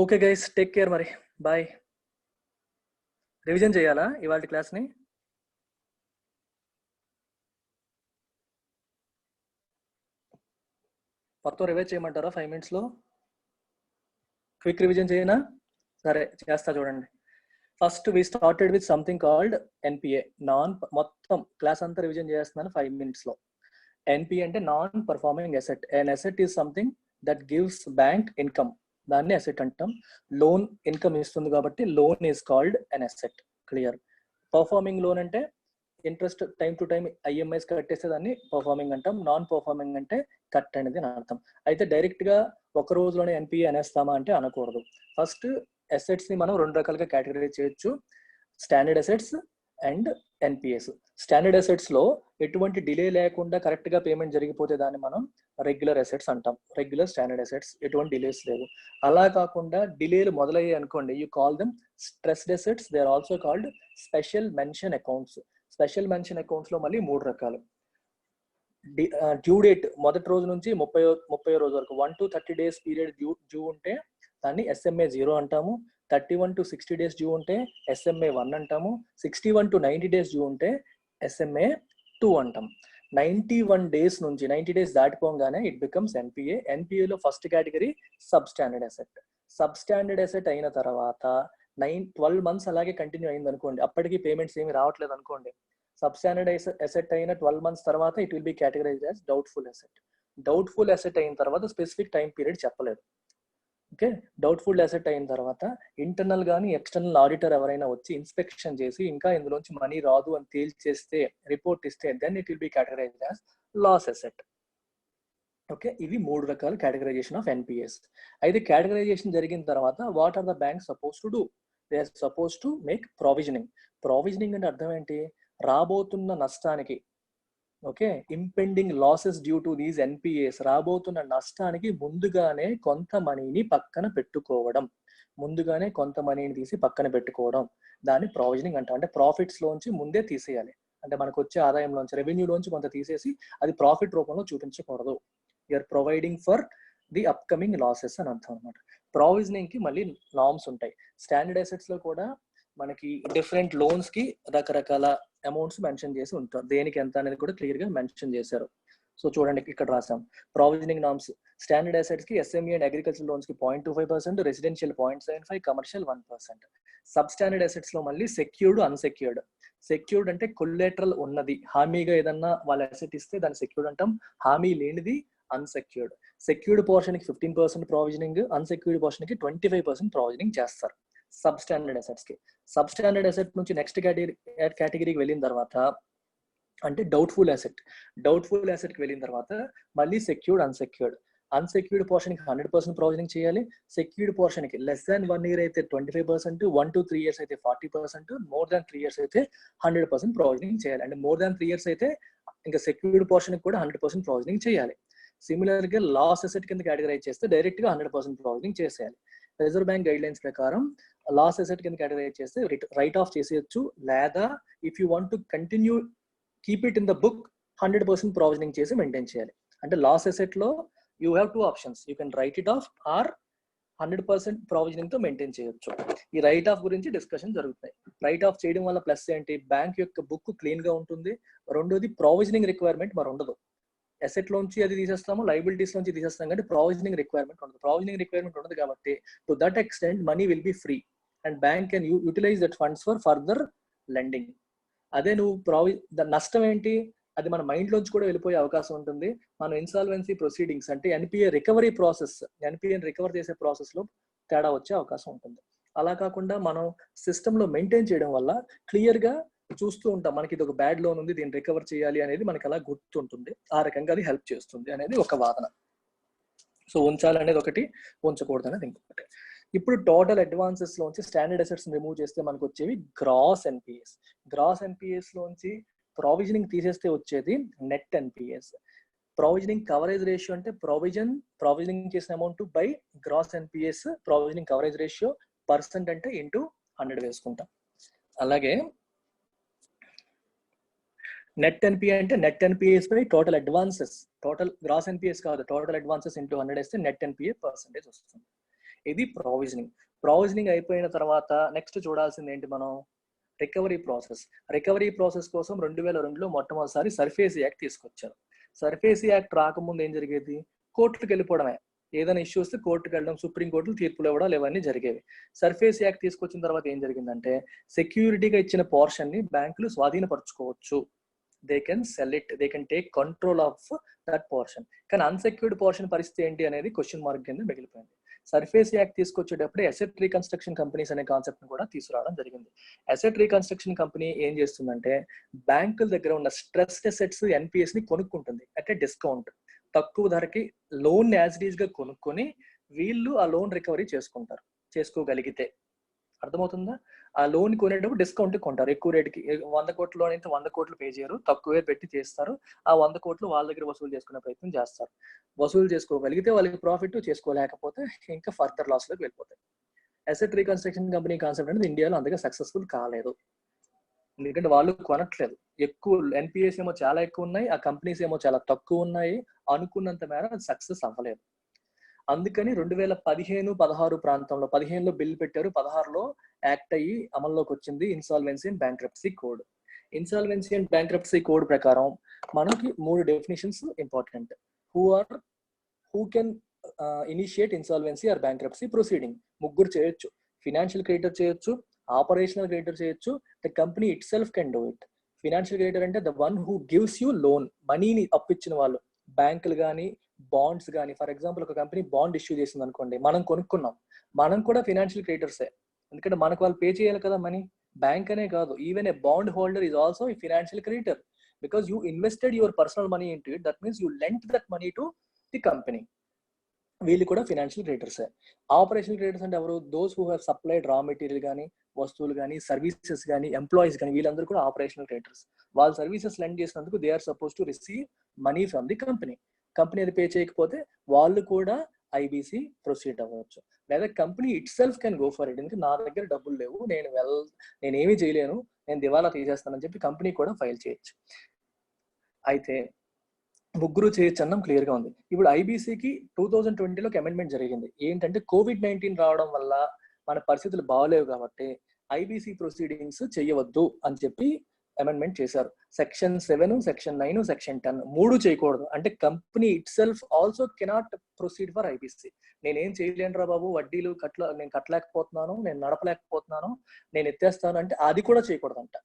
Speaker 1: Okay guys, take care. మరి బాయ్. రివిజన్ చేయాలా ఇవాళ క్లాస్ని? మొత్తం రివైజ్ చేయమంటారా 5 minutes లో? క్విక్ రివిజన్ చేయనా? సరే చేస్తా, చూడండి. First we started with something called NPA. మొత్తం క్లాస్ అంతా రివిజన్ చేస్తున్నాను 5 minutes లో. ఎన్పిఏ అంటే non performing asset. An asset is something that gives bank income, దాన్ని అసెట్ అంటాం. లోన్ ఇన్కమ్ ఇస్తుంది కాబట్టి loan is called an asset. Clear? Performing loan అంటే interest time to time EMIs కట్టేస్తే దాన్ని పర్ఫార్మింగ్ అంటాం. నాన్ పర్ఫార్మింగ్ అంటే కట్ అనేది అని అర్థం. అయితే డైరెక్ట్ గా ఒక రోజులోనే ఎన్పిఏ అనేస్తామా అంటే అనకూడదు. ఫస్ట్ అసెట్స్ ని మనం 2 రకాలుగా కేటగిరైజ్ చేయొచ్చు, standard assets and NPS. Standard assets లో ఎటువంటి డిలే లేకుండా కరెక్ట్ గా పేమెంట్ జరిగిపోతే దాన్ని మనం రెగ్యులర్ అసెట్స్ అంటాం. రెగ్యులర్ స్టాండర్డ్ అసెట్స్, ఎటువంటి డిలేస్ లేవు. అలా కాకుండా డిలేలు మొదలయ్యాయి అనుకోండి, you call them stressed assets. They are also called special mention accounts. Special mention accounts లో మళ్ళీ 3 రకాలు. డ్యూ డేట్ మొదటి రోజు నుంచి 30వ రోజు వరకు 1 to 30 days పీరియడ్ డ్యూ ఉంటే దాన్ని SMA 0 అంటాము. 31 to 60 days డ్యూ ఉంటే SMA 1 అంటాము. 61 to 90 days డ్యూ ఉంటే SMA 2 అంటాం. 91 days నుంచి 90 days దాటిపోగానే ఇట్ బికమ్స్ ఎన్పిఏ. ఎన్పిఏలో first category substandard asset. Substandard asset అయిన తర్వాత 12 months అలాగే కంటిన్యూ అయింది అనుకోండి, అప్పటికి పేమెంట్స్ ఏమి రావట్లేదు అనుకోండి, సబ్స్టాండర్డ్ అసెట్ అయిన 12 months తర్వాత it will be categorized as doubtful asset. Doubtful asset అయిన తర్వాత స్పెసిఫిక్ టైం పీరియడ్ చెప్పలేదు. ఓకే, డౌట్ఫుల్ అసెట్ అయిన తర్వాత ఇంటర్నల్ కానీ ఎక్స్టర్నల్ ఆడిటర్ ఎవరైనా వచ్చి ఇన్స్పెక్షన్ చేసి ఇంకా ఇందులోంచి మనీ రాదు అని తేల్చేస్తే, రిపోర్ట్ ఇస్తే, then it will be categorized as loss asset. Okay, ఇవి 3 రకాల కేటగరైజేషన్ ఆఫ్ ఎన్పిఎస్. అయితే కేటగరైజేషన్ జరిగిన తర్వాత what are the bank suppose to do? They are suppose to make provisioning. Provisioning అంటే అర్థం ఏంటి? రాబోతున్న నష్టానికి, okay, impending losses due to these NPAs, రాబోతున్న నష్టానికి ముందుగానే కొంత మనీని పక్కన పెట్టుకోవడం, ముందుగానే కొంత మనీని తీసి పక్కన పెట్టుకోవడం, దాన్ని ప్రొవిజనింగ్ అంటాం. అంటే ప్రాఫిట్స్ లోంచి ముందే తీసేయాలి. అంటే మనకు వచ్చే ఆదాయంలోంచి, రెవెన్యూలోంచి కొంత తీసేసి అది ప్రాఫిట్ రూపంలో చూపించకూడదు. You're providing for the upcoming losses అని అర్థం అనమాట. ప్రొవిజనింగ్ కి మళ్ళీ నార్మ్స్ ఉంటాయి. స్టాండర్డ్ అసెట్స్ లో కూడా మనకి డిఫరెంట్ లోన్స్ కి రకరకాల అమౌంట్స్ మెన్షన్ చేసి ఉంటారు, దేనికి ఎంత అనేది కూడా క్లియర్ గా మెన్షన్ చేశారు. సో చూడండి, ఇక్కడ రాసాం ప్రొవిజనింగ్ నార్మ్స్. స్టాండర్డ్ అసెట్స్ కి SME అండ్ అగ్రికల్చర్ లోన్స్ కి 0.25%, residential 0.75%, commercial 1%. Sub standard assets లో మళ్ళీ సెక్యూర్డ్, అన్సెక్యూర్డ్. సెక్యూర్డ్ అంటే కొల్లెటరల్ ఉన్నది, హామీగా ఏదన్నా వాళ్ళ అసెట్ ఇస్తే దాన్ని సెక్యూర్డ్ అంటాం. హామీ లేనిది అన్సెక్యూర్డ్. సెక్యూర్డ్ పోర్షన్ కి 15% ప్రొవిజనింగ్, అన్సెక్యూర్డ్ పోర్షన్ కి 25% ప్రొవిజనింగ్ చేస్తారు సబ్ స్టాండర్డ్ అసెట్స్ కి. సబ్ స్టాండర్డ్ అసెట్ నుంచి నెక్స్ట్ కేటగిరీకి వెళ్ళిన తర్వాత అంటే డౌట్ఫుల్ అసెట్. డౌట్ఫుల్ అసెట్ కి వెళ్ళిన తర్వాత మళ్ళీ సెక్యూర్డ్, అన్సెక్యూర్డ్. అన్సెక్యూర్డ్ పోర్షన్ కి 100% ప్రొవిజనింగ్ చేయాలి. సెక్యూర్డ్ పోర్షన్ కి లెస్ దాన్ 1 year అయితే 25%, 1 to 3 years అయితే 40%, మోర్ దాన్ 3 years అయితే 100% ప్రొవిజనింగ్ చేయాలి. అంటే మోర్ దాన్ 3 years అయితే ఇంకా సెక్యూర్డ్ పోర్షన్ కి కూడా 100% ప్రొవిజనింగ్ చేయాలి. సిమిలర్ గా లాస్ అసెట్ కింద కేటగరైజ్ చేస్తే డైరెక్ట్ గా 100% ప్రొవిజనింగ్ చేసేయాలి. రిజర్వ్ బ్యాంక్ గైడ్ లైన్స్ ప్రకారం లాస్ అసెట్ కింద కేటగరైజ్ చేస్తే రైట్ ఆఫ్ చేసేయచ్చు, లేదా if you want to continue keep it in the book 100% provisioning చేసి మెయింటైన్ చేయాలి. అంటే లాస్ అసెట్ లో you have 2 options, you can write it off or 100% provisioning తో మెయింటైన్ చేయొచ్చు. ఈ రైట్ ఆఫ్ గురించి డిస్కషన్ జరుగుతాయి. రైట్ ఆఫ్ చేయడం వల్ల ప్లస్ ఏంటి? బ్యాంక్ యొక్క బుక్ క్లీన్ గా ఉంటుంది. రెండోది ప్రొవిజనింగ్ రిక్వైర్మెంట్ మరి ఉండదు. అసెట్ లోంచి అది తీసేస్తాము, లైబిలిటీస్ నుంచి తీసేస్తాం, కానీ ప్రొవిజనింగ్ రిక్వైర్మెంట్ ఉండదు. ప్రొవిజనింగ్ రిక్వైర్మెంట్ ఉండదు కాబట్టి to that extent money will be free and bank can utilize that funds for further lending. అదే నువ్వు నష్టం ఏంటి? అది మన మైండ్ లోంచి కూడా వెళ్ళిపోయే అవకాశం ఉంటుంది. మనం ఇన్సాల్వెన్సీ ప్రొసీడింగ్స్ అంటే ఎన్పిఏ రికవరీ ప్రాసెస్, ఎన్పిఏని రికవర్ చేసే ప్రాసెస్ లో తేడా వచ్చే అవకాశం ఉంటుంది. అలా కాకుండా మనం సిస్టమ్ లో మెయింటైన్ చేయడం వల్ల క్లియర్ గా చూస్తూ ఉంటాం, మనకి ఇది ఒక బ్యాడ్ లోన్ ఉంది, దీన్ని రికవర్ చేయాలి అనేది మనకి అలా గుర్తుంటుంది. ఆ రకంగా అది హెల్ప్ చేస్తుంది అనేది ఒక వాదన. సో ఉంచాలనేది ఒకటి, ఉంచకూడదు అనేది ఇంకొకటి. ఇప్పుడు టోటల్ అడ్వాన్సెస్ లోంచి స్టాండర్డ్ అసెట్స్ రిమూవ్ చేస్తే మనకు వచ్చేవి గ్రాస్ ఎన్పిఎస్. గ్రాస్ ఎన్పిఎస్ లోంచి ప్రొవిజనింగ్ తీసేస్తే వచ్చేది net NPAs. Provisioning coverage ratio అంటే ప్రొవిజనింగ్ చేసిన amount by gross NPAs. Provisioning coverage ratio percent అంటే ఇంటూ 100 వేసుకుంటాం. అలాగే నెట్ ఎన్పిఏ అంటే net NPAs by total advances. Total gross NPAs కాదు, టోటల్ అడ్వాన్సెస్ ఇంటూ 100 వేస్తే నెట్ ఎన్పిఏ పర్సెంటేజ్ వస్తుంది. ఇది ప్రొవిజనింగ్. ప్రొవిజనింగ్ అయిపోయిన తర్వాత నెక్స్ట్ చూడాల్సింది ఏంటి? మనం రికవరీ ప్రాసెస్. రికవరీ ప్రాసెస్ కోసం 2002లో మొట్టమొదటిసారి సర్ఫేసీ యాక్ట్ తీసుకొచ్చారు. సర్ఫేసీ యాక్ట్ రాకముందు ఏం జరిగేది? కోర్టుకు వెళ్ళిపోవడమే. ఏదైనా ఇష్యూ వస్తే కోర్టుకు వెళ్ళడం, సుప్రీంకోర్టులు తీర్పులు ఇవ్వడాలు ఇవన్నీ జరిగేవి. సర్ఫేసీ యాక్ట్ తీసుకొచ్చిన తర్వాత ఏం జరిగిందంటే సెక్యూరిటీగా ఇచ్చిన పోర్షన్ ని బ్యాంకులు స్వాధీనపరచుకోవచ్చు. They can sell it, they can take control of that portion. కానీ అన్సెక్యూర్డ్ పోర్షన్ పరిస్థితి ఏంటి అనేది క్వశ్చన్ మార్క్ కింద మిగిలిపోయింది. సర్ఫేస్ యాక్ట్ తీసుకొచ్చేటప్పుడు అసెట్ రీకన్స్ట్రక్షన్ కంపెనీస్ అనే కాన్సెప్ట్ ని కూడా తీసుకురావడం జరిగింది. అసెట్ రీకన్స్ట్రక్షన్ కంపెనీ ఏం చేస్తుందంటే బ్యాంకుల దగ్గర ఉన్న స్ట్రెస్డ్ అసెట్స్ ఎన్పిఎస్ ని కొనుక్కుంటుంది అట్ ఏ డిస్కౌంట్. తక్కువ ధరకి లోన్ యాజ్ ఇట్ ఈస్ గా కొనుక్కొని వీళ్ళు ఆ లోన్ రికవరీ చేసుకోగలిగితే, అర్థమవుతుందా? ఆ లోన్ కొనేటప్పుడు డిస్కౌంట్ కొంటారు, ఎక్కువ రేటుకి. 100 కోట్ల లోన్ అయితే 100 కోట్లు పే చేయరు, తక్కువే పెట్టి చేస్తారు. ఆ 100 కోట్లు వాళ్ళ దగ్గర వసూలు చేసుకునే ప్రయత్నం చేస్తారు. వసూలు చేసుకోగలిగితే వాళ్ళకి ప్రాఫిట్, చేసుకోలేకపోతే ఇంకా ఫర్దర్ లాస్ లోకి వెళ్ళిపోతాయి. అసెట్ రీకన్స్ట్రక్షన్ కంపెనీ కాన్సెప్ట్ అనేది ఇండియాలో అంతగా సక్సెస్ఫుల్ కాలేదు. ఎందుకంటే వాళ్ళు కొనట్లేదు. ఎక్కువ ఎన్పిఎస్ ఏమో చాలా ఎక్కువ ఉన్నాయి, ఆ కంపెనీస్ ఏమో చాలా తక్కువ ఉన్నాయి. అనుకున్నంత మేర సక్సెస్ అవ్వలేదు. అందుకని 2015-16 ప్రాంతంలో, 15లో బిల్ పెట్టారు, 16లో యాక్ట్ అయ్యి అమల్లోకి వచ్చింది insolvency and bankruptcy code. Insolvency and bankruptcy code ప్రకారం మనకి 3 definitions important. Who can initiate insolvency or bankruptcy proceeding. ముగ్గురు చేయొచ్చు. ఫినాన్షియల్ క్రెడిటర్ చేయొచ్చు, ఆపరేషనల్ క్రెడిటర్ చేయొచ్చు, the company itself can do it. Financial creditor అంటే the one who gives you loan, మనీని అప్పిచ్చిన వాళ్ళు. బ్యాంకులు కానీ బాండ్స్ కానీ, ఫర్ ఎగ్జాంపుల్ ఒక కంపెనీ బాండ్ ఇష్యూ చేసింది అనుకోండి, మనం కొనుక్కున్నాం, మనం కూడా ఫినాన్షియల్ క్రెడిటర్సే, ఎందుకంటే మనకు వాళ్ళు పే చేయాలి కదా మనీ. బ్యాంక్ అనే కాదు, even a bond holder is also a financial creditor, because you invested your personal money into it, that means you lent that money to the company. వీళ్ళు కూడా ఫినాన్షియల్ క్రెడిటర్సే. ఆపరేషనల్ క్రెడిటర్స్ అంటే ఎవరు? Those who have supplied raw material కానీ, వస్తువులు కానీ, services కానీ, employees కానీ, వీళ్ళందరూ కూడా ఆపరేషనల్ క్రెడిటర్స్. వాళ్ళ సర్వీసెస్ లెండ్ చేసినందుకు they are suppose to receive money from the company. Company అది పే చేయకపోతే వాళ్ళు కూడా ఐబీసీ ప్రొసీడ్ అవ్వచ్చు. లేదా company itself can go for it, ఎందుకంటే నా దగ్గర డబ్బులు లేవు, నేనేమీ చేయలేను, నేను దివాలా తీసేస్తానని చెప్పి కంపెనీ కూడా ఫైల్ చేయొచ్చు. అయితే ముగ్గురు చేయొచ్చు అన్నం క్లియర్ గా ఉంది. ఇప్పుడు ఐబీసీకి 2020లోకి అమెండ్మెంట్ జరిగింది. ఏంటంటే COVID-19 రావడం వల్ల మన పరిస్థితులు బాగలేవు కాబట్టి ఐబీసీ ప్రొసీడింగ్స్ చేయవద్దు అని చెప్పి అమెండ్మెంట్ చేశారు. సెక్షన్ 7, సెక్షన్ 9, సెక్షన్ 10 మూడు చేయకూడదు. అంటే company it self also cannot proceed for IBC. నేనేం చేయలేనురా బాబు, వడ్డీలు నేను కట్టలేకపోతున్నాను, నేను నడపలేకపోతున్నాను, నేను ఎత్తేస్తాను అంటే అది కూడా చేయకూడదు అంట.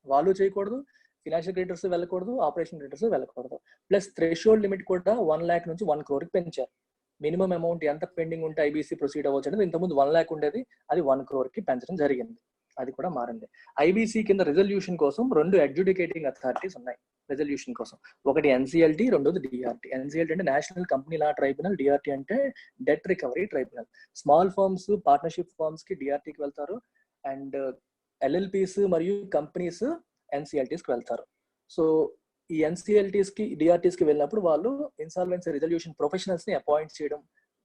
Speaker 1: వాళ్ళు చేయకూడదు, ఫినాన్షియల్ క్రెడిటర్స్ వెళ్ళకూడదు, ఆపరేషన్ క్రెడిటర్స్ వెళ్ళకూడదు. ప్లస్ థ్రెషోల్డ్ లిమిట్ కూడా 1 lakh నుంచి 1 crore పెంచారు. మినిమం అమౌంట్ ఎంత పెండింగ్ ఉంటే ఐబీసీ ప్రొసీడ్ అవ్వచ్చు అనేది ఇంతకుముందు 1 lakh ఉండేది, అది 1 crore పెంచడం జరిగింది. అది కూడా మారింది. ఐబీసీ కింద రిజల్యూషన్ కోసం 2 అడ్జుడికేటింగ్ అథారిటీస్ ఉన్నాయి రిజల్యూషన్ కోసం. ఒకటి ఎన్సీఎల్టీ, రెండోది డిఆర్టీ. ఎన్సీఎల్టీ అంటే national company law tribunal, DRT అంటే debt recovery tribunal. Small firms, partnership firms కి డిఆర్టీకి వెళ్తారు, అండ్ ఎల్ఎల్పీస్ మరియు కంపెనీస్ ఎన్సీఎల్టీస్కి వెళ్తారు. సో ఈ ఎన్సీఎల్టీస్కి, డిఆర్టీస్కి వెళ్ళినప్పుడు వాళ్ళు ఇన్సాల్వెన్సీ రిజల్యూషన్ ప్రొఫెషనల్స్ ని అపాయింట్ చేయడం,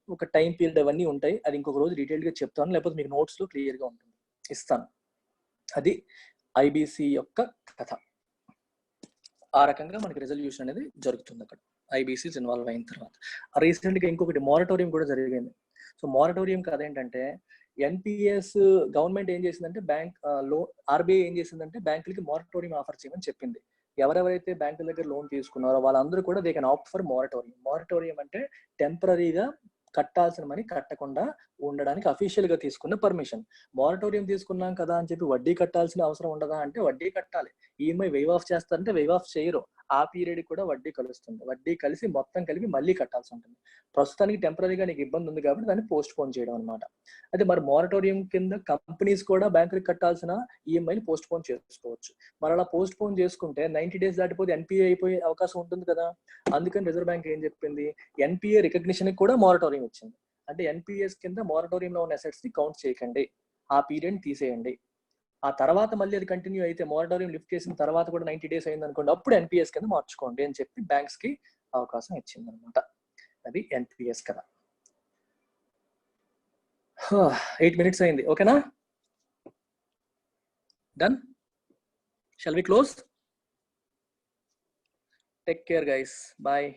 Speaker 1: ఒక టైం పీరియడ్ అవన్నీ ఉంటాయి. అది ఇంకొక రోజు డీటెయిల్ గా చెప్తాను, లేకపోతే మీకు నోట్స్ లో క్లియర్ గా ఉంటుంది, ఇస్తాను. అది ఐబీసీ యొక్క కథ. ఆ రకంగా మనకి రిజల్యూషన్ అనేది జరుగుతుంది అక్కడ ఐబీసీ ఇన్వాల్వ్ అయిన తర్వాత. రీసెంట్ గా ఇంకొకటి మారటోరియం కూడా జరిగింది. సో మారటోరియం కథ ఏంటంటే, ఎన్పిఎస్ గవర్నమెంట్ ఏం చేసిందంటే ఆర్బీఐ ఏం చేసిందంటే బ్యాంకులకి మారటోరియం ఆఫర్ చేయమని చెప్పింది. ఎవరెవరైతే బ్యాంకుల దగ్గర లోన్ తీసుకున్నారో వాళ్ళందరూ కూడా they can opt for moratorium. Moratorium అంటే టెంపరీగా కట్టాల్సిన మనీ కట్టకుండా ఉండడానికి అఫీషియల్ గా తీసుకున్న పర్మిషన్. మారటోరియం తీసుకున్నాం కదా అని చెప్పి వడ్డీ కట్టాల్సిన అవసరం ఉండదా అంటే వడ్డీ కట్టాలి. ఈఎంఐ వేవ్ ఆఫ్ చేస్తారంటే వేవ్ ఆఫ్ చేయరు, ఆ పీరియడ్ కూడా వడ్డీ కలుస్తుంది. వడ్డీ కలిసి మొత్తం కలిపి మళ్ళీ కట్టాల్సి ఉంటుంది. ప్రస్తుతానికి టెంపరీగా నీకు ఇబ్బంది ఉంది కాబట్టి దాన్ని పోస్ట్ పోన్ చేయడం అనమాట. అయితే మరి మారటోరియం కింద కంపెనీస్ కూడా బ్యాంకుకి కట్టాల్సిన ఈఎంఐని పోస్ట్ పోన్ చేసుకోవచ్చు. మరి అలా పోస్ట్ పోన్ చేసుకుంటే 90 days దాటిపోతే ఎన్పిఏ అయిపోయే అవకాశం ఉంటుంది కదా. అందుకని రిజర్వ్ బ్యాంక్ ఏం చెప్పింది, ఎన్పిఏ రికగ్నిషన్ కూడా మారటోరియం ఇచ్చింది. అంటే ఎన్పిఎస్ కింద మారటోరియంలో ఉన్న అసెట్స్ ని కౌంట్ చేయకండి, ఆ పీరియడ్ తీసేయండి. ఆ తర్వాత మళ్ళీ అది కంటిన్యూ అయితే, మారటోరియం లిఫ్ట్ చేసిన తర్వాత కూడా 90 days అయింది అనుకోండి, అప్పుడు ఎన్పిఎస్ కింద మార్చుకోండి అని చెప్పి బ్యాంక్స్ కి అవకాశం ఇచ్చింది అనమాట. అది ఎన్పిఎస్ కదా. 8 minutes అయింది, ఓకేనా? Done. Shall we close? Take care guys, bye.